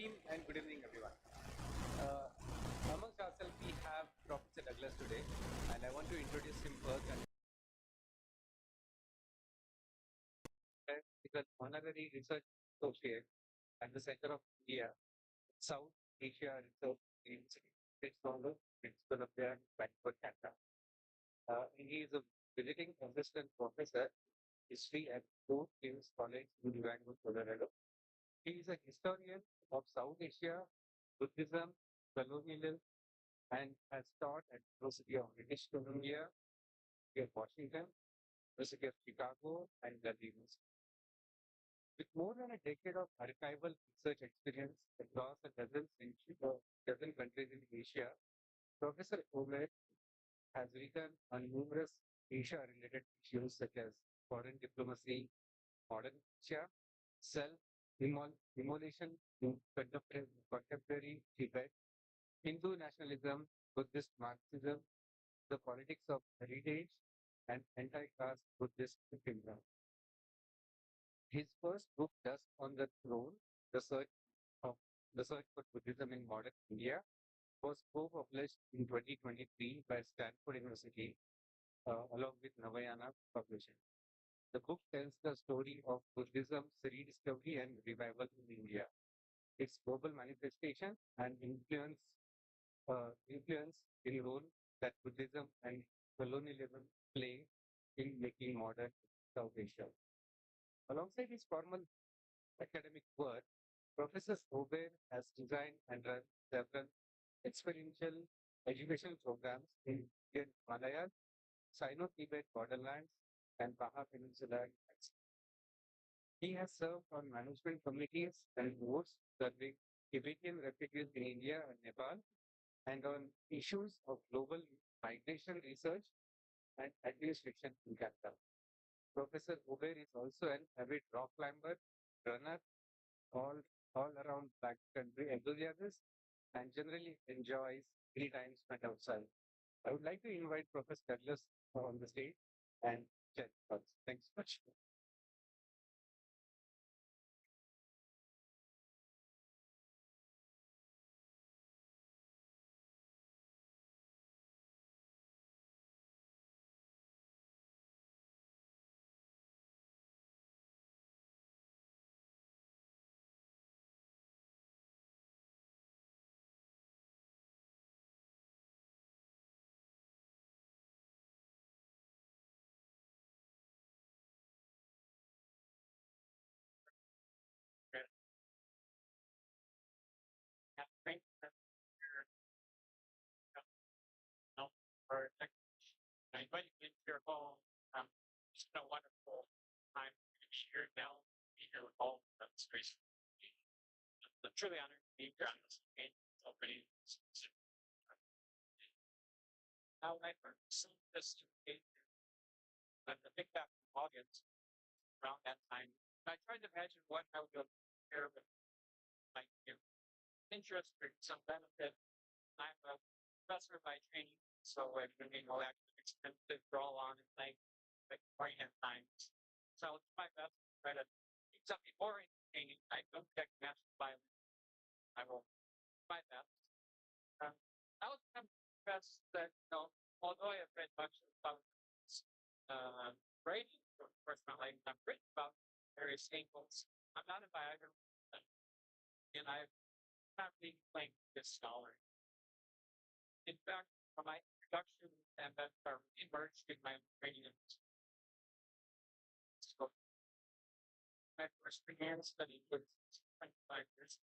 Bhim and good evening everyone. Amongst ourselves we have Professor Douglas today and I want to introduce him first. And is an honorary research associate at the Center of India, South Asia Research University. It's founder, principal of their Nagpur, Canada. He is a visiting assistant professor, history at Fort King's College in Nagpur, Colorado. He is a historian of South Asia, Buddhism, colonialism, and has taught at University of British Columbia, University of Washington, University of Chicago, and Dalit Buddhist. With more than a decade of archival research experience across a dozen countries in Asia, Professor Omer has written on numerous Asia-related issues such as foreign diplomacy, modern Asia, self-immolation in contemporary Tibet, Hindu nationalism, Buddhist Marxism, the politics of heritage, and anti-caste Buddhist kingdom. His first book, Dust on the Throne, the search for Buddhism in modern India, was co-published in 2023 by Stanford University, along with Navayana Publishing. The book tells the story of Buddhism's rediscovery and revival in India, its global manifestation and influence in role that Buddhism and colonialism play in making modern South Asia. Alongside his formal academic work, Professor Ober has designed and run several experiential educational programs in Indian Himalayas, Sino-Tibet borderlands, and Baha Peninsula. He has served on management committees and boards serving Tibetan refugees in India and Nepal, and on issues of global migration research and administration in Canada. Professor Ober is also an avid rock climber, runner, all around backcountry enthusiast, and generally enjoys any time spent outside. I would like to invite Professor Douglas on the stage and chat with us. Thanks so much. Thank you for I invite you into your home. It's been a wonderful time to be here now, be here with all of this grace. I'm truly honored to be here on this weekend. It's already now I learned some of this to but I think back in August around that time. I tried to imagine what I would care with my interest or some benefit. I'm a professor by training, so I've been academics tend to draw on and like right hand time. So I'll do my best to try to keep something more entertaining. I don't take master violence. I will do my best. I was confess that although I have read much about writing for personal life, I've written about various angles. I'm not a biographer, and I've not really claimed this scholar. In fact, my introduction to Ambedkar emerged in my training. So, my first began studying with 25 years.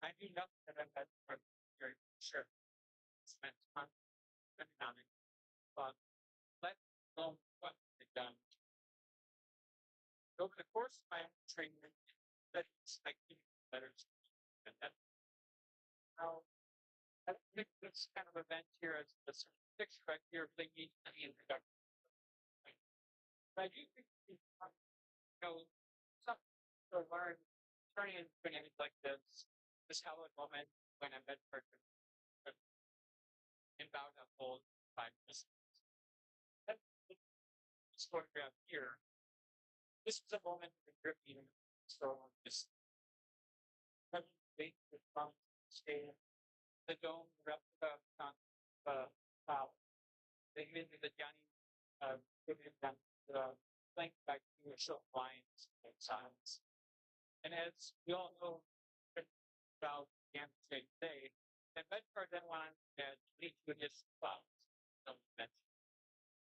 I knew nothing that Ambedkar very sure. Spent time studying on it, but let alone what they've done. Over the course of my training, studies like letters and that. Now, I think this kind of event here as the sort of picture right here thinking of the introduction. But I do think something to learn turning into an image like this hallowed moment when I met person and vowed to hold 5 minutes. This photograph here, this is a moment of gripping so this
big from stadium, the dome, replica of they give me the Johnny giving them the link back to your show lines and signs. And as we all know about the Ambedkar today, Ambedkar then went on to lead to his thoughts of mention.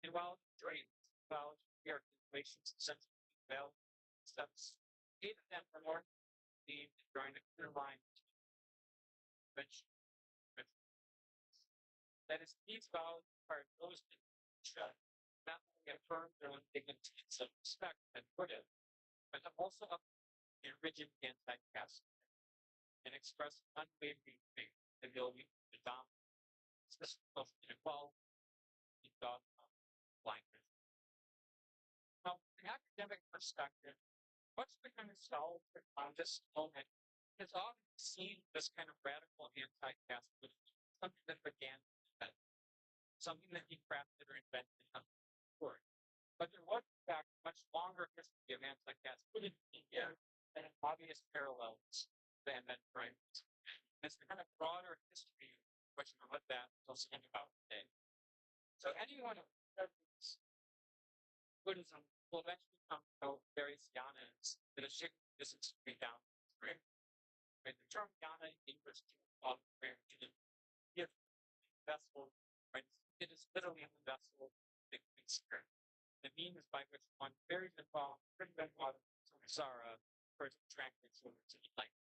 And while the dreams about the articulations and sense of values steps, eight of them were more deemed to join a clear line which that is these vows are those that should not only affirm their own dignity and self-respect and Buddhism, but have also up a rigid anti-caste and express unwavering faith in the ability of the Dhamma, system of inequality, and dogma, blindness. Now, from an academic perspective, what's become solved on this moment has often seen this kind of radical anti-caste movement, something that began with something that he crafted or invented in word. But there was, in fact, much longer history of anti-caste Buddhism in India and obvious parallels to Ambedkar. It's the kind of broader history which is what that we'll speak about today. So anyone who studies Buddhism will eventually come to know various yanas that have shaped this history down through. Right? The term yana in English is called prayer to the gift vessel. Right? It is literally in the vessel that we spirit. The means by which one buries the fall, prevent water, samsara, for its translates over to the light.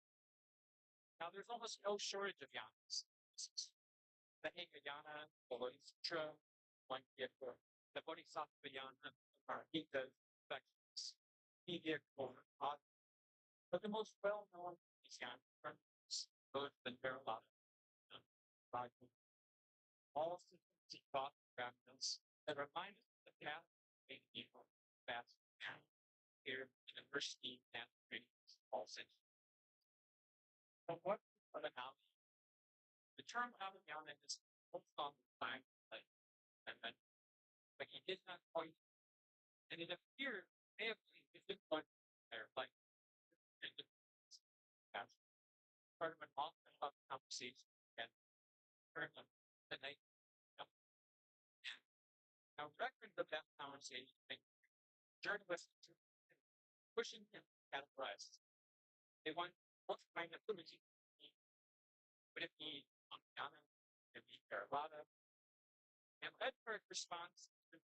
Now there's almost no shortage of yanas. The Hegayana, the Bodhisattva, one vehicle, the Bodhisattva yana, are Gita's affections, the vehicle, but the most well-known is yana, those that bear a lot of all systems of thought fragments that remind us of the path of evil, fast, here, university, and ratings, all sense. But what are the now? The term Abhijnana is focused on the time, but he did not point, and it appeared may have been a one there, like as part of an often about conversation and the night. Now, records of that conversation, journalists pushing him to categorize. They want what kind of image would it be on Ghana, would it be Theravada? And Edward's response to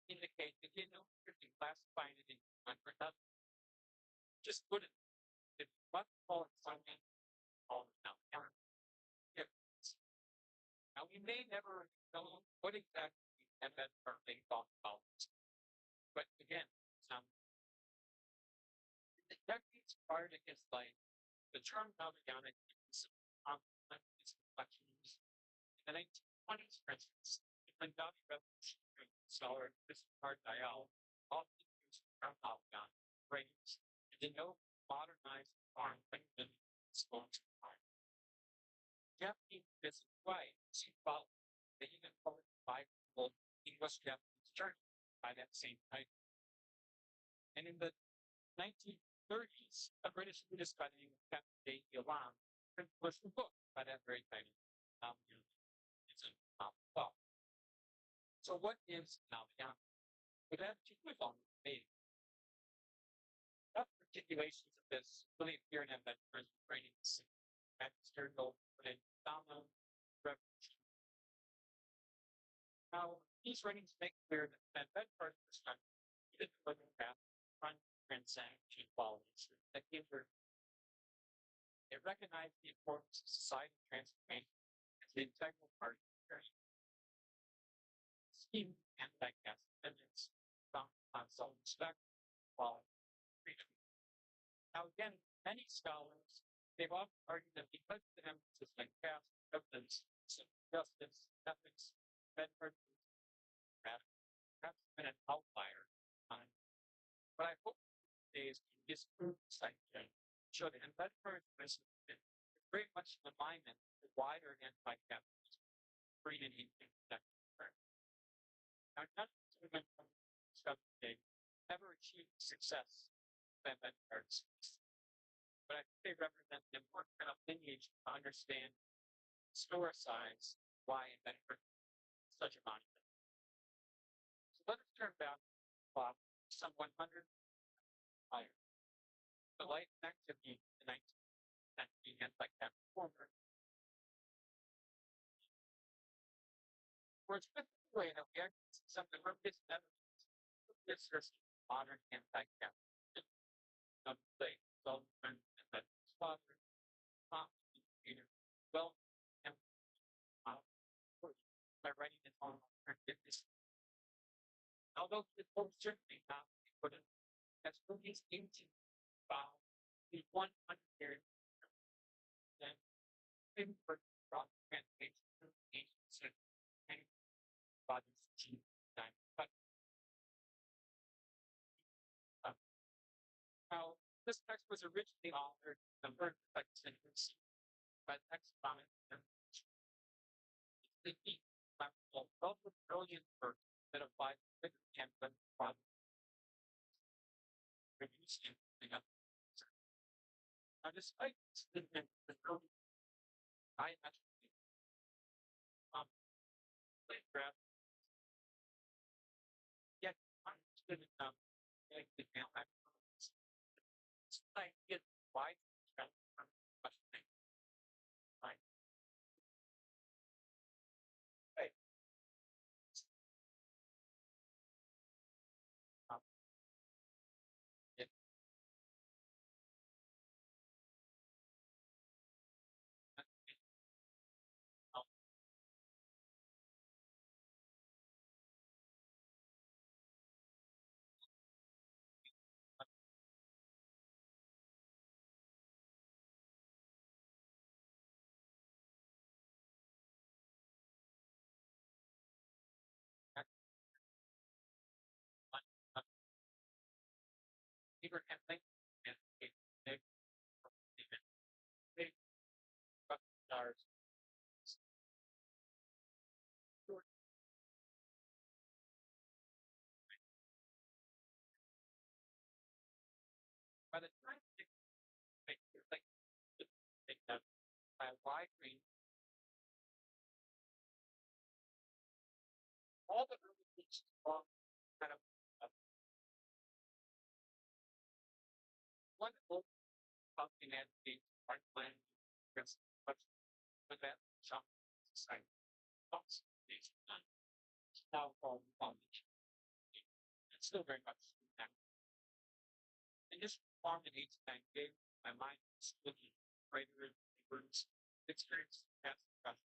indicate that he had no interest in classifying it into one or another. Just put it, if what call it something, call it now. Now, we may never know what exactly Ambedkar thought about this. But again, in the decades prior to his life, the term Navajana is reflections. In the 1920s, for instance, the Punjabi revolutionary scholar Trisharan Panchasheel often used the term Navajana phrase to denote modernized foreign language spoken to foreign. Japanese business way she followed the even public Bible English Japanese journal by that same title. And in the 1930s, a British Buddhist by the name of Captain Day Yolam published a book by that very title. It's a novel. So what is Navajana? With that particular made. Articulations of this really appear in Ambedkar's writings. Material in Dhamma Revolution. Now, these writings make clear that Ambedkar's perspective, even the living path, front transcend qualities that give her. It recognized the importance of society transformation as the integral part of the journey. Scheme anti-caste amendments found on self-respect, quality, freedom. Now, again, many scholars, they've often argued that because of the emphasis on caste, evidence, justice, ethics, Ambedkar perhaps been an outlier. But I hope today's can disprove this idea, show that Ambedkar's wisdom is very much in alignment with wider anti-capitalism, freedom and protected. Now, none of the women discussed today ever achieved success with Ambedkar's. but I think they represent an important kind of lineage to understand historicize why Ambedkar is such a monument. So let us turn back some 100 prior. The life and activity in the 19th century anti-caste reformer were a specific way that we actually see some of the earliest evidence of this modern anti-caste of the Sullivan and Bedford's father, Peter, well, and by writing his own alternative history. Although it will certainly not be put in as released into the 100 years, then we were brought to translation to the 18th century and fathers achieved time. But now, this text was originally authored in the first century by the ex-comic also brilliant work that applied to the template problem. Reducing the now, despite this statement, the early I actually graph yet understood enough like the I get why questioning. Right. Right. Yeah. Abraham Lincoln and big stars. By the time they take that by a wide range, all the early teachers kind of one of the United States art plan against much of that shop society. Now called college. It's still very much now. And this formed in 1898, my mind was looking greater neighbors, experience past discussion,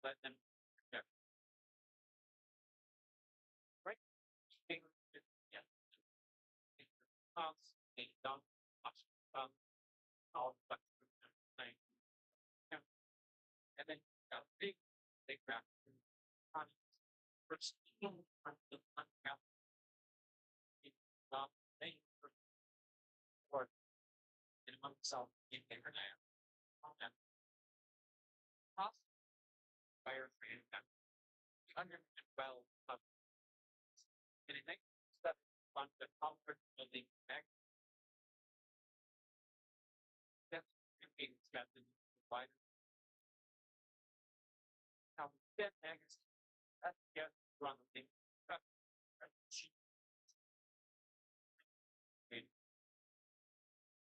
let them project. Right? Yeah. They don't much all but and then big graph first or in himself in internet and fire frame under well and it makes stuff on the comfort of the neck. That's being scattered wider. Now, that next, that's just one of the things.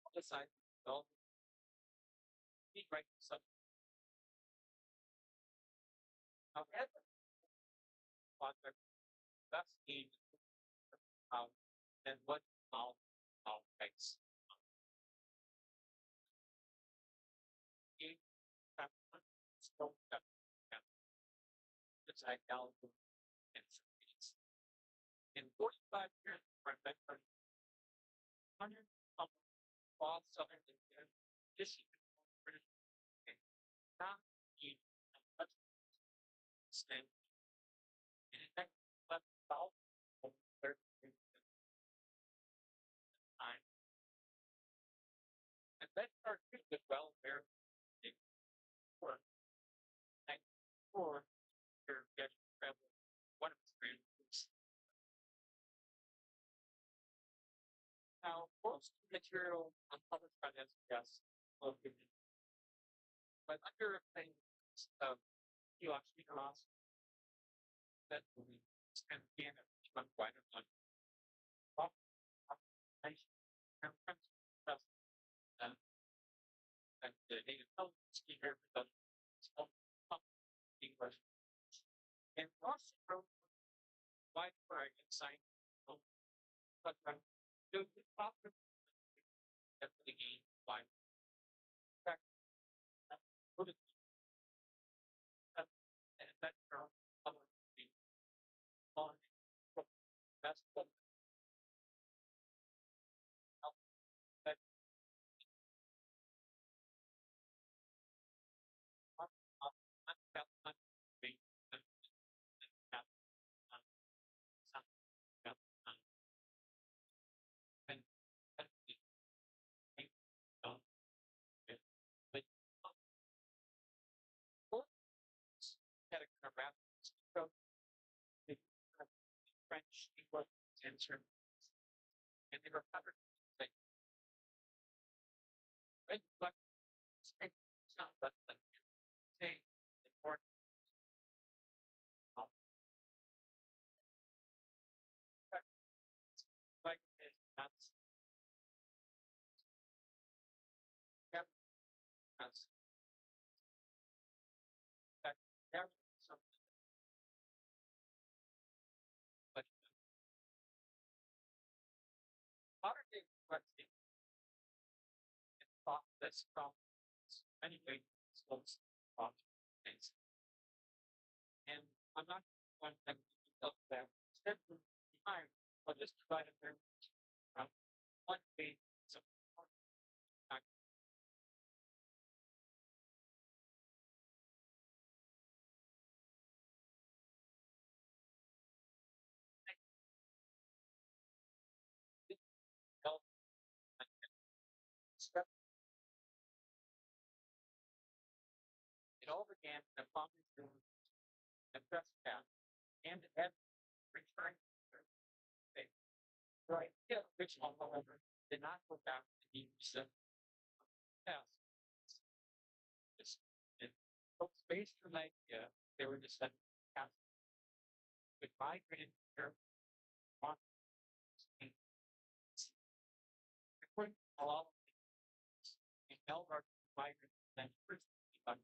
On the side, well, he writes something. However, project that's in and what now makes. Which I tell in 45 years, for Ambedkar, 100 of all Southern India, this British not need much stand. And in fact, left south of the time. And that started with welfare for 94 year travel, one of his grandparents. Now, for most material unpublished finance guests located. But under a thing of you actually cross that we spend again on quite a lot. And the native speaker English. And also wrote wide variety of science, but the proper definitely gain by fact and that term on best that had a kind of rap French, English, and German. And they were covered like red black it's not but like say important like it's not that's something but modern day complexity and thought that's from anyway things. And I'm not going to up there. Instead of behind, I'll just provide a very one page of it all began in a founding room and press down and at return right, yeah, which however did not go back to the past. It folks based on the idea they were descended past would migrate here on according to all of the Melbourne migrant and first on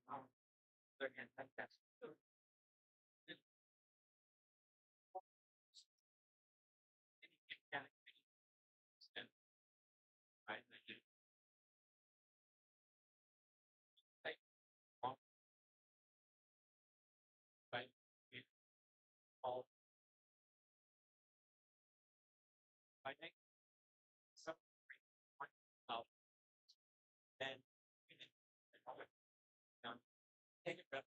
their anti-tax. Right, all I think some out and take a breath.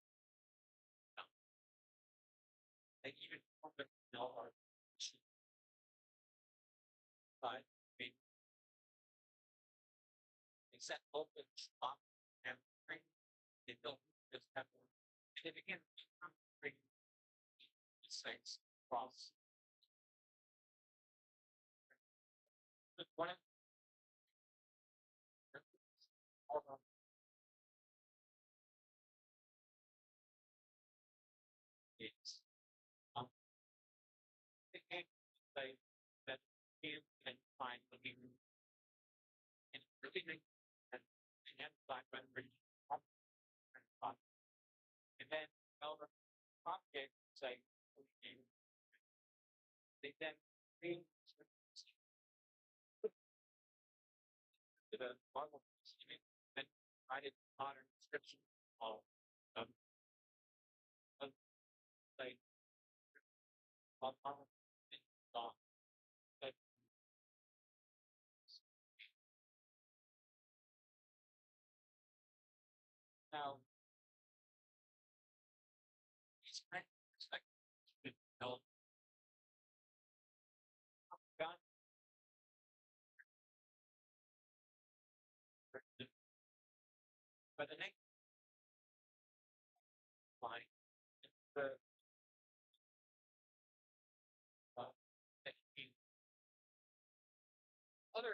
They even know our but except open stop and bring they don't just have they begin to bring these things across. One of all of is the game say that you can find looking in everything and then black when and then over object say they then bring to the Bible and write it modern description of say of now it's like no God but the next line the other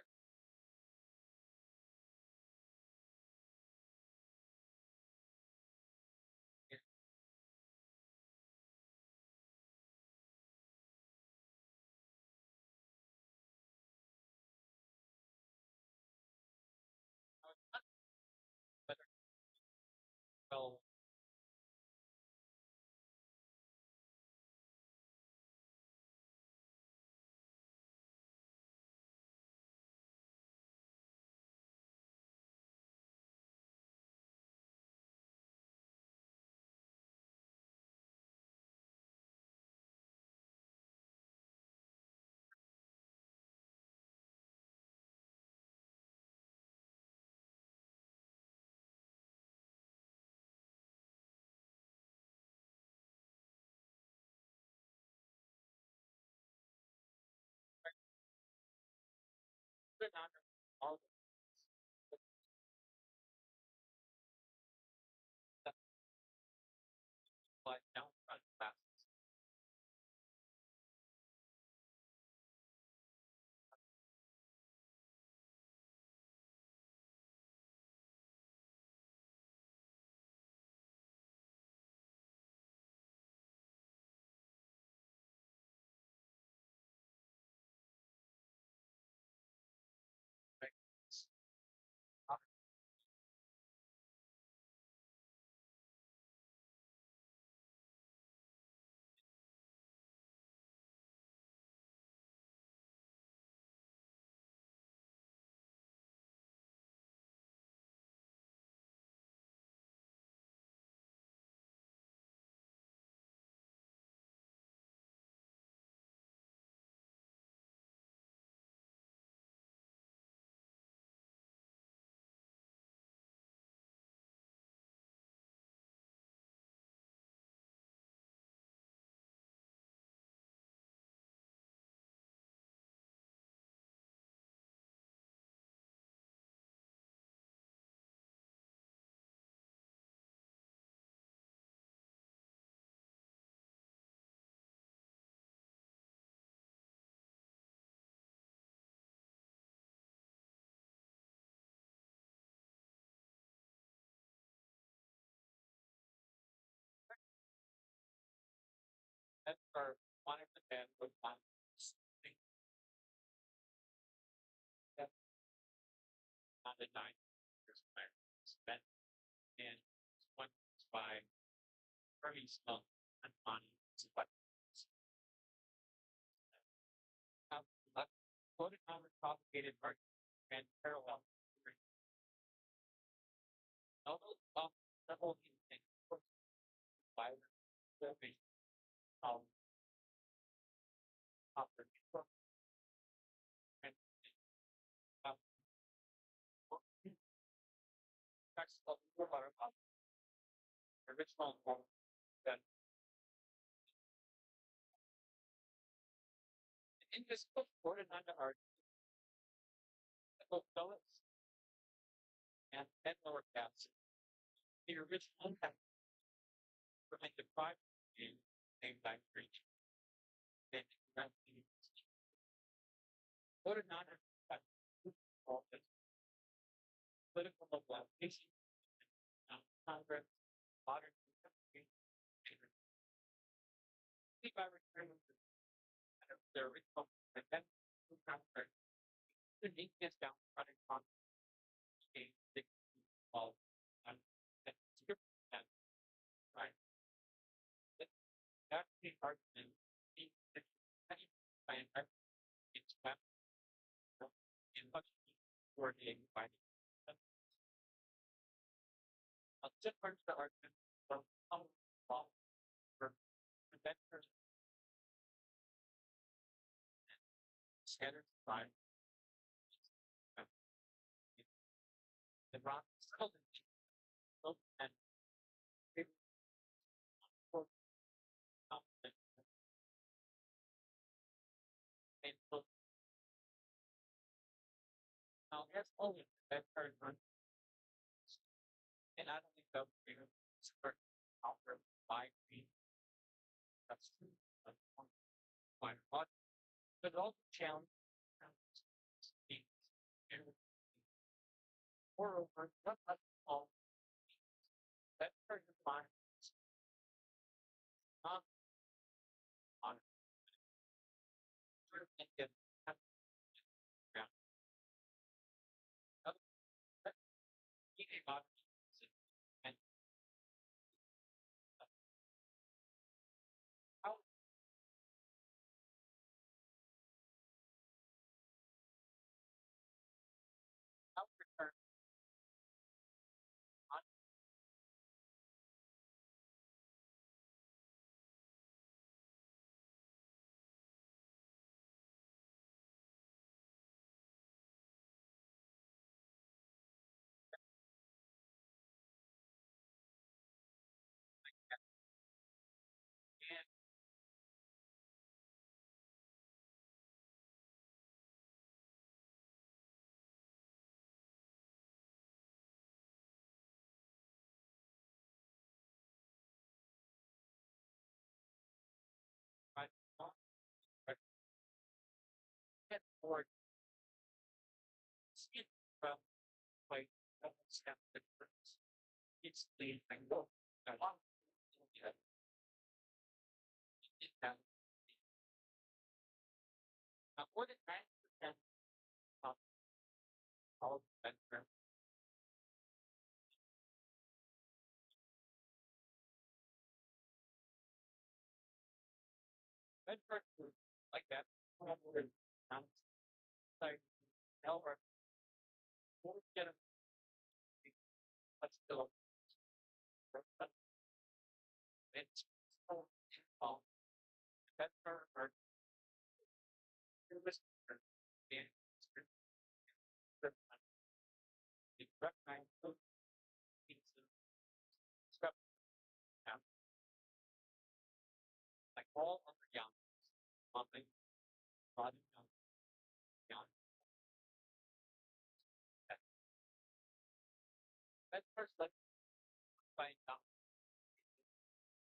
Buddhananda all the like down front classes. That's for one of the men with one thing that on the 9 years spent in one by very small and money. But quoted complicated argument and parallel. Although the whole thing by the of the and text of the original form that in this book quoted under art the book Dalit and lower caste the original text from the private name named by preach then quoted under all this political mobilization Congress modern by returning to the original and then the neatness down front and front all right. That's the argument. It's in much coordinating finding. A different argument from law for inventors standards by the rock and now there's only that third one. And I don't think that we support offer by me. That's true. Why not? But also challenge moreover, not all that part of mind not on sort of think that yeah. About and how return on or speak from like step difference. It's the thing. I want to that. More than 90% of all veterans like that. Like, or get a let's go. It's so that's our recognize those pieces stuff like all other young something body young that first let's find out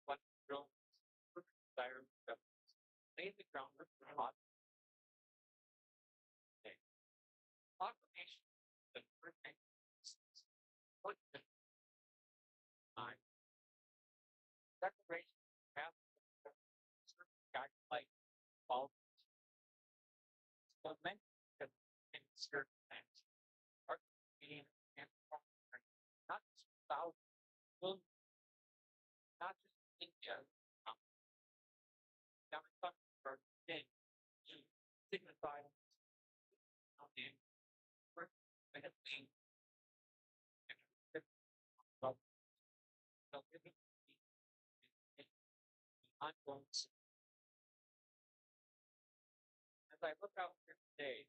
what grows desire lay the groundwork for hot proclamation the first thing what the time declaration have certain guidelines all so meant to in certain things are being and not just thousands, not just India, Dhamma Chakra Pravartan Din, signified in work and a thing and so giving ongoing. As I look out here today,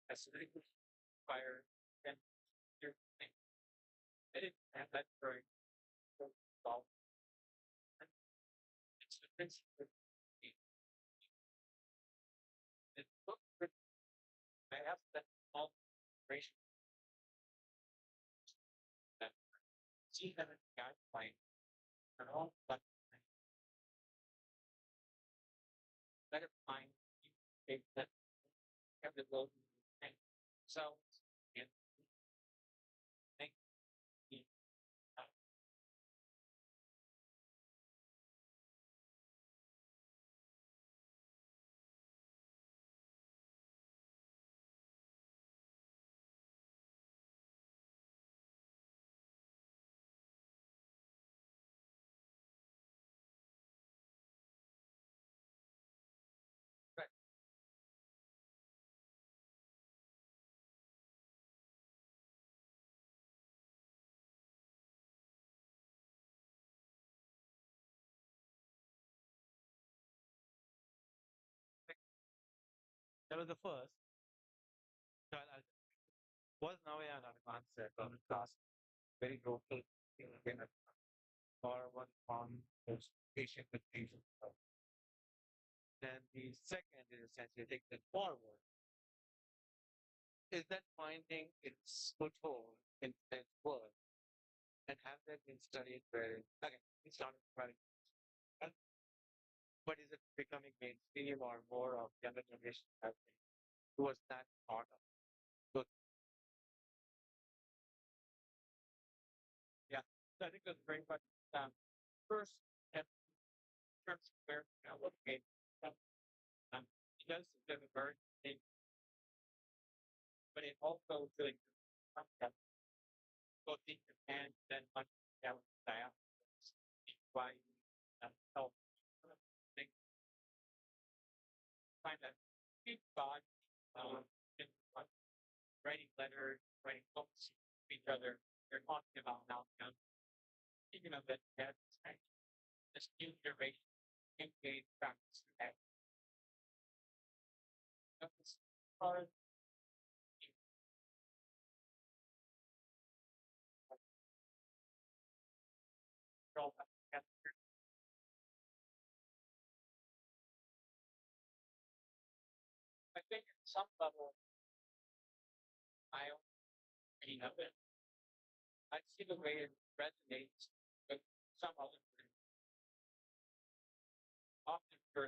as political fire and your thing, I didn't have that very solved. It's the principle. It looked good. I asked that all ratio that see that it got fine and all but better find you take that have the load and so and make the right.
That was the first. So was now an concept of the task very local in a or one on those patient with patient. Then the second is essentially take that forward. Is that finding its foothold in its work and have that been studied very again, it's not very but is it becoming mainstream or more of younger generation who was that part of good?
Yeah, so I think that's very much first step in terms of where okay it does have a very big but it also really concept both in Japan then much down south why help think kind of big thought in writing letters, writing books to each other. They're talking about now speaking of that this new generation engage practice that as far as I think at some level I already know it. I see the way it resonates with some other things. Often for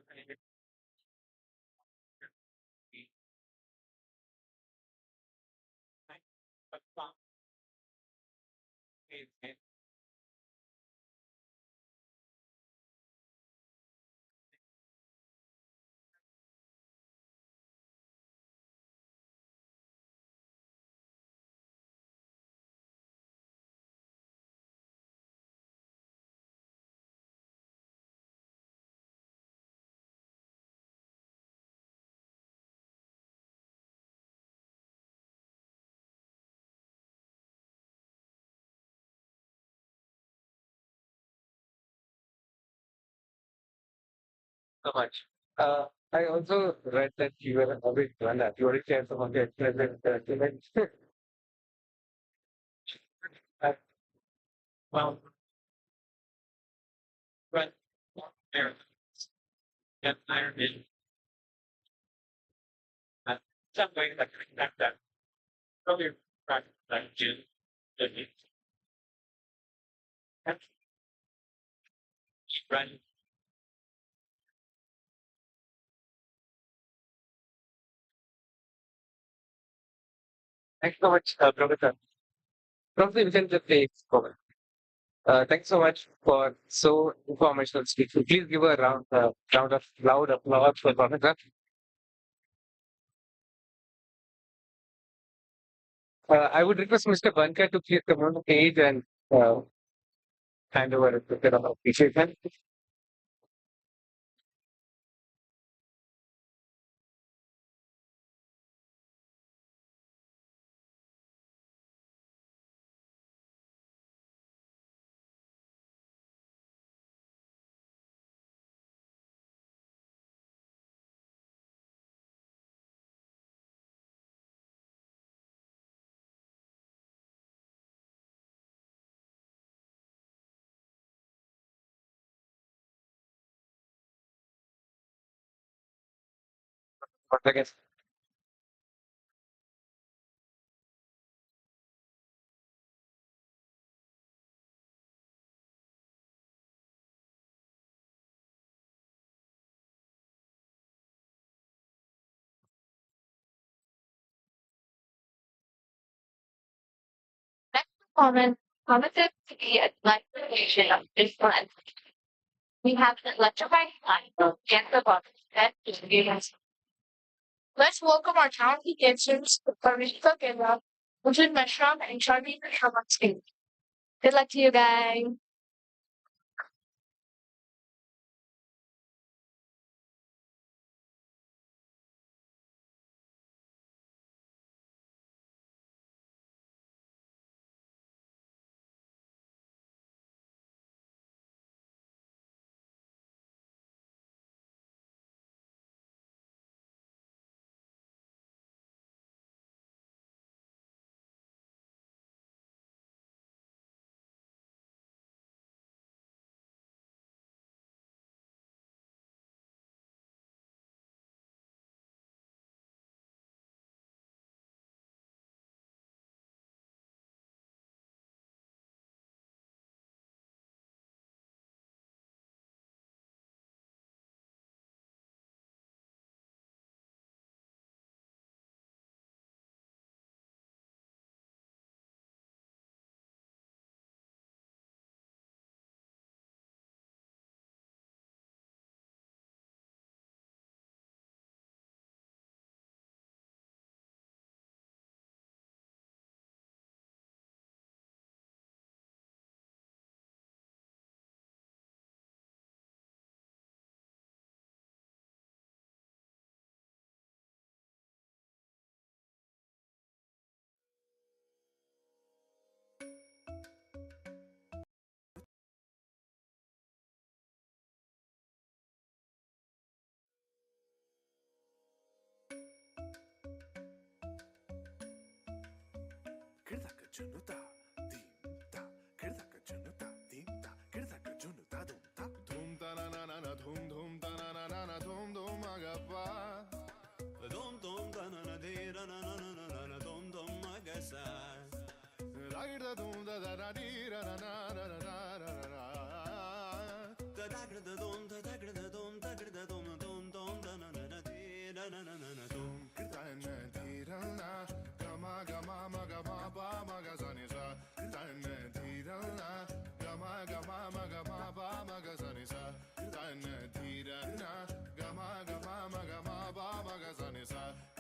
So much. I also read that you were a bit runner. You already shared some of your experiences. Well, but there, get iron in. Some way that you have that. Probably practice like June. Keep running. Thanks so much, Professor. Professor Vicente takes comment. Thanks so much for so informational speech. Please give a round of loud applause for Professor. I would request Mr. Banka to please come on the page and hand over a bit of appreciation. Once again.
Next commented to be a declaration of physical entity. We have an electrifying line of Genta that experience. Let's welcome our talented dancers, Parishka Gera, Ujun Meshram, and Charmi Singh. Good luck to you guys.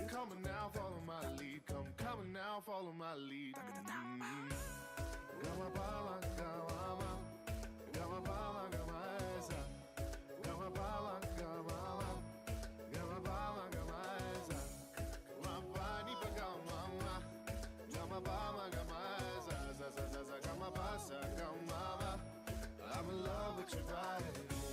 Come on now, follow my lead. Come on now, follow my lead. Gama bala, gama, gama bala, gama esa. Gama bala, gama, gama bala, gama esa. Gama bani pa gama, gama bala, gama esa. Za za za za gama basa, gama. I'm in love with your body.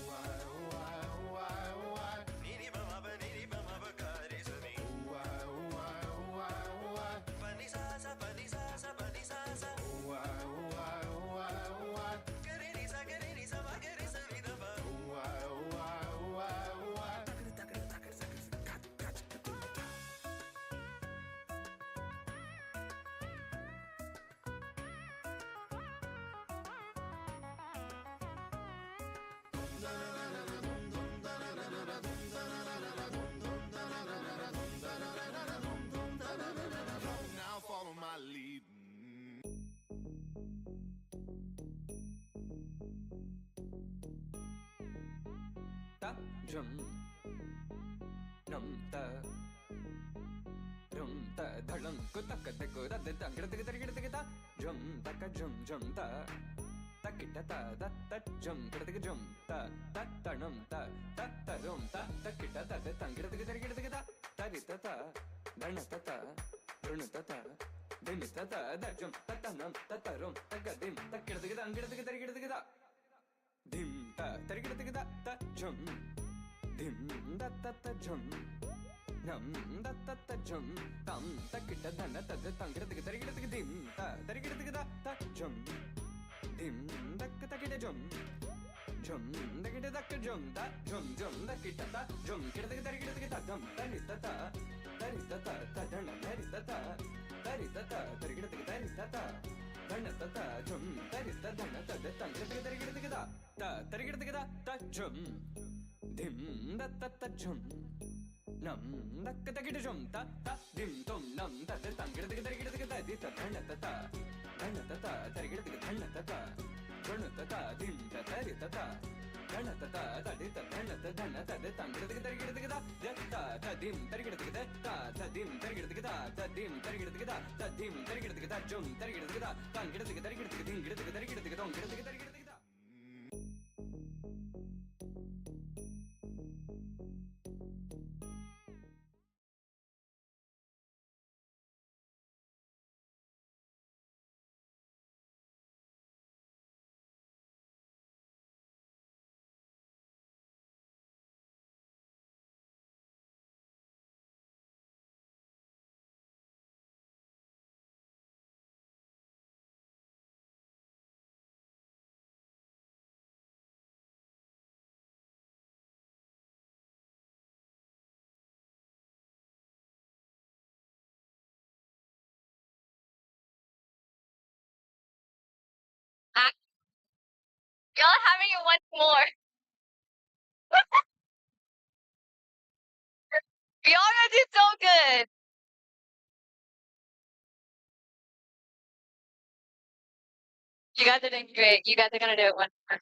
Why, why, why, why? Nini bama ba, nini bama ba, kari sa ni. Why, why, why, why? Pani sa sa, pani sa sa, pani sa sa. Why, why, why, why? Kari ni sa, ma, kari sa ni da ba. Why, why, why, why? Takar, takar, takar, takar, kat, kat, kat. Now follow my lead.
Ta jum nam ta rum ta dhalam ko tak tak ko da da gida gida gida gida ta jum ta ka jum ta ta kita ta da ta jum gida jum ta ta nam ta rum ta kita ta da gida gida gida gida ta ri ta dana ta run ta dim ta da jum ta nam ta rum ta ga dim ta gida gida gida dim ta gida gida ta jum dim da ta jum nam da ta jum tam ta kita dana ta da gida dim ta gida gida ta jum dim da kita jum da kita jum da kita ta jum gida dam ta ni ta ta dana ni ta ta gida dana ta jum dana ta gida ta jum dim da ta jum nam da kita jum ta dim tom nam ta gida di ta dana ta gida dana ta dim ta dana ta di ta dana ta dim gida jum gida
Y'all having it once more. Y'all gonna do so good. You guys are doing great. You guys are gonna do it once more.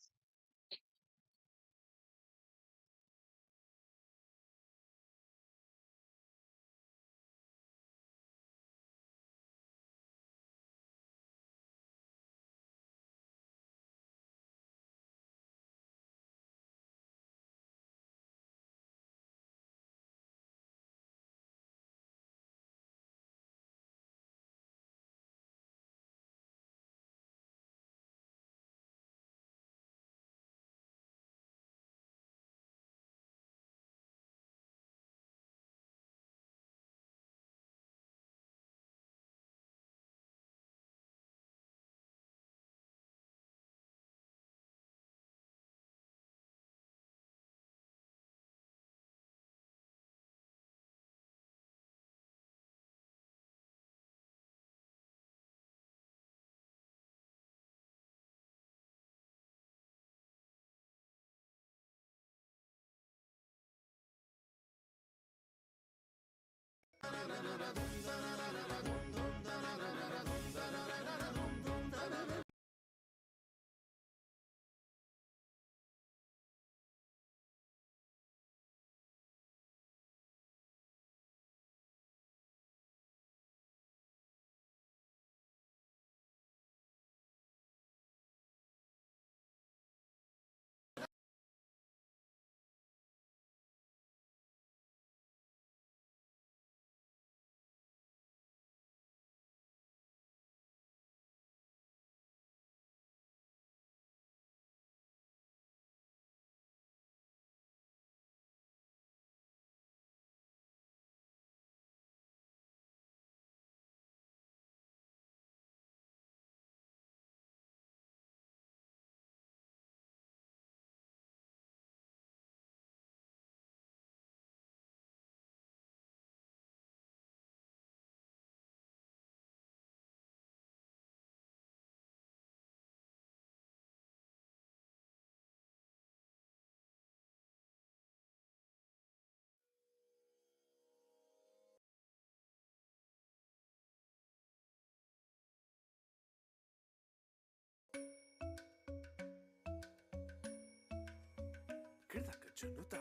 junuta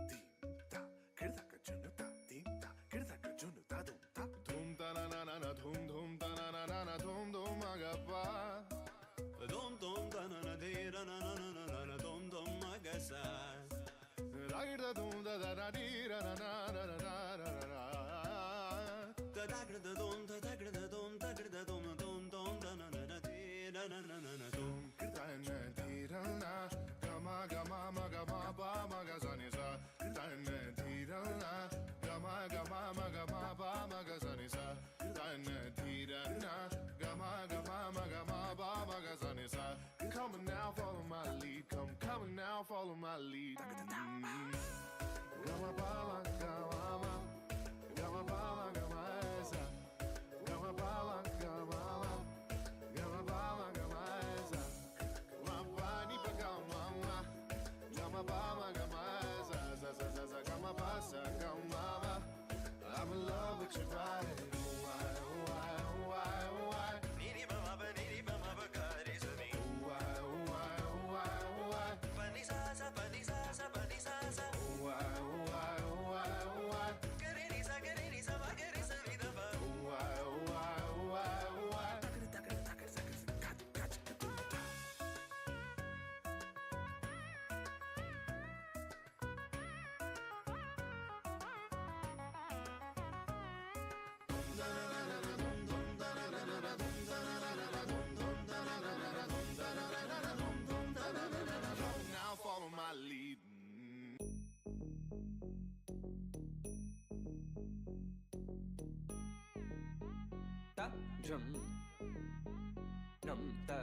dim ta kirdaka junuta dim ta kirdaka junuta dum ta dum ta na na na na dum dum ta na na na na dum dum agapa dum dum ta na na de ra na na na na na dum dum agasa ra da dum da da da di ra na na na na na na na da da da dum da da da dum da da dum dum dum da na na na di ra na na na na dum kirta na di ra na gama gama ma gama ba ma ga sa ni sa kirta na di ra na gama gama ma gama ba ma ga sa ni sa kirta na di ra na gama gama ma gama ba ma ga sa ni sa come on now follow my lead come on now follow my lead gama ba ma gama ma gama ba ma gama sa gama ba ma gama ma gama ba ma gama sa ma ba ni pa gama ma gama ba ma gama sa sa sa sa sa gama ba sa gama ma I'm in love with your body why niri ba ma ba ga re sa ni why pa ni sa sa pa ni sa sa pa ni sa sa why gare ni sa ma gare sa ni da ba why now follow my lead
ta jum nam ta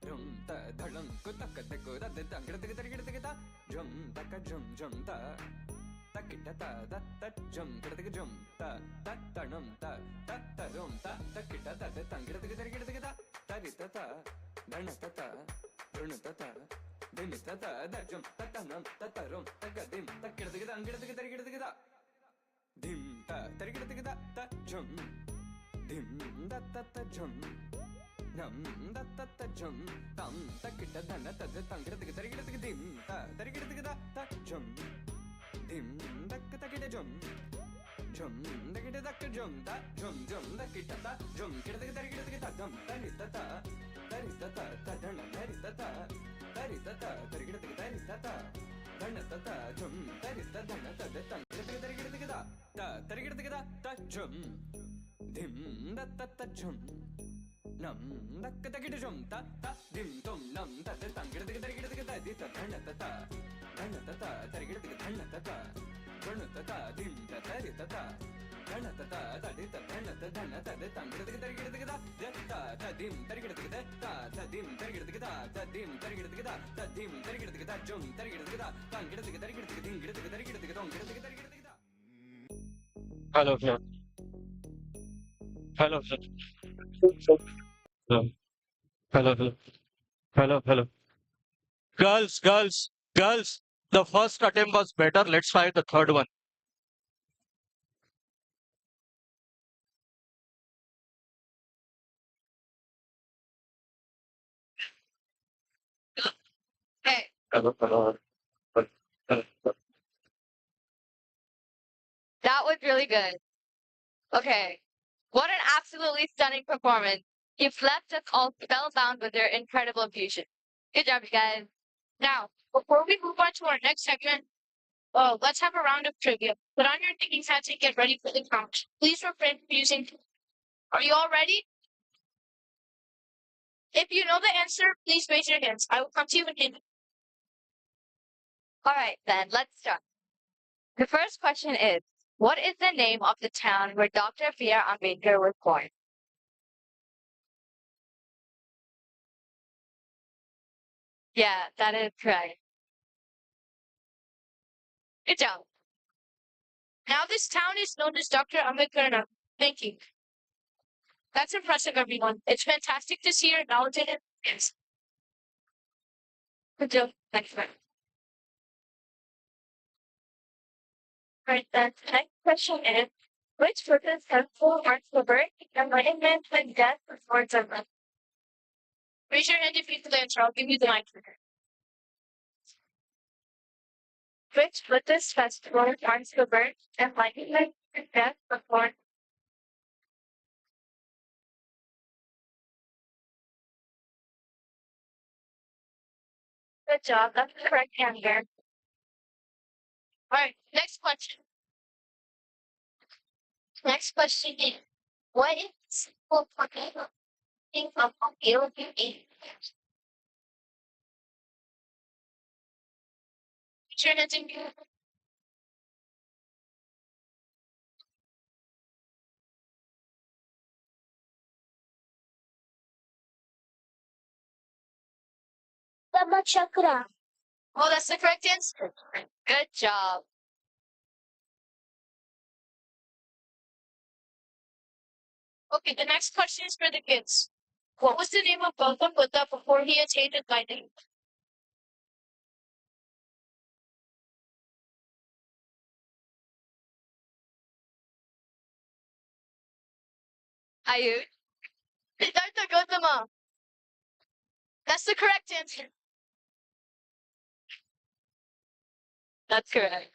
rum ta dhalam kuta kate kuda de tangir de tangir de ta jum ta ka jum ta ta kita ta da ta jum de jum ta tanam ta rum ta kita ta de tangir de tangir de ta ri ta dana ta run ta dim ta da jum ta tanam ta rum ta ka dim ta kir de tangir de tangir de ta dim ta tangir de ta jum dim da ta jum nam da ta jum tam ta kita dana ta de tangir de tangir de dim ta tangir de ta jum dim da ta kita jum da kita da jum ta jum da kita ta jum kita de tangir de ta dam ta ni ta dana ta tari ta tangir de ta dana ta jum tari ta dana ta de tangir de ta tangir de ta jum dim da ta jum nam da kita jum ta dim tum nam ta de tangir de ta di ta dana ta tangir de dana ta dim ta tari ta dana ta di ta dana ta de tangir de ta dim tangir de ta dim tangir de ta dim tangir de ta dim tangir de ta jum tangir de ta tangir de tangir de dingir de tangir de tangir de tangir de
Hello, sir. Hello, sir. Hello. Girls. The first attempt was better. Let's try the third one.
Hey,
Hello.
That was really good. Okay. What an absolutely stunning performance. You've left us all spellbound with your incredible fusion. Good job, you guys. Now, before we move on to our next segment, let's have a round of trivia. Put on your thinking hats and get ready for the count. Please refrain from using. Are you all ready? If you know the answer, please raise your hands. I will come to you in. All right, then, let's start. The first question is, what is the name of the town where Dr. B.R. Ambedkar was born? Yeah, that is correct. Good job. Now this town is known as Dr. Ambedkar. Thank you. That's impressive, everyone. It's fantastic to see your knowledge and experience. Good job. Next one. Right, then. The next question is, which Buddhist temple marks the birth, enlightenment, and death of Lord Dhamma? Raise your hand if you can answer. I'll give you the mic.
Which Buddhist festival marks the birth, enlightenment, and death of Lord? Good job. That's the correct answer. Alright, next question. Next question is, what is the simple meaning of appeal? Sure doesn't Dhamma Chakra. Oh, that's the correct answer. Good job. Okay, the next question is for the kids. What was the name of Gautam Buddha before he attained enlightenment? Ayun. Siddhartha Gautama. That's the correct answer. That's correct.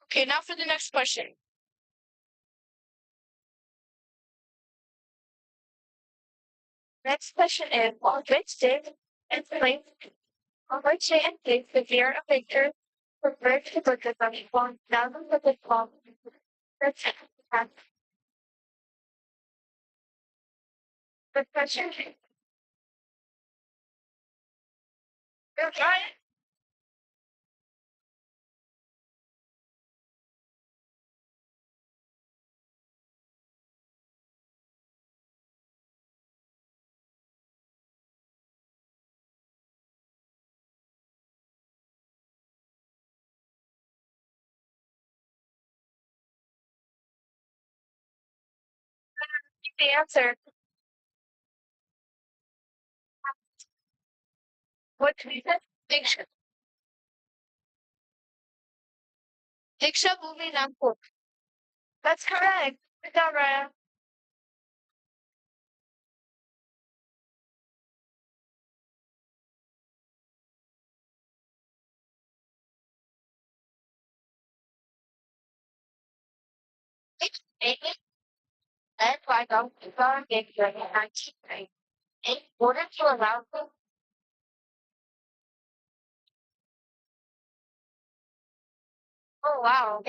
Okay, now for the next question. Next question is, on which day and place, on which day and place the year of picture referred to Buddhism from thousands of its followers? That's the question. We'll try it. The answer. What Diksha? Deekshabhoomi Nagpur. That's correct. Good job, Raya. And by Dr. gave you an antique in order to allow them. Oh wow.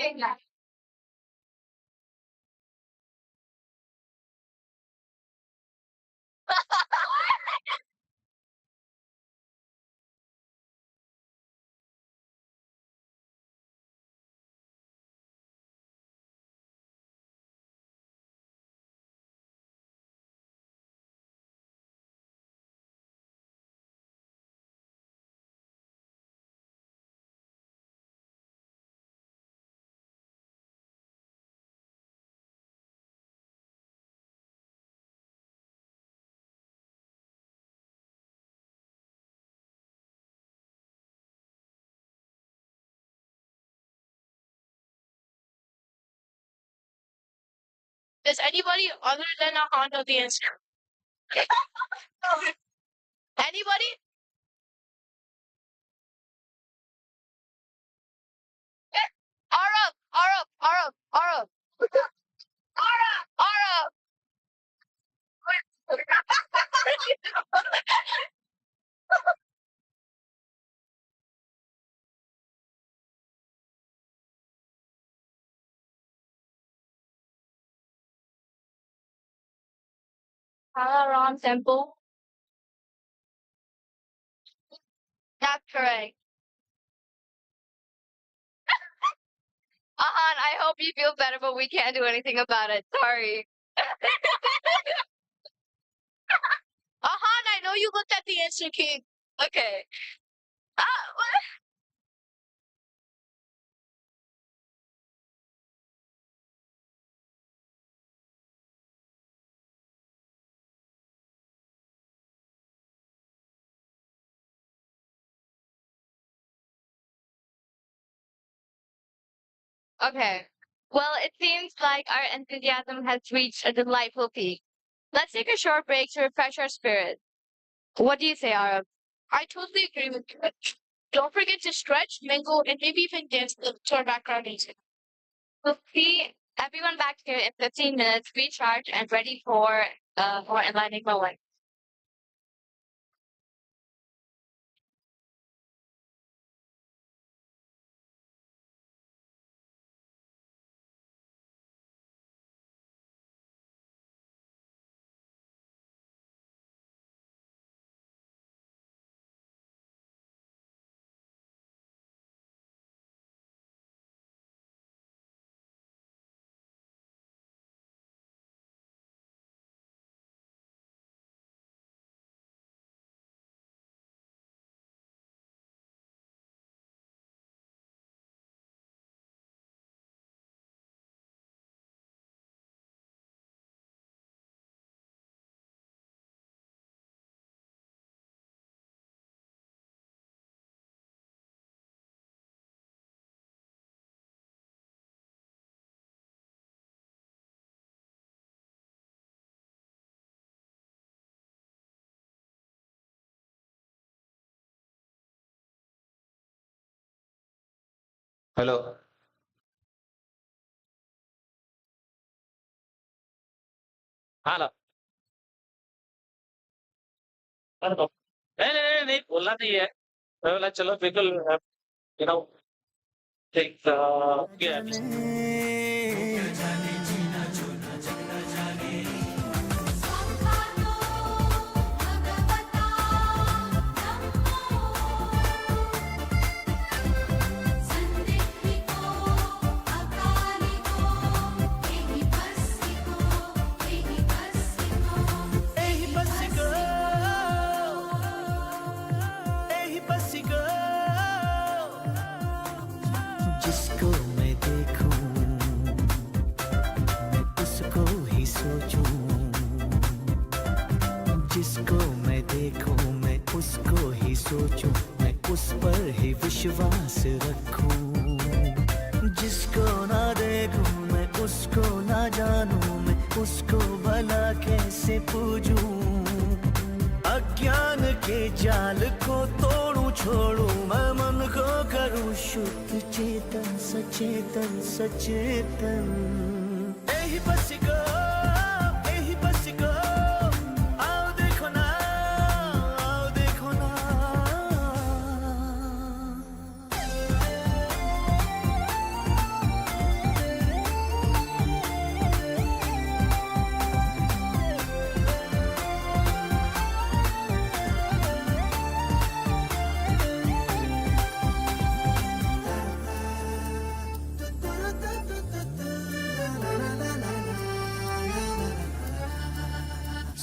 Does anybody other than Ahan know the answer? Anybody? Arab, Arab, Arab, Arab. Arab, Arab. Ram Temple. Not correct. Ahan, I hope you feel better, but we can't do anything about it. Sorry. Ahan, I know you looked at the answer key. Okay. What? Okay. Well, it seems like our enthusiasm has reached a delightful peak. Let's take a short break to refresh our spirit. What do you say, Arab? I totally agree with you.
Don't forget to stretch, mingle, and maybe even dance to our background music.
We'll see everyone back here in 15 minutes, recharged and ready for more enlightening moment.
Hello हाँ ना नहीं नहीं नहीं नहीं बोलना नहीं है मैं बोला चलो बिल्कुल यू नो टेक
जिसको मैं देखूं मैं उसको ही सोचूं जिसको मैं देखूं मैं उसको ही सोचूं मैं उस पर ही विश्वास रखूं जिसको ना देखूं मैं उसको ना जानूं मैं उसको भला कैसे पूजूं अज्ञान के जाल को तोड़ूं छोड़ूं मैं मन को करूं शुद्ध चेतन सचेतन सचेतन यही बस गो आओ देखो ना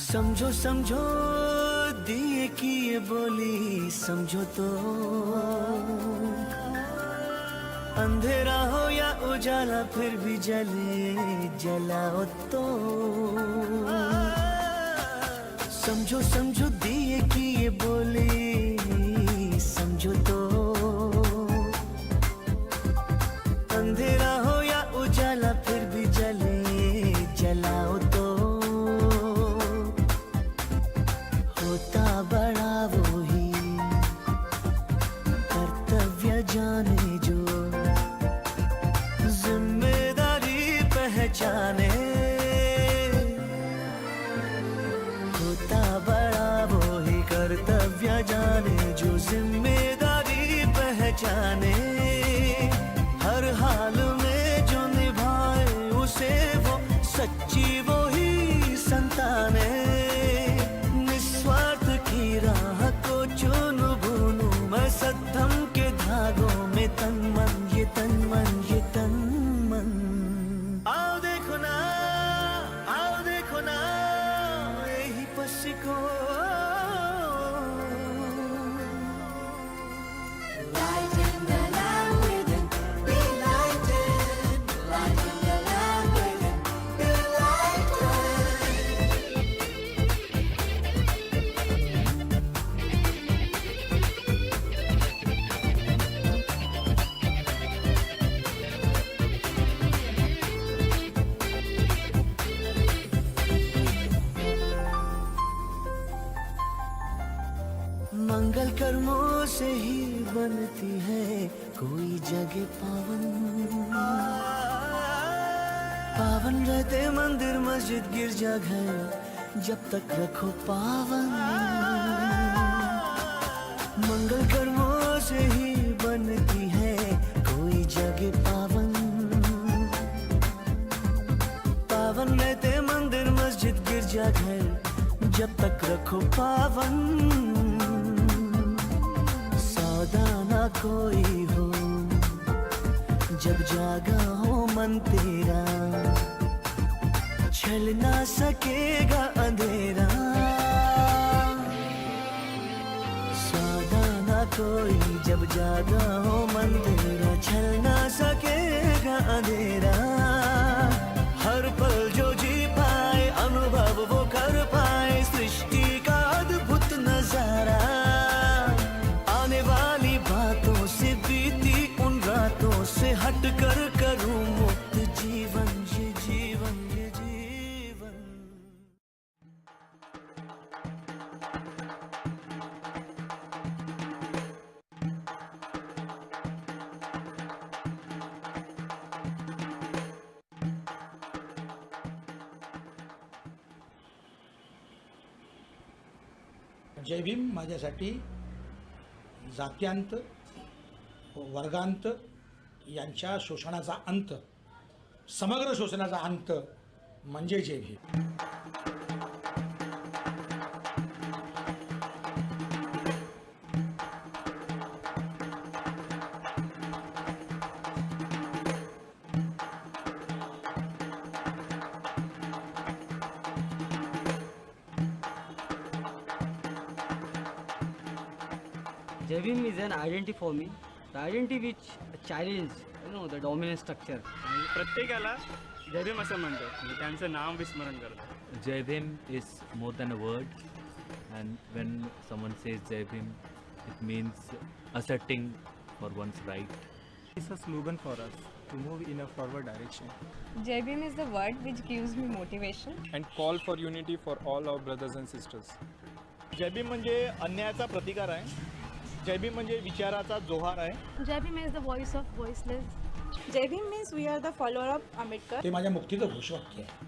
समझो समझो दिए की ये बोली समझो तो अंधेरा हो या उजाला फिर भी जले जलाओ तो समझो समझो दिए की ये बोली समझो तो अंधेरा हो या उजाला फिर भी जले जलाओ तो होता बड़ा वो ही कर्तव्य जाने जो जिम्मेदारी पहचाने होता बड़ा वो ही कर्तव्य जाने जो जिम्मेदारी पहचाने हर हाल में जो निभाए उसे वो सच्ची वो ही संताने निस्वार्थ की राह को चुन भूनूं मैं सद्धम के धागों में तन मन ये तन मन ये तन मन आओ देखो ना यही पसी को मंगल कर्मों से ही बनती है कोई जगह पावन। पावन रहते मंदिर मस्जिद गिरजा घर, जब तक रखो पावन। मंगल कर्मों से ही बनती है कोई जगह पावन। पावन रहते मंदिर मस्जिद गिरजा घर, जब तक रखो पावन। सौदा ना कोई हो जब जागा हो मन तेरा, छल ना सकेगा अंधेरा। सौदा ना कोई जब जागा हो मन तेरा, छल ना सकेगा अंधेरा। हर पल जो जी पाए अनुभव वो कर पाए, सृष्टि का अद्भुत नजारा। आने वाली बातों से बीती उन रातों से हट कर करूं मुक्त जीवन, ये जीवन, ये जीवन।
जय भीम माझ्यासाठी जात्यांत वर्गांत यांच्या शोषणाचा अंत, समग्र शोषणाचा अंत म्हणजे जय Bhim.
Jai Bhim is an identity for me, the identity which challenge, the dominant structure.
प्रत्येकाला जय भीम असं म्हणतात, म्हणजे त्यांचं नाम विस्मरण करतात.
Jai Bhim is more than a word, and when someone says Jai Bhim, it means asserting for one's right.
It's a slogan for us to move in a forward direction
Jai Bhim is the word which gives me motivation.
and call for unity for all our brothers and sisters.
जय भीम म्हणजे अन्यायाचा प्रतिकार आहे. जय भीम म्हणजे विचाराचा जोहार आहे.
Jai Bhim is the voice of voiceless.
Jai Bhim means we are the follower of Ambedkar.
ते माझ्या मुक्तीचं घोषवाक्य आहे.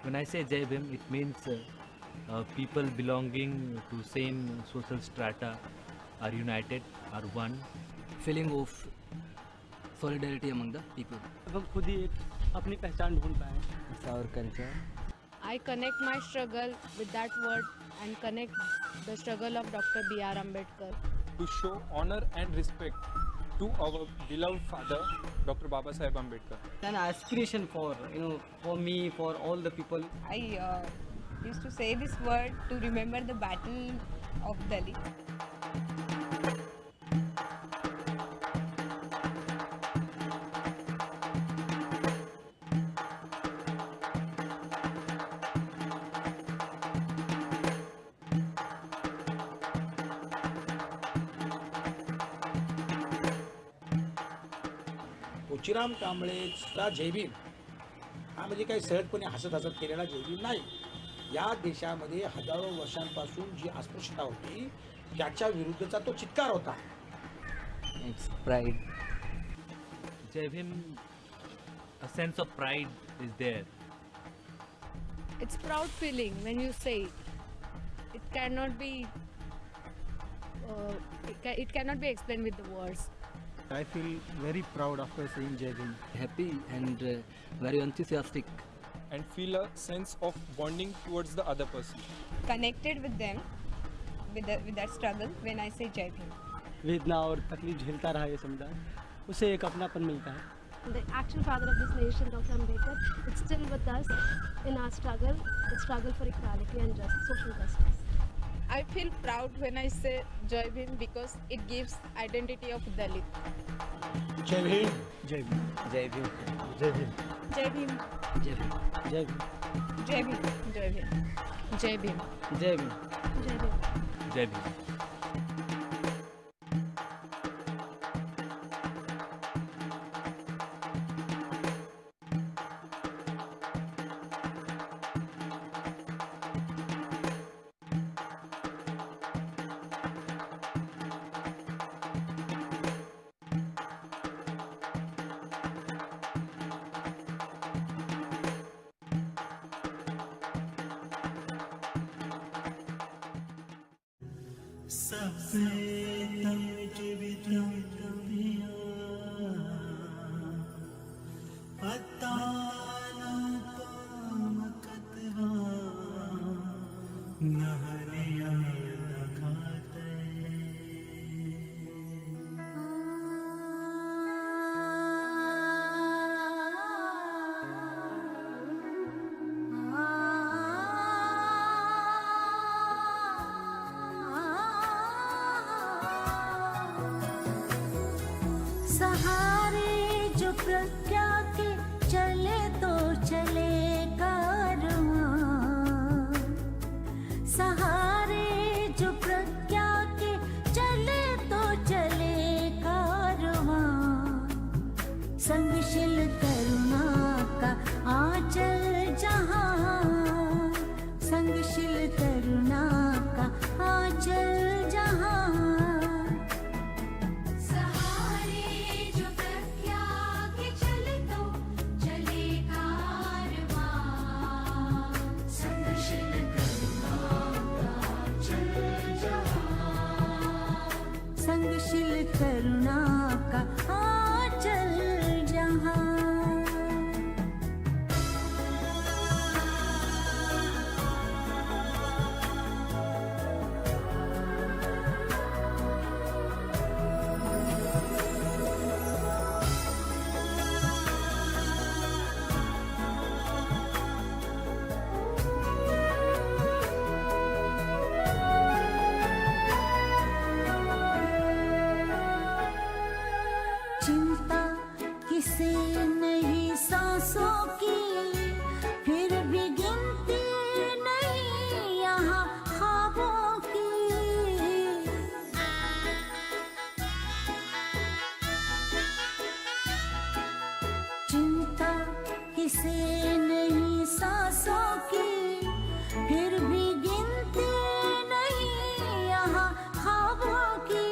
When I say Jai Bhim, it means people belonging to same social strata are united, are one.
Feeling of solidarity among the people.
हम खुद ही एक अपनी पहचान ढूंढ पाए.
It's our culture.
I connect my struggle with that word and connect the struggle of Dr. B.R. Ambedkar.
To show honor and respect to our beloved father, Dr. Baba Saheb Ambedkar.
An aspiration for, for me, for all the people.
I used to say this word to remember the battle of Dalit.
Tulshiram कांबळेचा जय भीम हा म्हणजे काही सहजपणे हसत हसत केलेला जय भीम नाही. या देशामध्ये हजारो वर्षांपासून जी अस्पृश्यता होती त्याच्या विरुद्धचा तो चित्कार होता.
It's pride.
Jai Bhim, a sense of pride is there.
It's proud feeling when you say it. It cannot be. It cannot be explained with the words.
I feel very proud after saying Jai Bhim.
Happy and very enthusiastic.
And feel a sense of bonding towards the other person.
Connected with them, with that struggle when I say Jai Bhim.
वेदना और तकलीफ झेलता रहा ये समुदाय, उसे एक अपनापन मिलता है.
The actual father of this nation, Dr. Ambedkar, is still with us in our struggle, the struggle for equality and social justice.
I feel proud when I say Jai Bhim because it gives identity of Dalit.
जय भीम.
जय Bhim.
Jai Bhim.
जय Bhim.
Jai Bhim.
Jai Bhim.
जय भीम.
जय भीम जय भीम जय भीम
जय भीम
जय भीम।
जय भीम।
सहारे जो प्रज्ञा के चले तो चले कारवां, सहारे जो प्रज्ञा के चले तो चले कारवां, संगशील करुणा का आंचल जहां, संगशील करुणा का आंचल जहां। संगशील करुणा का आंचल जहां। चिंता किसे नहीं सांसों की, फिर भी गिनती नहीं यहाँ ख्वाबों की। चिंता किसे नहीं सांसों की, फिर भी गिनती नहीं यहाँ ख्वाबों की।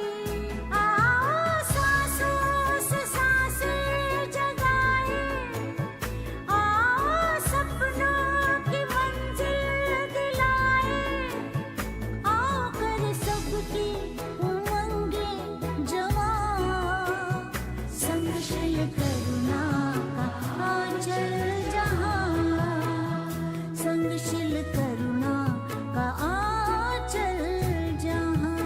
संगशील करुणा का आंचल जहां।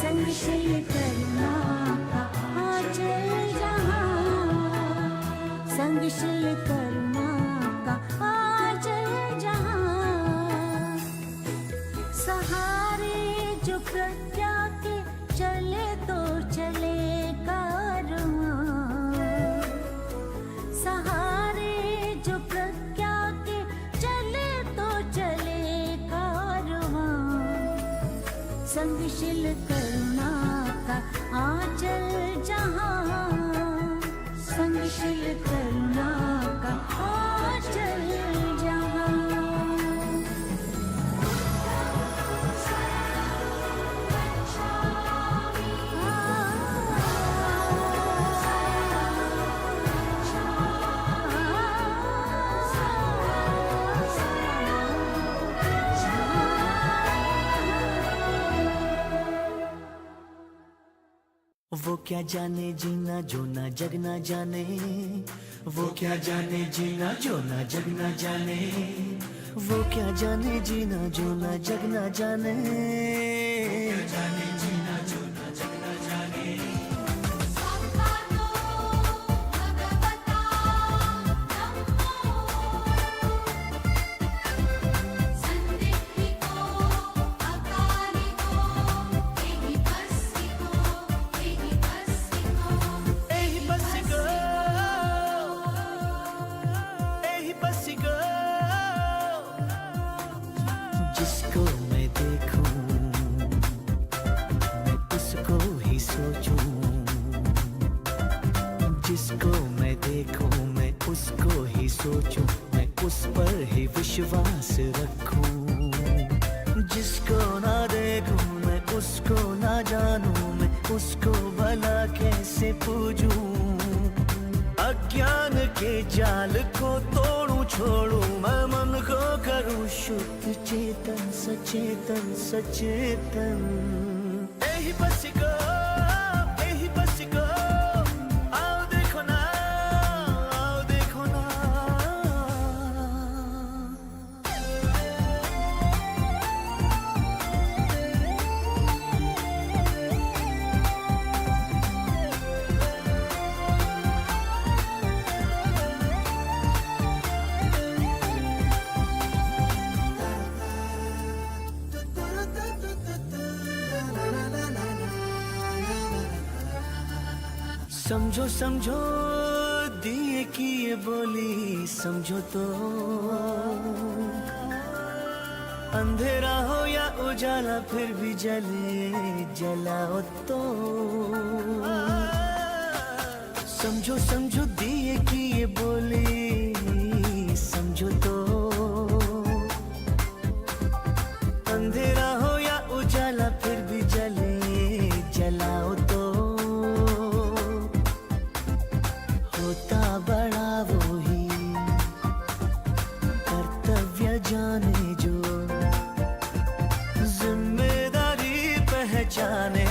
संगशील करुणा का आंचल जहां, संगशील करुणा का आंचल जहां। सहारे जो प्रज्ञा के चले तो चले कारवां, संगशील करुणा का आंचल जहाँ, संगशील करुणा का आंचल जहाँ।
वो क्या जाने जीना जो ना जग ना जाने, वो क्या जाने जीना जो ना जग ना जाने, वो क्या जाने जीना जो ना जग ना जाने, क्या जाने जीना जो ना जग ना जाने। जिसको मैं देखूं मैं उसको ही सोचूं, जिसको मैं देखूं मैं उसको ही सोचूं, मैं उस पर ही विश्वास रखूं। जिसको ना देखूं मैं उसको ना जानूं, मैं उसको भला कैसे पूजूं। अज्ञान के जाल को तोड़ूं छोड़ूं, मैं मन को करूं शुद्ध चेतन सचेतन सचेतन। यही बस को, यही बस को, आओ देखो ना, आओ देखो ना। समझो समझो दिए की ये बोली, समझो तो अंधेरा हो या उजाला फिर भी जले, जलाओ तो। समझो समझो दिए की ये बोली, समझो तो अंधेरा हो या उजाला फिर भी जले, जलाओ तो। होता बड़ा वो ही कर्तव्य जाने जो, जिम्मेदारी पहचाने।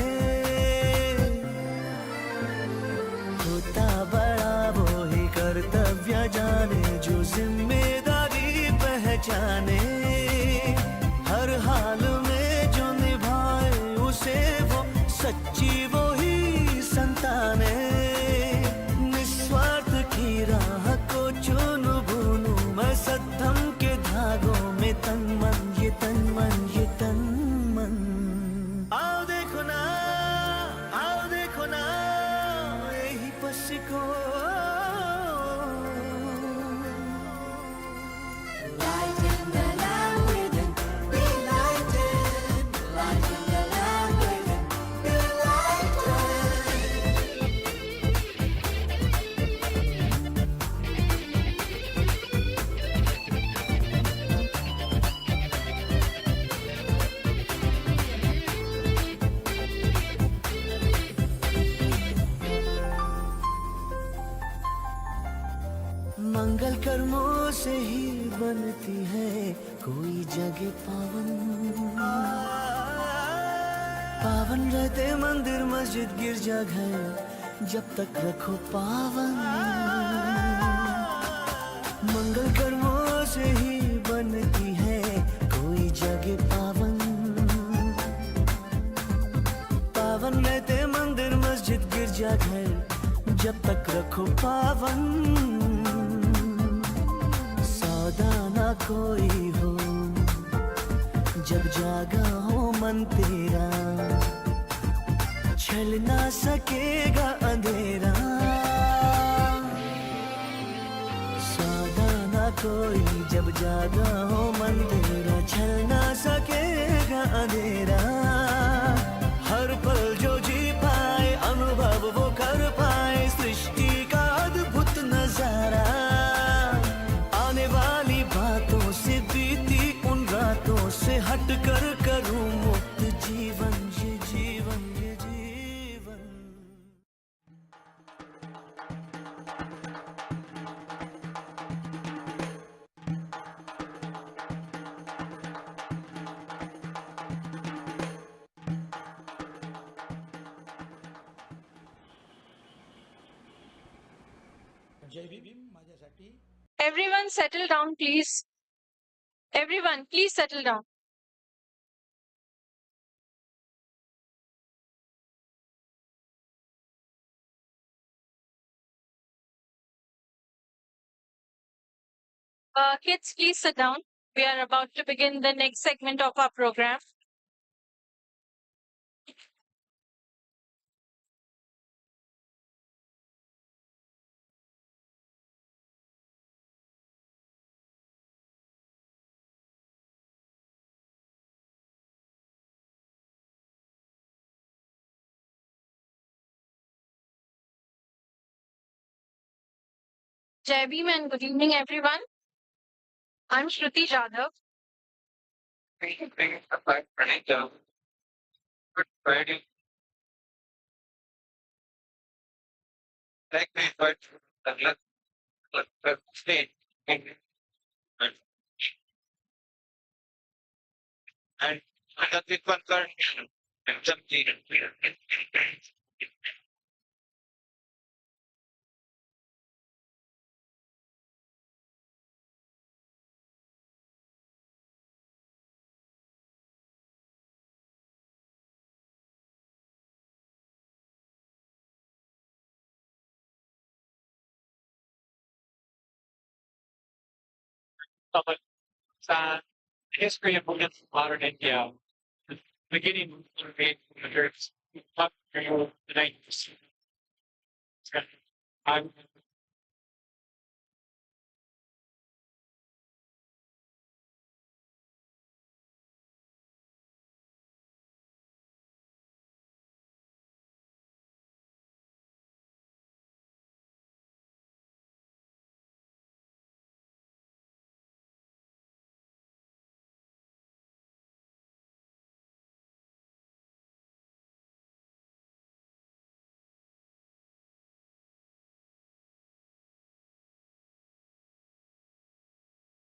होता बड़ा वो ही कर्तव्य जाने जो, जिम्मेदारी पहचाने। हर हाल में जो निभाए उसे वो सच्ची वो ही संताने। निस्वार्थ की राह को चुनूं भूनूं, मैं सत्संग के धागों में तन मन, ये तन मन, ये तन मन। आओ देखो ना, आओ देखो ना, यही बस को। मंगल कर्मों से ही बनती है कोई जगह पावन। पावन रहते मंदिर मस्जिद गिरजा घर, जब तक रखो पावन। मंगल कर्मों से ही बनती है कोई जगह पावन। पावन रहते मंदिर मस्जिद गिरजा घर, जब तक रखो पावन। सौदा ना कोई हो जब जागा हो मन तेरा, छल ना सकेगा अंधेरा। सौदा ना कोई जब जागा हो मन तेरा, छल ना सकेगा अंधेरा।
जय भीम माझ्यासाठी
Everyone settle down, please. Everyone, please settle down. Kids, please sit down. We are about to begin the next segment of our program. Jai Bhim and good evening, everyone. I'm Shruti Jadhav.
And that is concerned sa history of Buddhism in modern India, beginning with the 800s, up through the 90s. I'm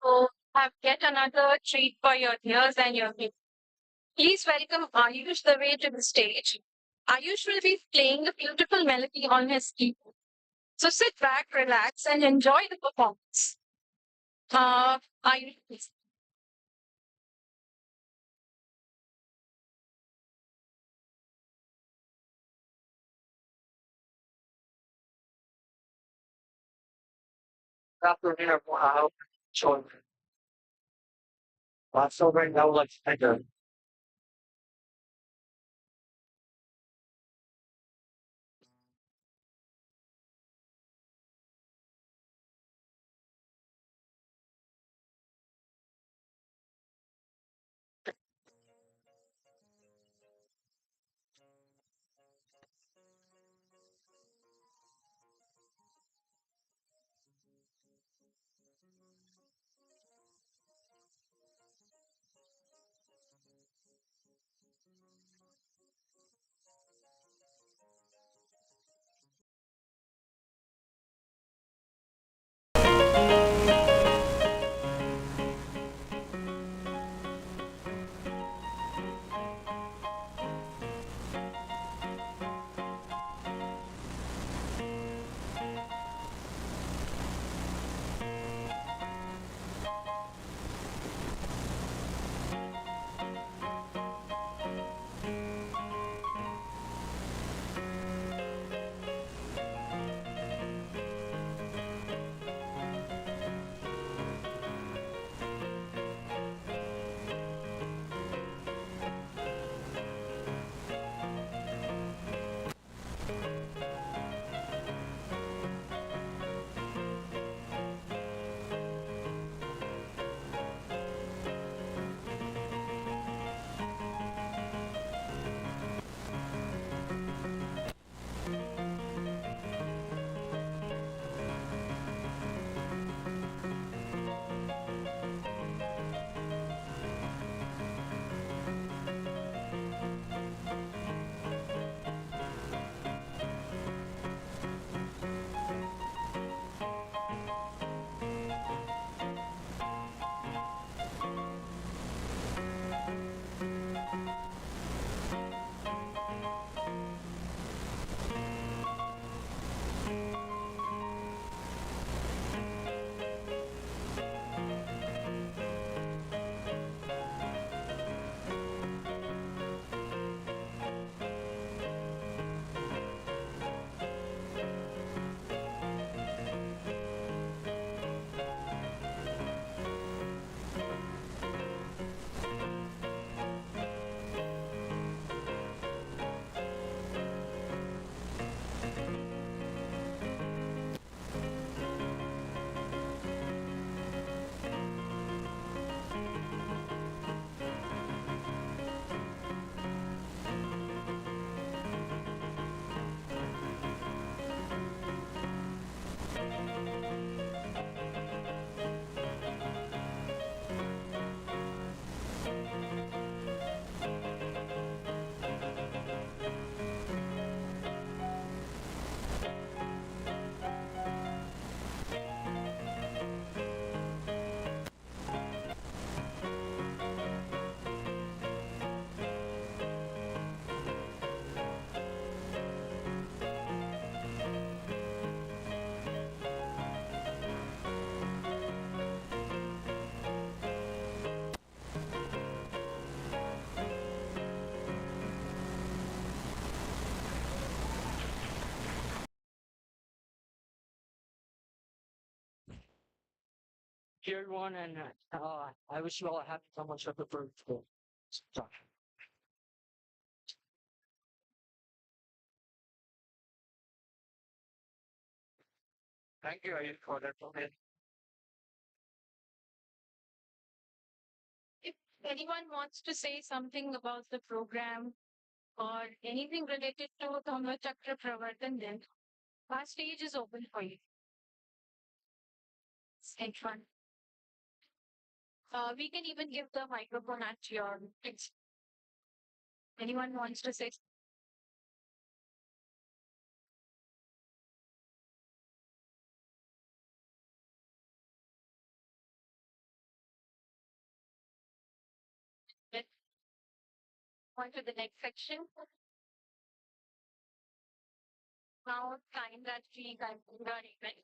So, have yet another treat for your ears and your feet. Please welcome Ayush the way to the stage. Ayush will be playing a beautiful melody on his keyboard. So sit back, relax, and enjoy the performance. Ayush, please.
after dinner, children. So right now, let's enter.
Dear everyone, and I wish you all a happy Dhamma Chakra Pravartan Din. Thank you, Ayush, for that comment.
If anyone wants to say something about the program or anything related to Dhamma Chakra Pravartan Din, our stage is open for you. Thank you. We can even give the microphone at your place. Anyone wants to say? Let's on to the next section. Now it's time that we conclude our event.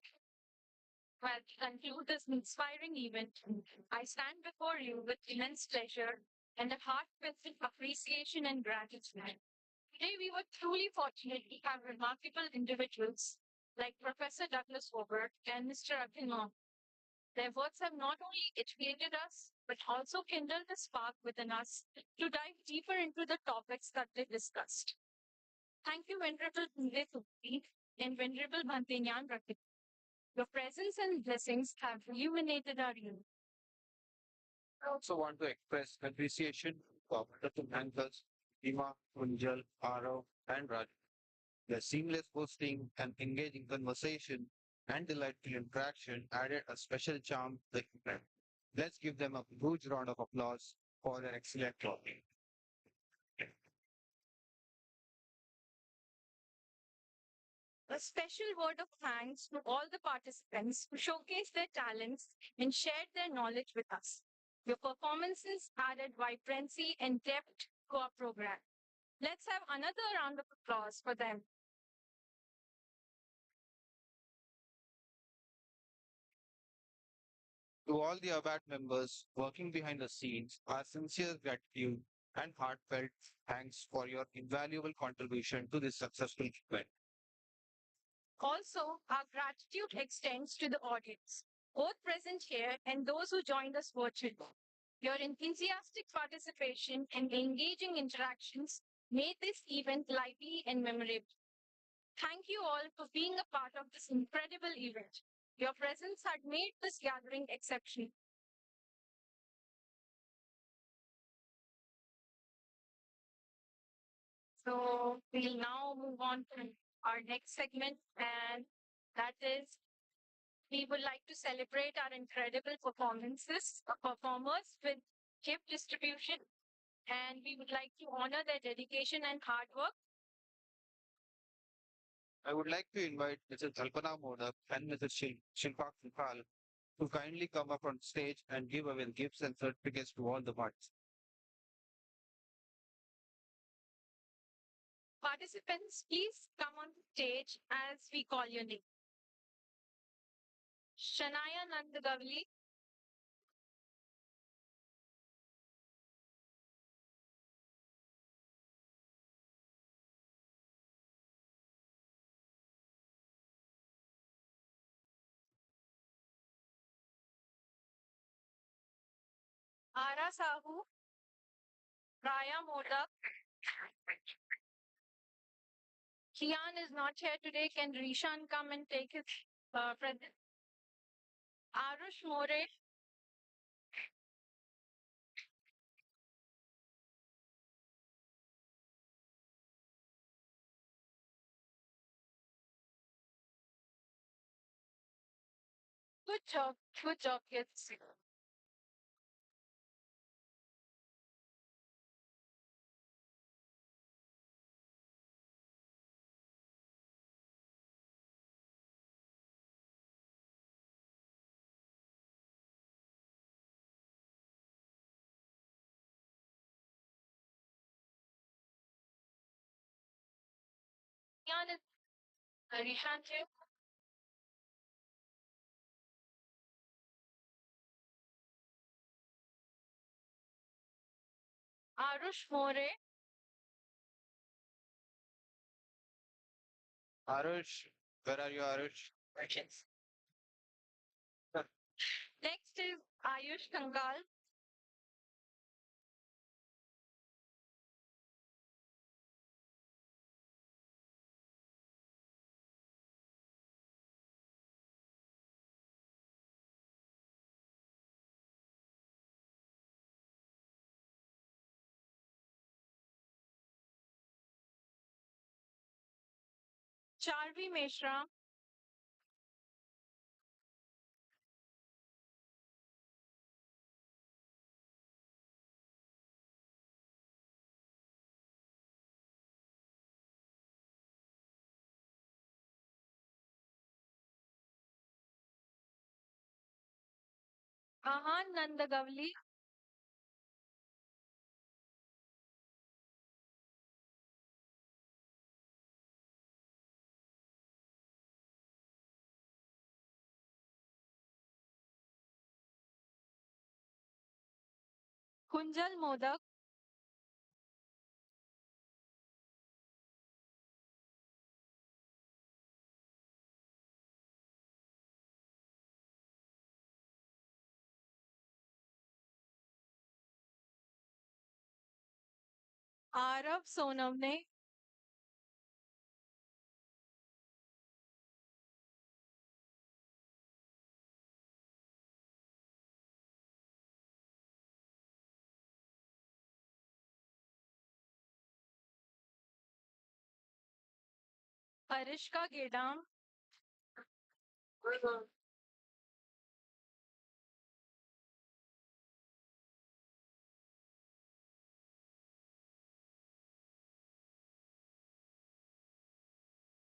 Well, to conclude this inspiring event, I stand before you with immense pleasure and a heartfelt appreciation and gratitude. Today, we were truly fortunate to have remarkable individuals like Professor Douglas Hobart and Mr. Akhil Mom. Their words have not only educated us, but also kindled a spark within us to dive deeper into the topics that they discussed. Thank you, Venerable Tunde Thupti and Venerable Bhante Nyan Rakit. Your presence and blessings have illuminated our youth.
I also want to express appreciation to our uncles, Ima, Kunjal, Arav, and Raj. Their seamless hosting and engaging conversation and delightful interaction added a special charm to the event. Let's give them a huge round of applause for their excellent talking.
A special word of thanks to all the participants who showcased their talents and shared their knowledge with us. Your performances added vibrancy and depth to our program. Let's have another round of applause for them.
To all the ABAT members working behind the scenes, our sincere gratitude and heartfelt thanks for your invaluable contribution to this successful event.
Also, our gratitude extends to the audience, both present here and those who joined us virtually. Your enthusiastic participation and engaging interactions made this event lively and memorable. Thank you all for being a part of this incredible event. Your presence had made this gathering exceptional. So we'll now move on to our next segment, and that is we would like to celebrate our incredible performers with gift distribution, and we would like to honor their dedication and hard work.
I would like to invite Mrs. Kalpana Modak and Mrs. Shilpa Sukhal to kindly come up on stage and give away gifts and certificates to all the participants.
Participants, please come on stage as we call your name. Shanaya Nandagavli, Ara Sahu, Raya Modak. Kian is not here today. Can Rishan come and take his present? Arush More, good job, kids. Kian is Rishan here. Arush More,
Arush, where are you, Arush?
Questions.
Next is Ayush Kangal. Charvi Meshra. Ahan Nandagavli. Kunjal Modak. Arav Sonavne. Arishka Gedam.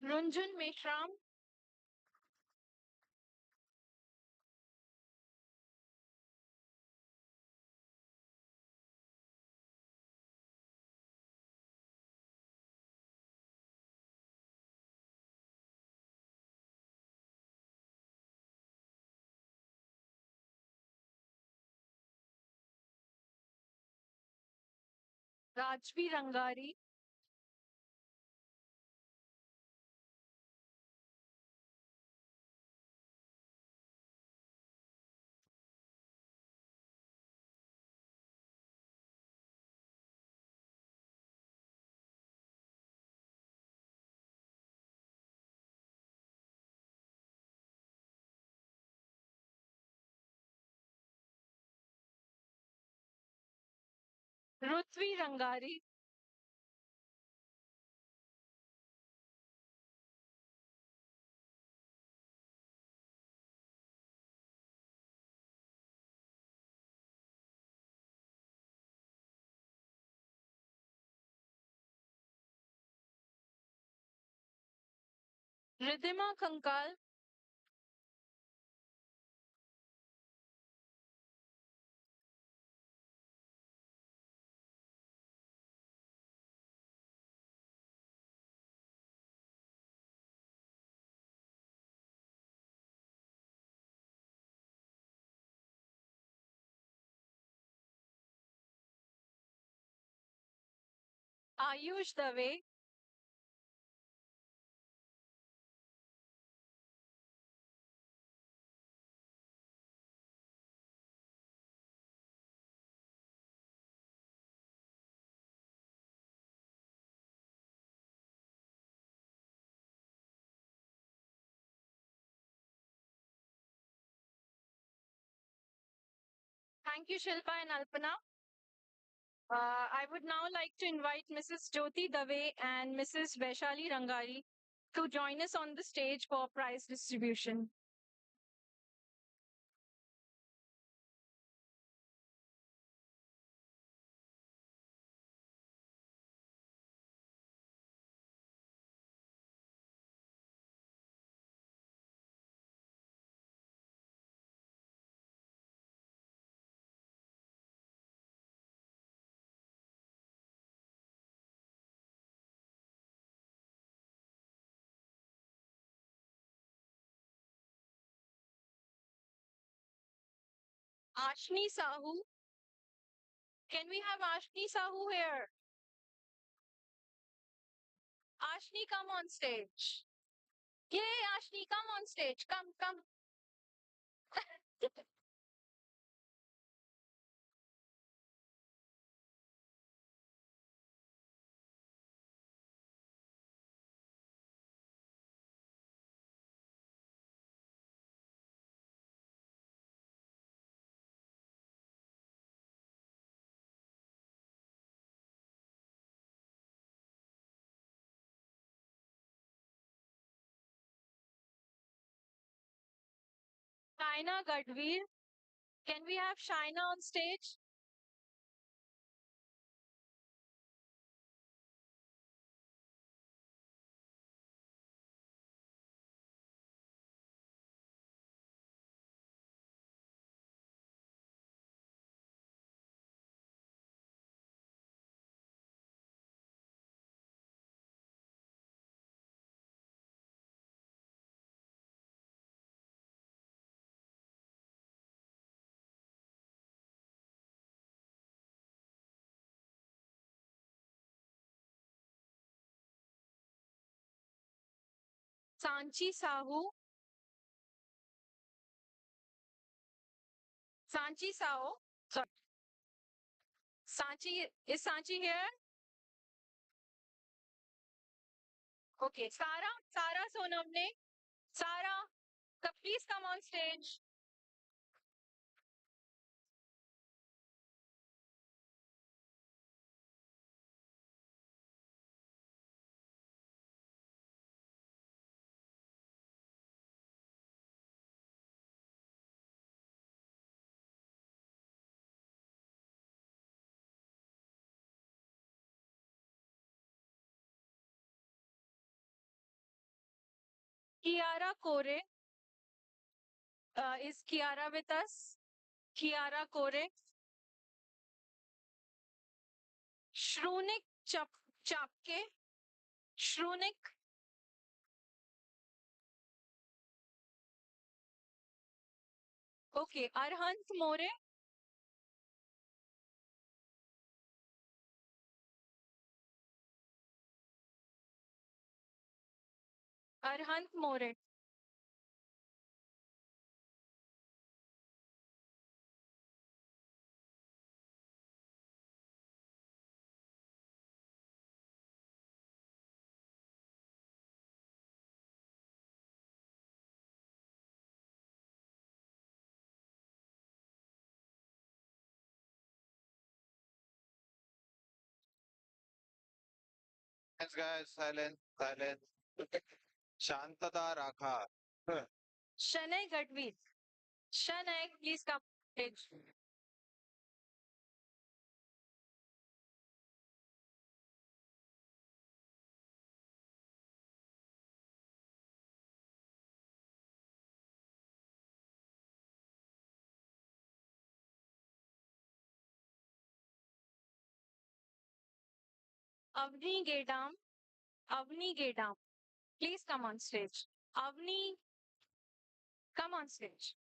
Runjun Meshram. Rajvi Rangari. Ruthvi Rangari. Ridhima Kankal. Ayush Dave. Thank you, Shilpa and Alpana. I would now like to invite Mrs. Jyoti Dave and Mrs. Vaishali Rangari to join us on the stage for prize distribution. Ashni Sahu. Can we have Ashni Sahu here? Ashni, come on stage. Yay, Ashni, come on stage. Come, come.
Shaina Gadvir. Can we have Shaina on stage? Sanchi Sahu. Sanchi Sahu. Sorry. Sanchi, is Sanchi here? Okay. Sara Sonamne. Sara, please come on stage. Kiara Kore. Is Kiara with us? Kiara Kore. Shrunik Chapke. Shrunik. Okay. Arhant More. Arhant More.
Yes, guys, silence, silence. Shantata Rakha.
Shanay Gadvir. Shanay, please come on stage. Avni Gedam. Avni Gedam. Please come on stage. Avni, come on stage.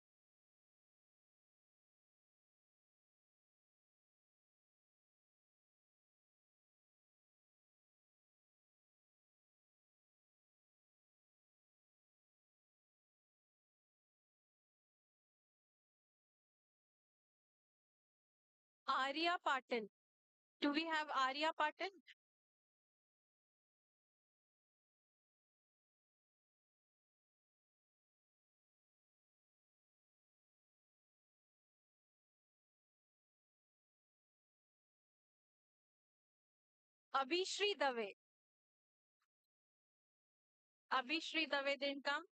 Arya Patil. Do we have Arya Patil? Abhishri Dave. Abhishri Dave didn't come.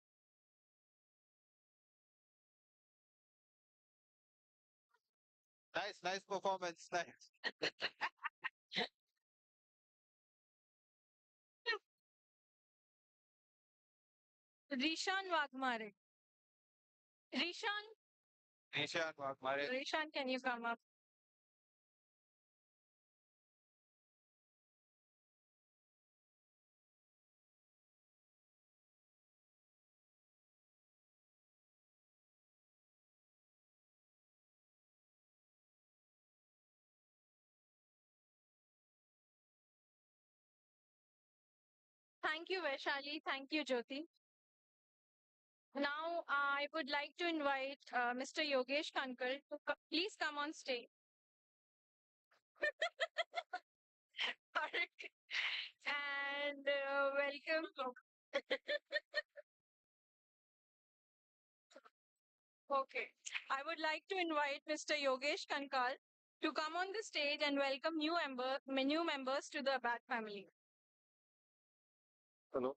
Nice performance. Nice.
Rishan Wagmare. Rishan.
Nishan Wagmare.
Rishan, can you come up? Thank you, Vaishali. Thank you, Jyoti. Now, I would like to invite Mr. Yogesh Kankal to please come on stage. And welcome. Okay. I would like to invite Mr. Yogesh Kankal to come on the stage and welcome new members to the ABAT family.
Hello.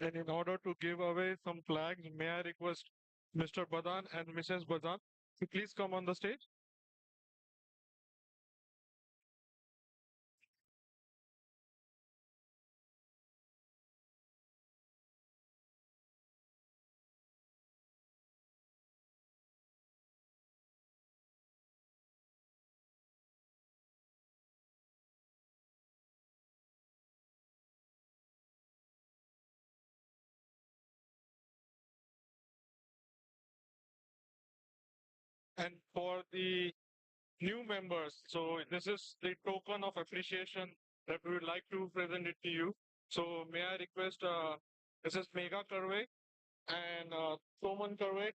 And in order to give away some flags, may I request Mr. Badan and Mrs. Badan to please come on the stage? And for the new members, so this is the token of appreciation that we would like to present it to you. So may I request Mrs. Megha Karve and Soman Karve.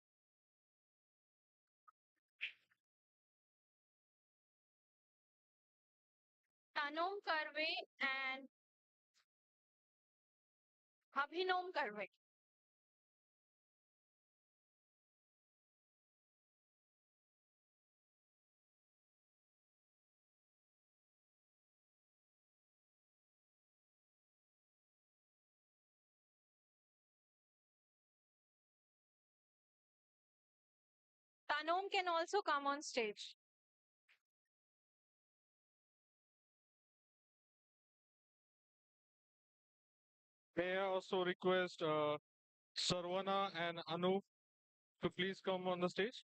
Tanom Karve and Abhinom Karve. Tanom can also come on stage.
May I also request Sarvana and Anu to please come on the stage?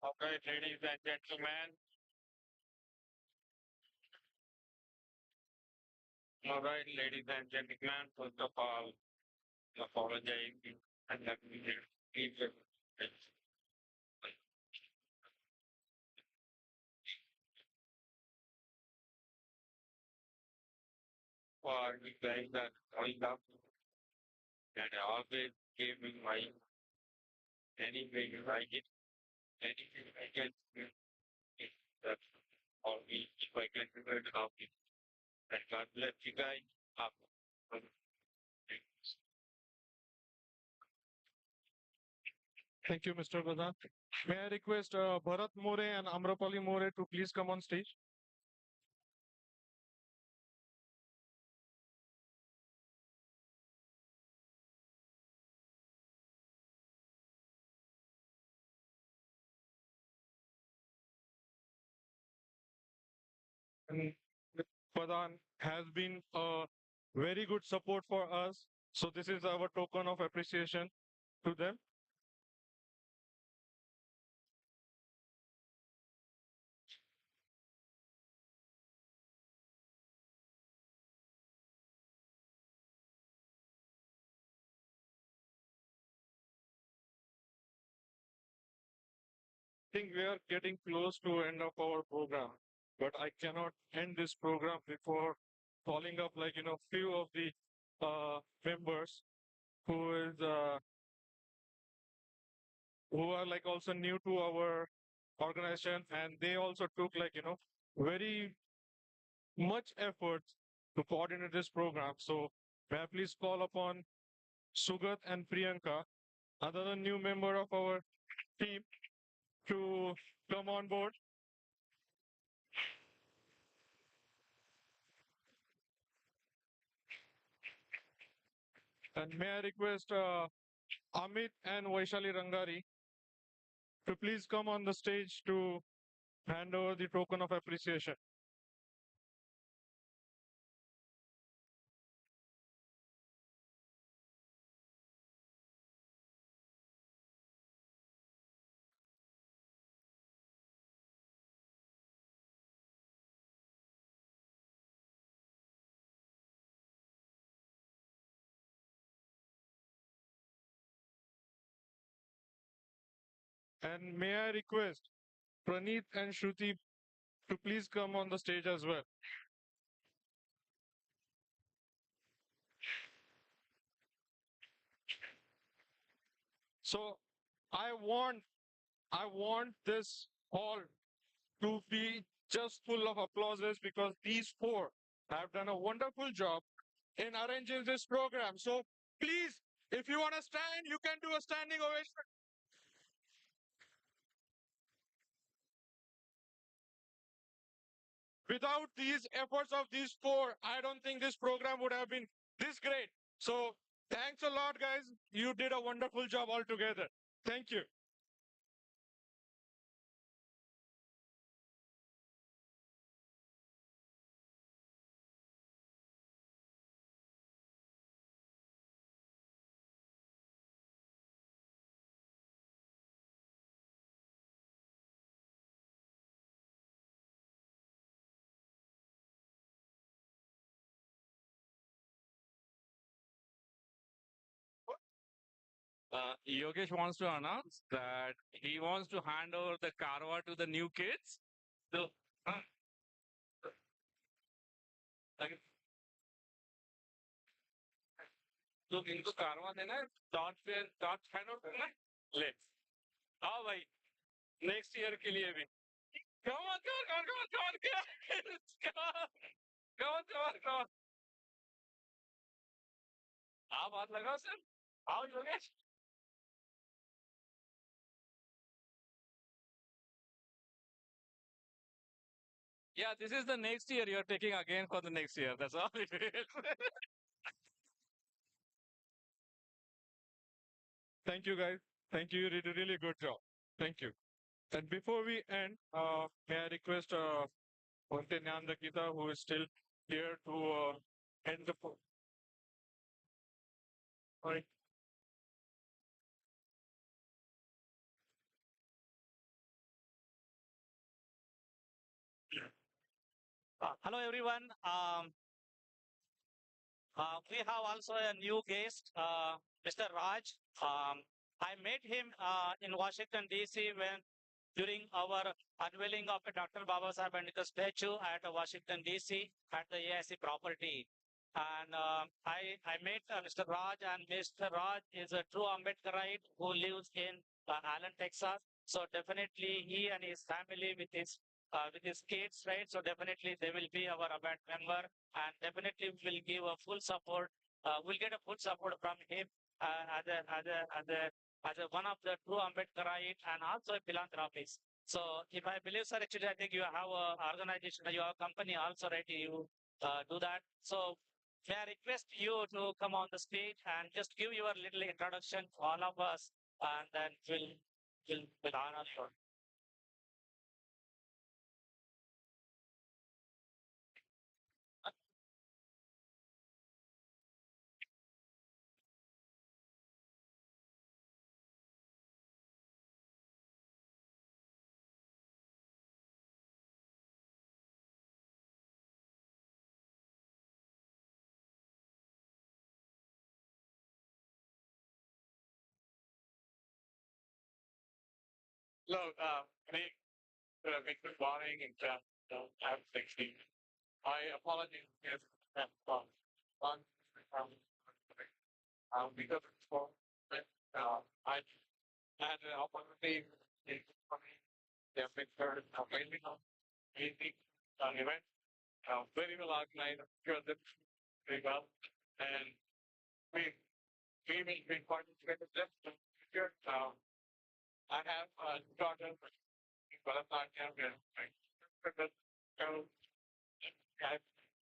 Okay, ladies and gentlemen. All right, ladies and gentlemen, first of all, apologize and let me read it. For you guys that showing up and always gave me my anything I get, anything I can do, that all me if I can do it, help you. And God bless you guys. Up. Thank you, Mr. Badan. May I request Bharat More and Amrapali More to please come on stage? And Pradhan has been a very good support for us. So this is our token of appreciation to them. I think we are getting close to end of our program, but I cannot end this program before calling up few of the members who is who are also new to our organization, and they also took very much effort to coordinate this program. So may I please call upon Sugat and Priyanka, another new member of our team, to come on board.
And may I request Amit and Vaishali Rangari to please come on the stage to hand over the token of appreciation. And may I request Praneeth and Shruti to please come on the stage as well. So I want this hall to be just full of applauses because these four have done a wonderful job in arranging this program. So please, if you want to stand, you can do a standing ovation. Without these efforts of these four, I don't think this program would have been this great. So thanks a lot, guys. You did a wonderful job altogether. Thank you.
Yogesh wants to announce that he wants to hand over the Karwa to the new kids. So, okay. तो इनको कारवा देना है torch hand out करना है ले आओ भाई नेक्स्ट ईयर के लिए भी come on आप हाथ लगाओ सर आओ Yogesh Yeah, this is the next year you're taking again for the next year. That's all it is.
Thank you, guys. Thank you. You did a really good job. Thank you. And before we end, may I request Bhante Nyandakita, who is still here to end the sorry.
Hello, everyone. We have also a new guest, Mr. Raj. I met him in Washington, D.C. when during our unveiling of Dr. Baba Sahib Ambedkar statue at Washington, D.C. at the AIC property. And I met Mr. Raj, and Mr. Raj is a true Ambedkarite who lives in Allen, Texas. So definitely he and his family with his kids, right? So definitely they will be our ABAT member, and definitely will give a full support. We'll get a full support from him as a one of the true Ambedkarite and also a philanthropist. So if I believe, sir, actually I think you have a organization, you have a company also, right? You do that. So may I request you to come on the stage and just give your little introduction to all of us, and then we'll honor you.
Look, big good morning and I'm 16. I apologize if because it's for I had an opportunity in the Ambedkar amazing event, very well organized, sure that very well, and we will be participating in this year. I have a daughter, Bharatanatyam, and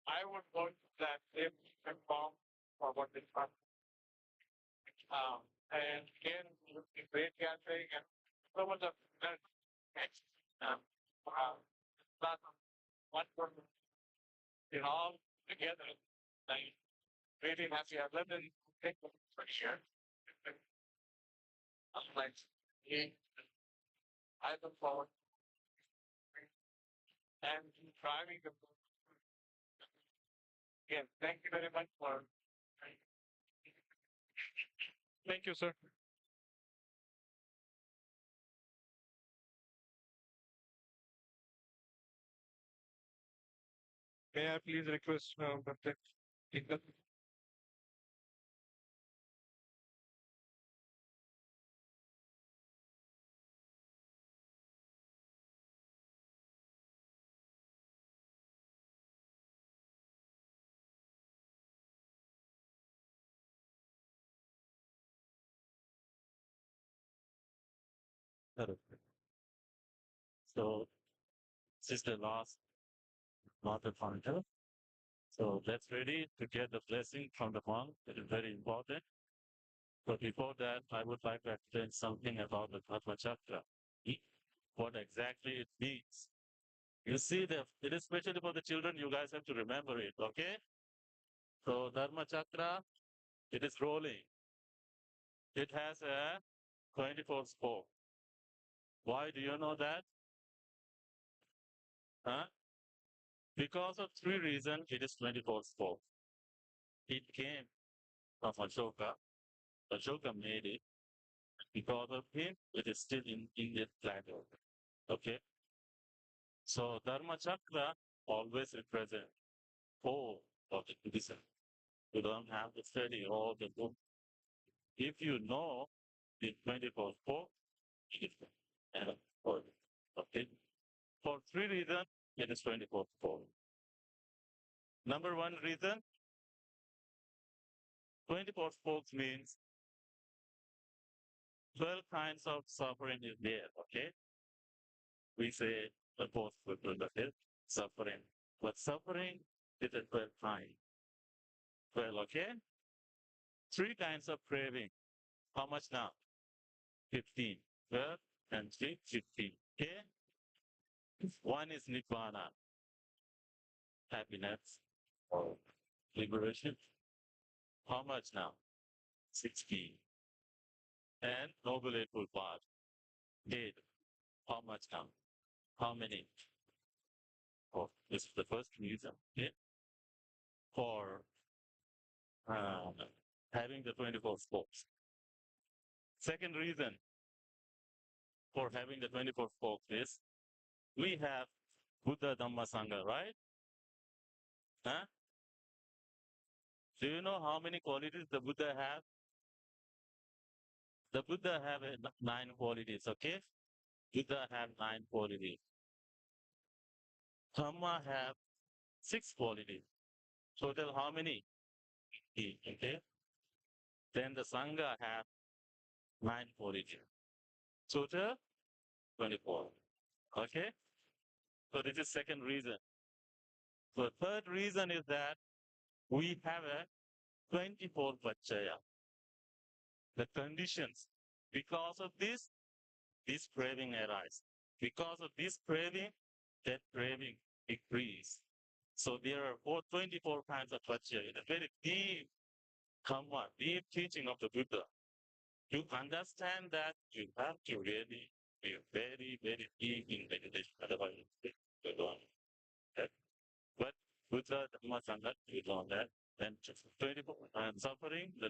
I would vote that if form for what is And again, great gathering and so much of not one person, all together. I'm really happy. I've lived in England for sure. Like, I look forward and driving the again. Thank you very much for. Thank you, sir. May I please request Dr. Tingle?
Correct. So this is the last water fountain. So let's ready to get the blessing from the monk. It is very important. But before that, I would like to explain something about the Dhamma Chakra. What exactly it means. You see, it is especially for the children, you guys have to remember it, okay? So Dharma Chakra, it is rolling. It has a 24 spoke. Why do you know that? Huh? Because of three reasons, it is 24 spoke. It came from Ashoka. Ashoka made it. Because of him, it is still in Indian flag. Okay? So Dharma Chakra always represents whole of the Buddhism. You don't have to study all the book. If you know the 24 spoke, it is enough for you. Okay? For three reasons, it is 24 spoke. Number one reason, 24 spokes means 12 kinds of suffering is there, okay? We say the both is suffering. But suffering is a 12 kind. 12, okay? Three kinds of craving. How much now? 15. 12 and 3, 15. Okay? One is Nibbana, happiness or liberation. How much now? 16. And Noble Eightfold Path, 8. How much now? How many? Oh, this is the first reason. Okay? For having the 24 spokes. Second reason for having the 24 spokes is we have Buddha Dhamma Sangha, right? Huh? Do you know how many qualities the Buddha have? The Buddha have 9 qualities, okay? Buddha have 9 qualities. Dhamma have 6 qualities. Total how many? 8, okay? Then the Sangha have 9 qualities. Total 24. Okay? So this is second reason. The third reason is that we have a 24 Vachaya. The conditions. Because of this craving arises. Because of this craving, that craving increase. So there are 24 kinds of Vachaya. It's a very deep Dhamma, deep teaching of the Buddha. To understand that, you have to really be very, very deep in meditation. Otherwise, you don't. But Buddha Dhamma Sangha, you know that. Then 24 and suffering, the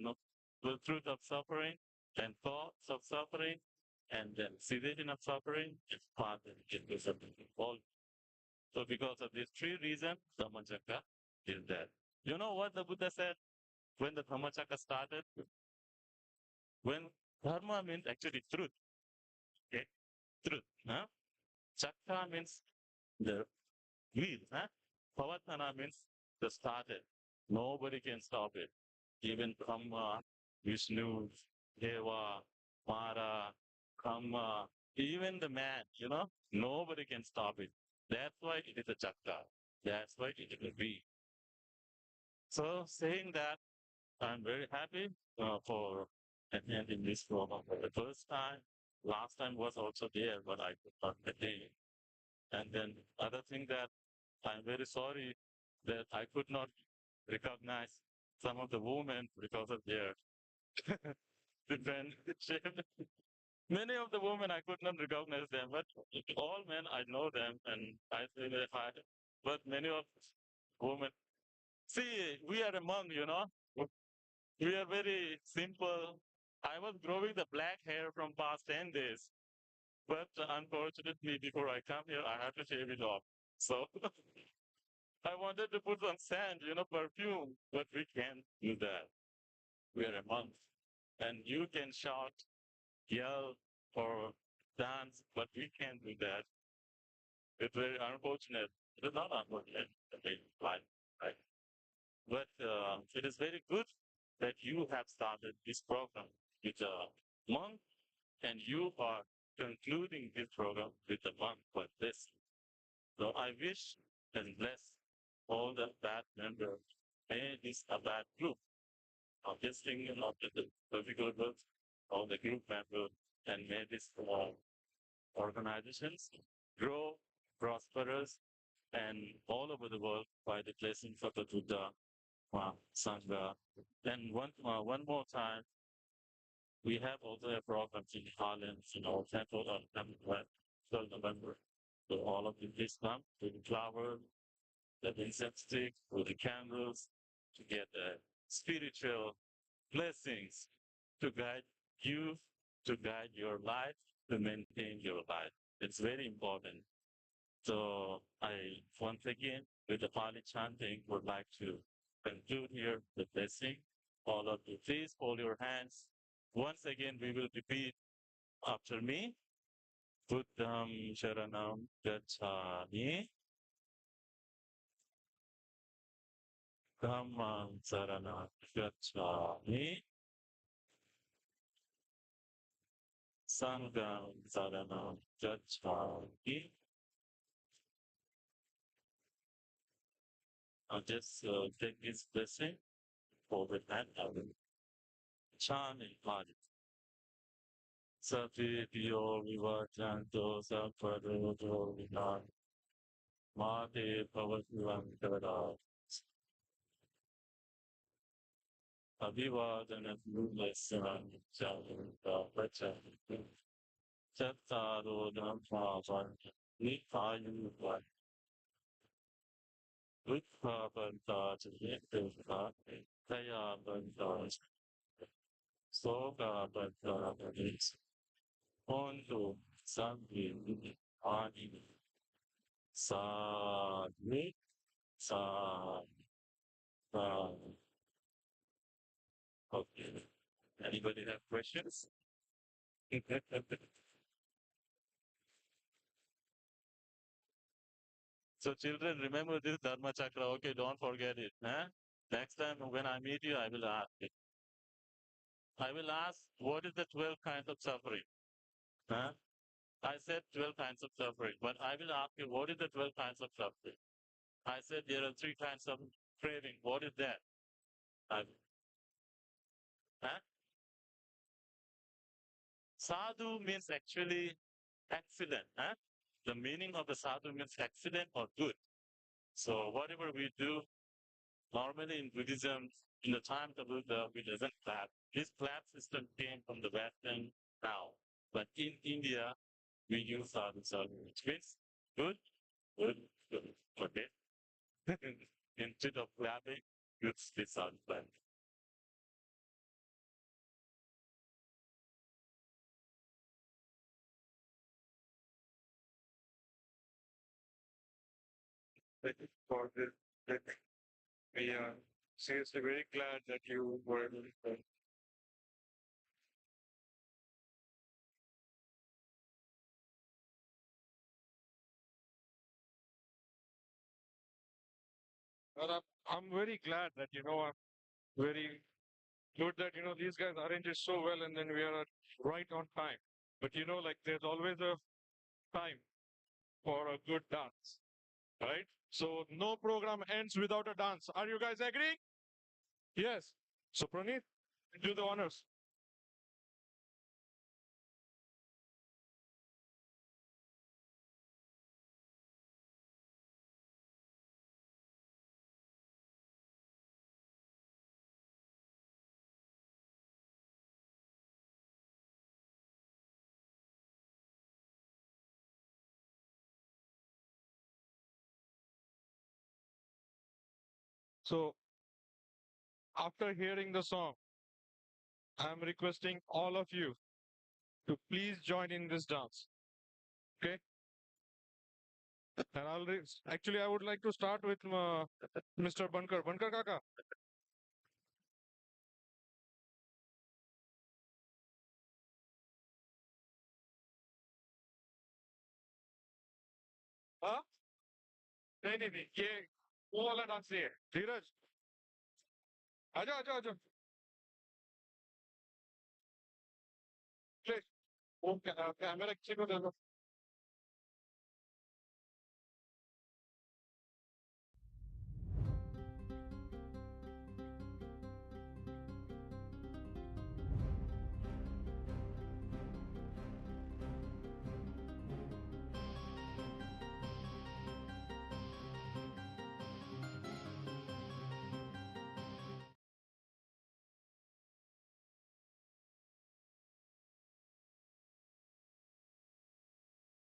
truth of suffering, and thoughts of suffering, and then cessation of suffering is part of it. All. So because of these three reasons, Dhamma Chakra is there. You know what the Buddha said when the Dhamma Chakra started? When Dharma means actually truth. Okay? Truth. Huh? Chakra means the wheel. Huh? Pravartana means the started. Nobody can stop it. Even Brahma, Vishnu, Deva, Mara, Brahma, even the man, nobody can stop it. That's why it is a chakra. That's why it is a wheel. So saying that, I'm very happy for attending this program for the first time. Last time was also there, but I could not attend. And then other thing that I'm very sorry that I could not recognize some of the women because of their different shape. Many of the women I could not recognize them, but all men I know them and I say that I, but many of women. See, we are a monk, you know. We are very simple. I was growing the black hair from past 10 days, but unfortunately, before I come here, I had to shave it off. So I wanted to put some sand, you know, perfume, but we can't do that. We are a monk, and you can shout, yell, or dance, but we can't do that. It's very unfortunate. It is not unfortunate. I mean, right? But it is very good that you have started this program with a monk, and you are concluding this program with a monk like this. So I wish and bless all the bad members. May this ABAT group of this thing of the political groups, all the group members, and may this organizations grow, prosperous, and all over the world by the blessings of the Buddha, Sangha. Then one more time, we have also a program in Holland, in our temple on November. So all of you please come to the flower, the incense stick, with the candles, to get the spiritual blessings to guide you, to guide your life, to maintain your life. It's very important. So I, once again, with the Pali chanting, would like to conclude here the blessing. All of you, please hold your hands. Once again, we will repeat after me. Buddham Sharanam Gacchami. Dhammam Sharanam Gacchami. Sangham Sharanam Gacchami. I'll just take this blessing for the hand. I will chant in Pali. Sapiyo Vivajanto Sampadojo Vinan Mate Pavatuan Kada Abhivadana Lulesan Janta Pacha Chattaro Dhammavan Nipayuvan Utpa Banta Chayekta Kaya Banta Soga Banta Panis Ondo Sanghi Ani Sadhu Sadhu. Okay. Anybody have questions? So children, remember this Dharma Chakra. Okay, don't forget it. Huh? Next time when I meet you, I will ask it. I will ask, what is the 12 kinds of suffering? Huh? I said 12 kinds of suffering, but I will ask you, what is the 12 kinds of suffering? I said there are 3 kinds of craving. What is that? Huh? Sadhu means actually accident. Huh? The meaning of the sadhu means accident or good. So whatever we do, normally in Buddhism, in the time of Buddha, we doesn't clap. This clap system came from the Western now. But in India, we use sadhu sadhu, which means good, good, good. Okay? Instead of clapping, use this sadhu clap.
Thank you for this. We are seriously very glad that you were able to. Well, I'm very glad that, I'm very good that, these guys arrange it so well and then we are right on time. But, like there's always a time for a good dance, right? So no program ends without a dance. Are you guys agreeing? Yes. So Praneeth, do the honors. So after hearing the song, I'm requesting all of you to please join in this dance. Okay? And actually I would like to start with Mr. Bankar. Bankar Kaka. हाँ नहीं ये वो वाला dance नहीं है धीरज आजा आजा आजा प्लीज वो कैमरा किसी को दे दो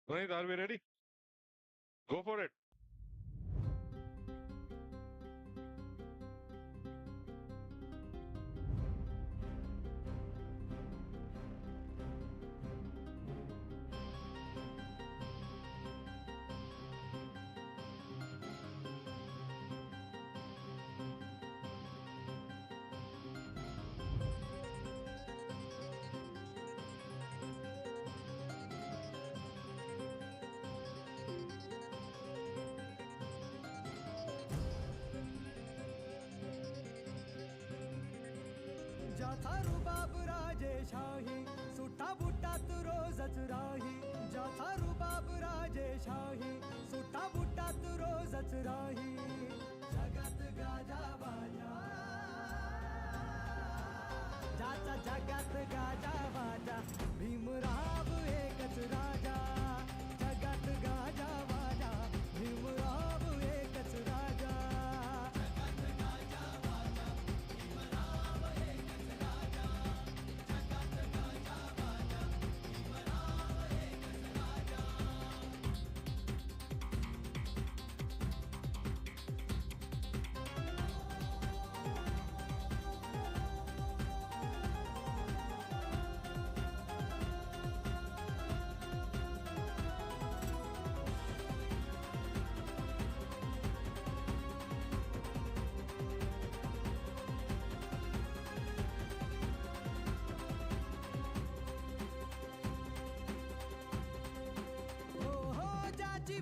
Right, are we ready? Go for it.
जाथा रुबाब राजेशाही सुटा बुटात रोजच राही जाथा रुबाब राजेशाही सुटा बुटात रोजच राही जगात गाजा बाजा ज्याचा जगात गाजा बाजा भीमराव एकच राजा जगात गाजा बाजा भीमराव एकच राजा ज्याची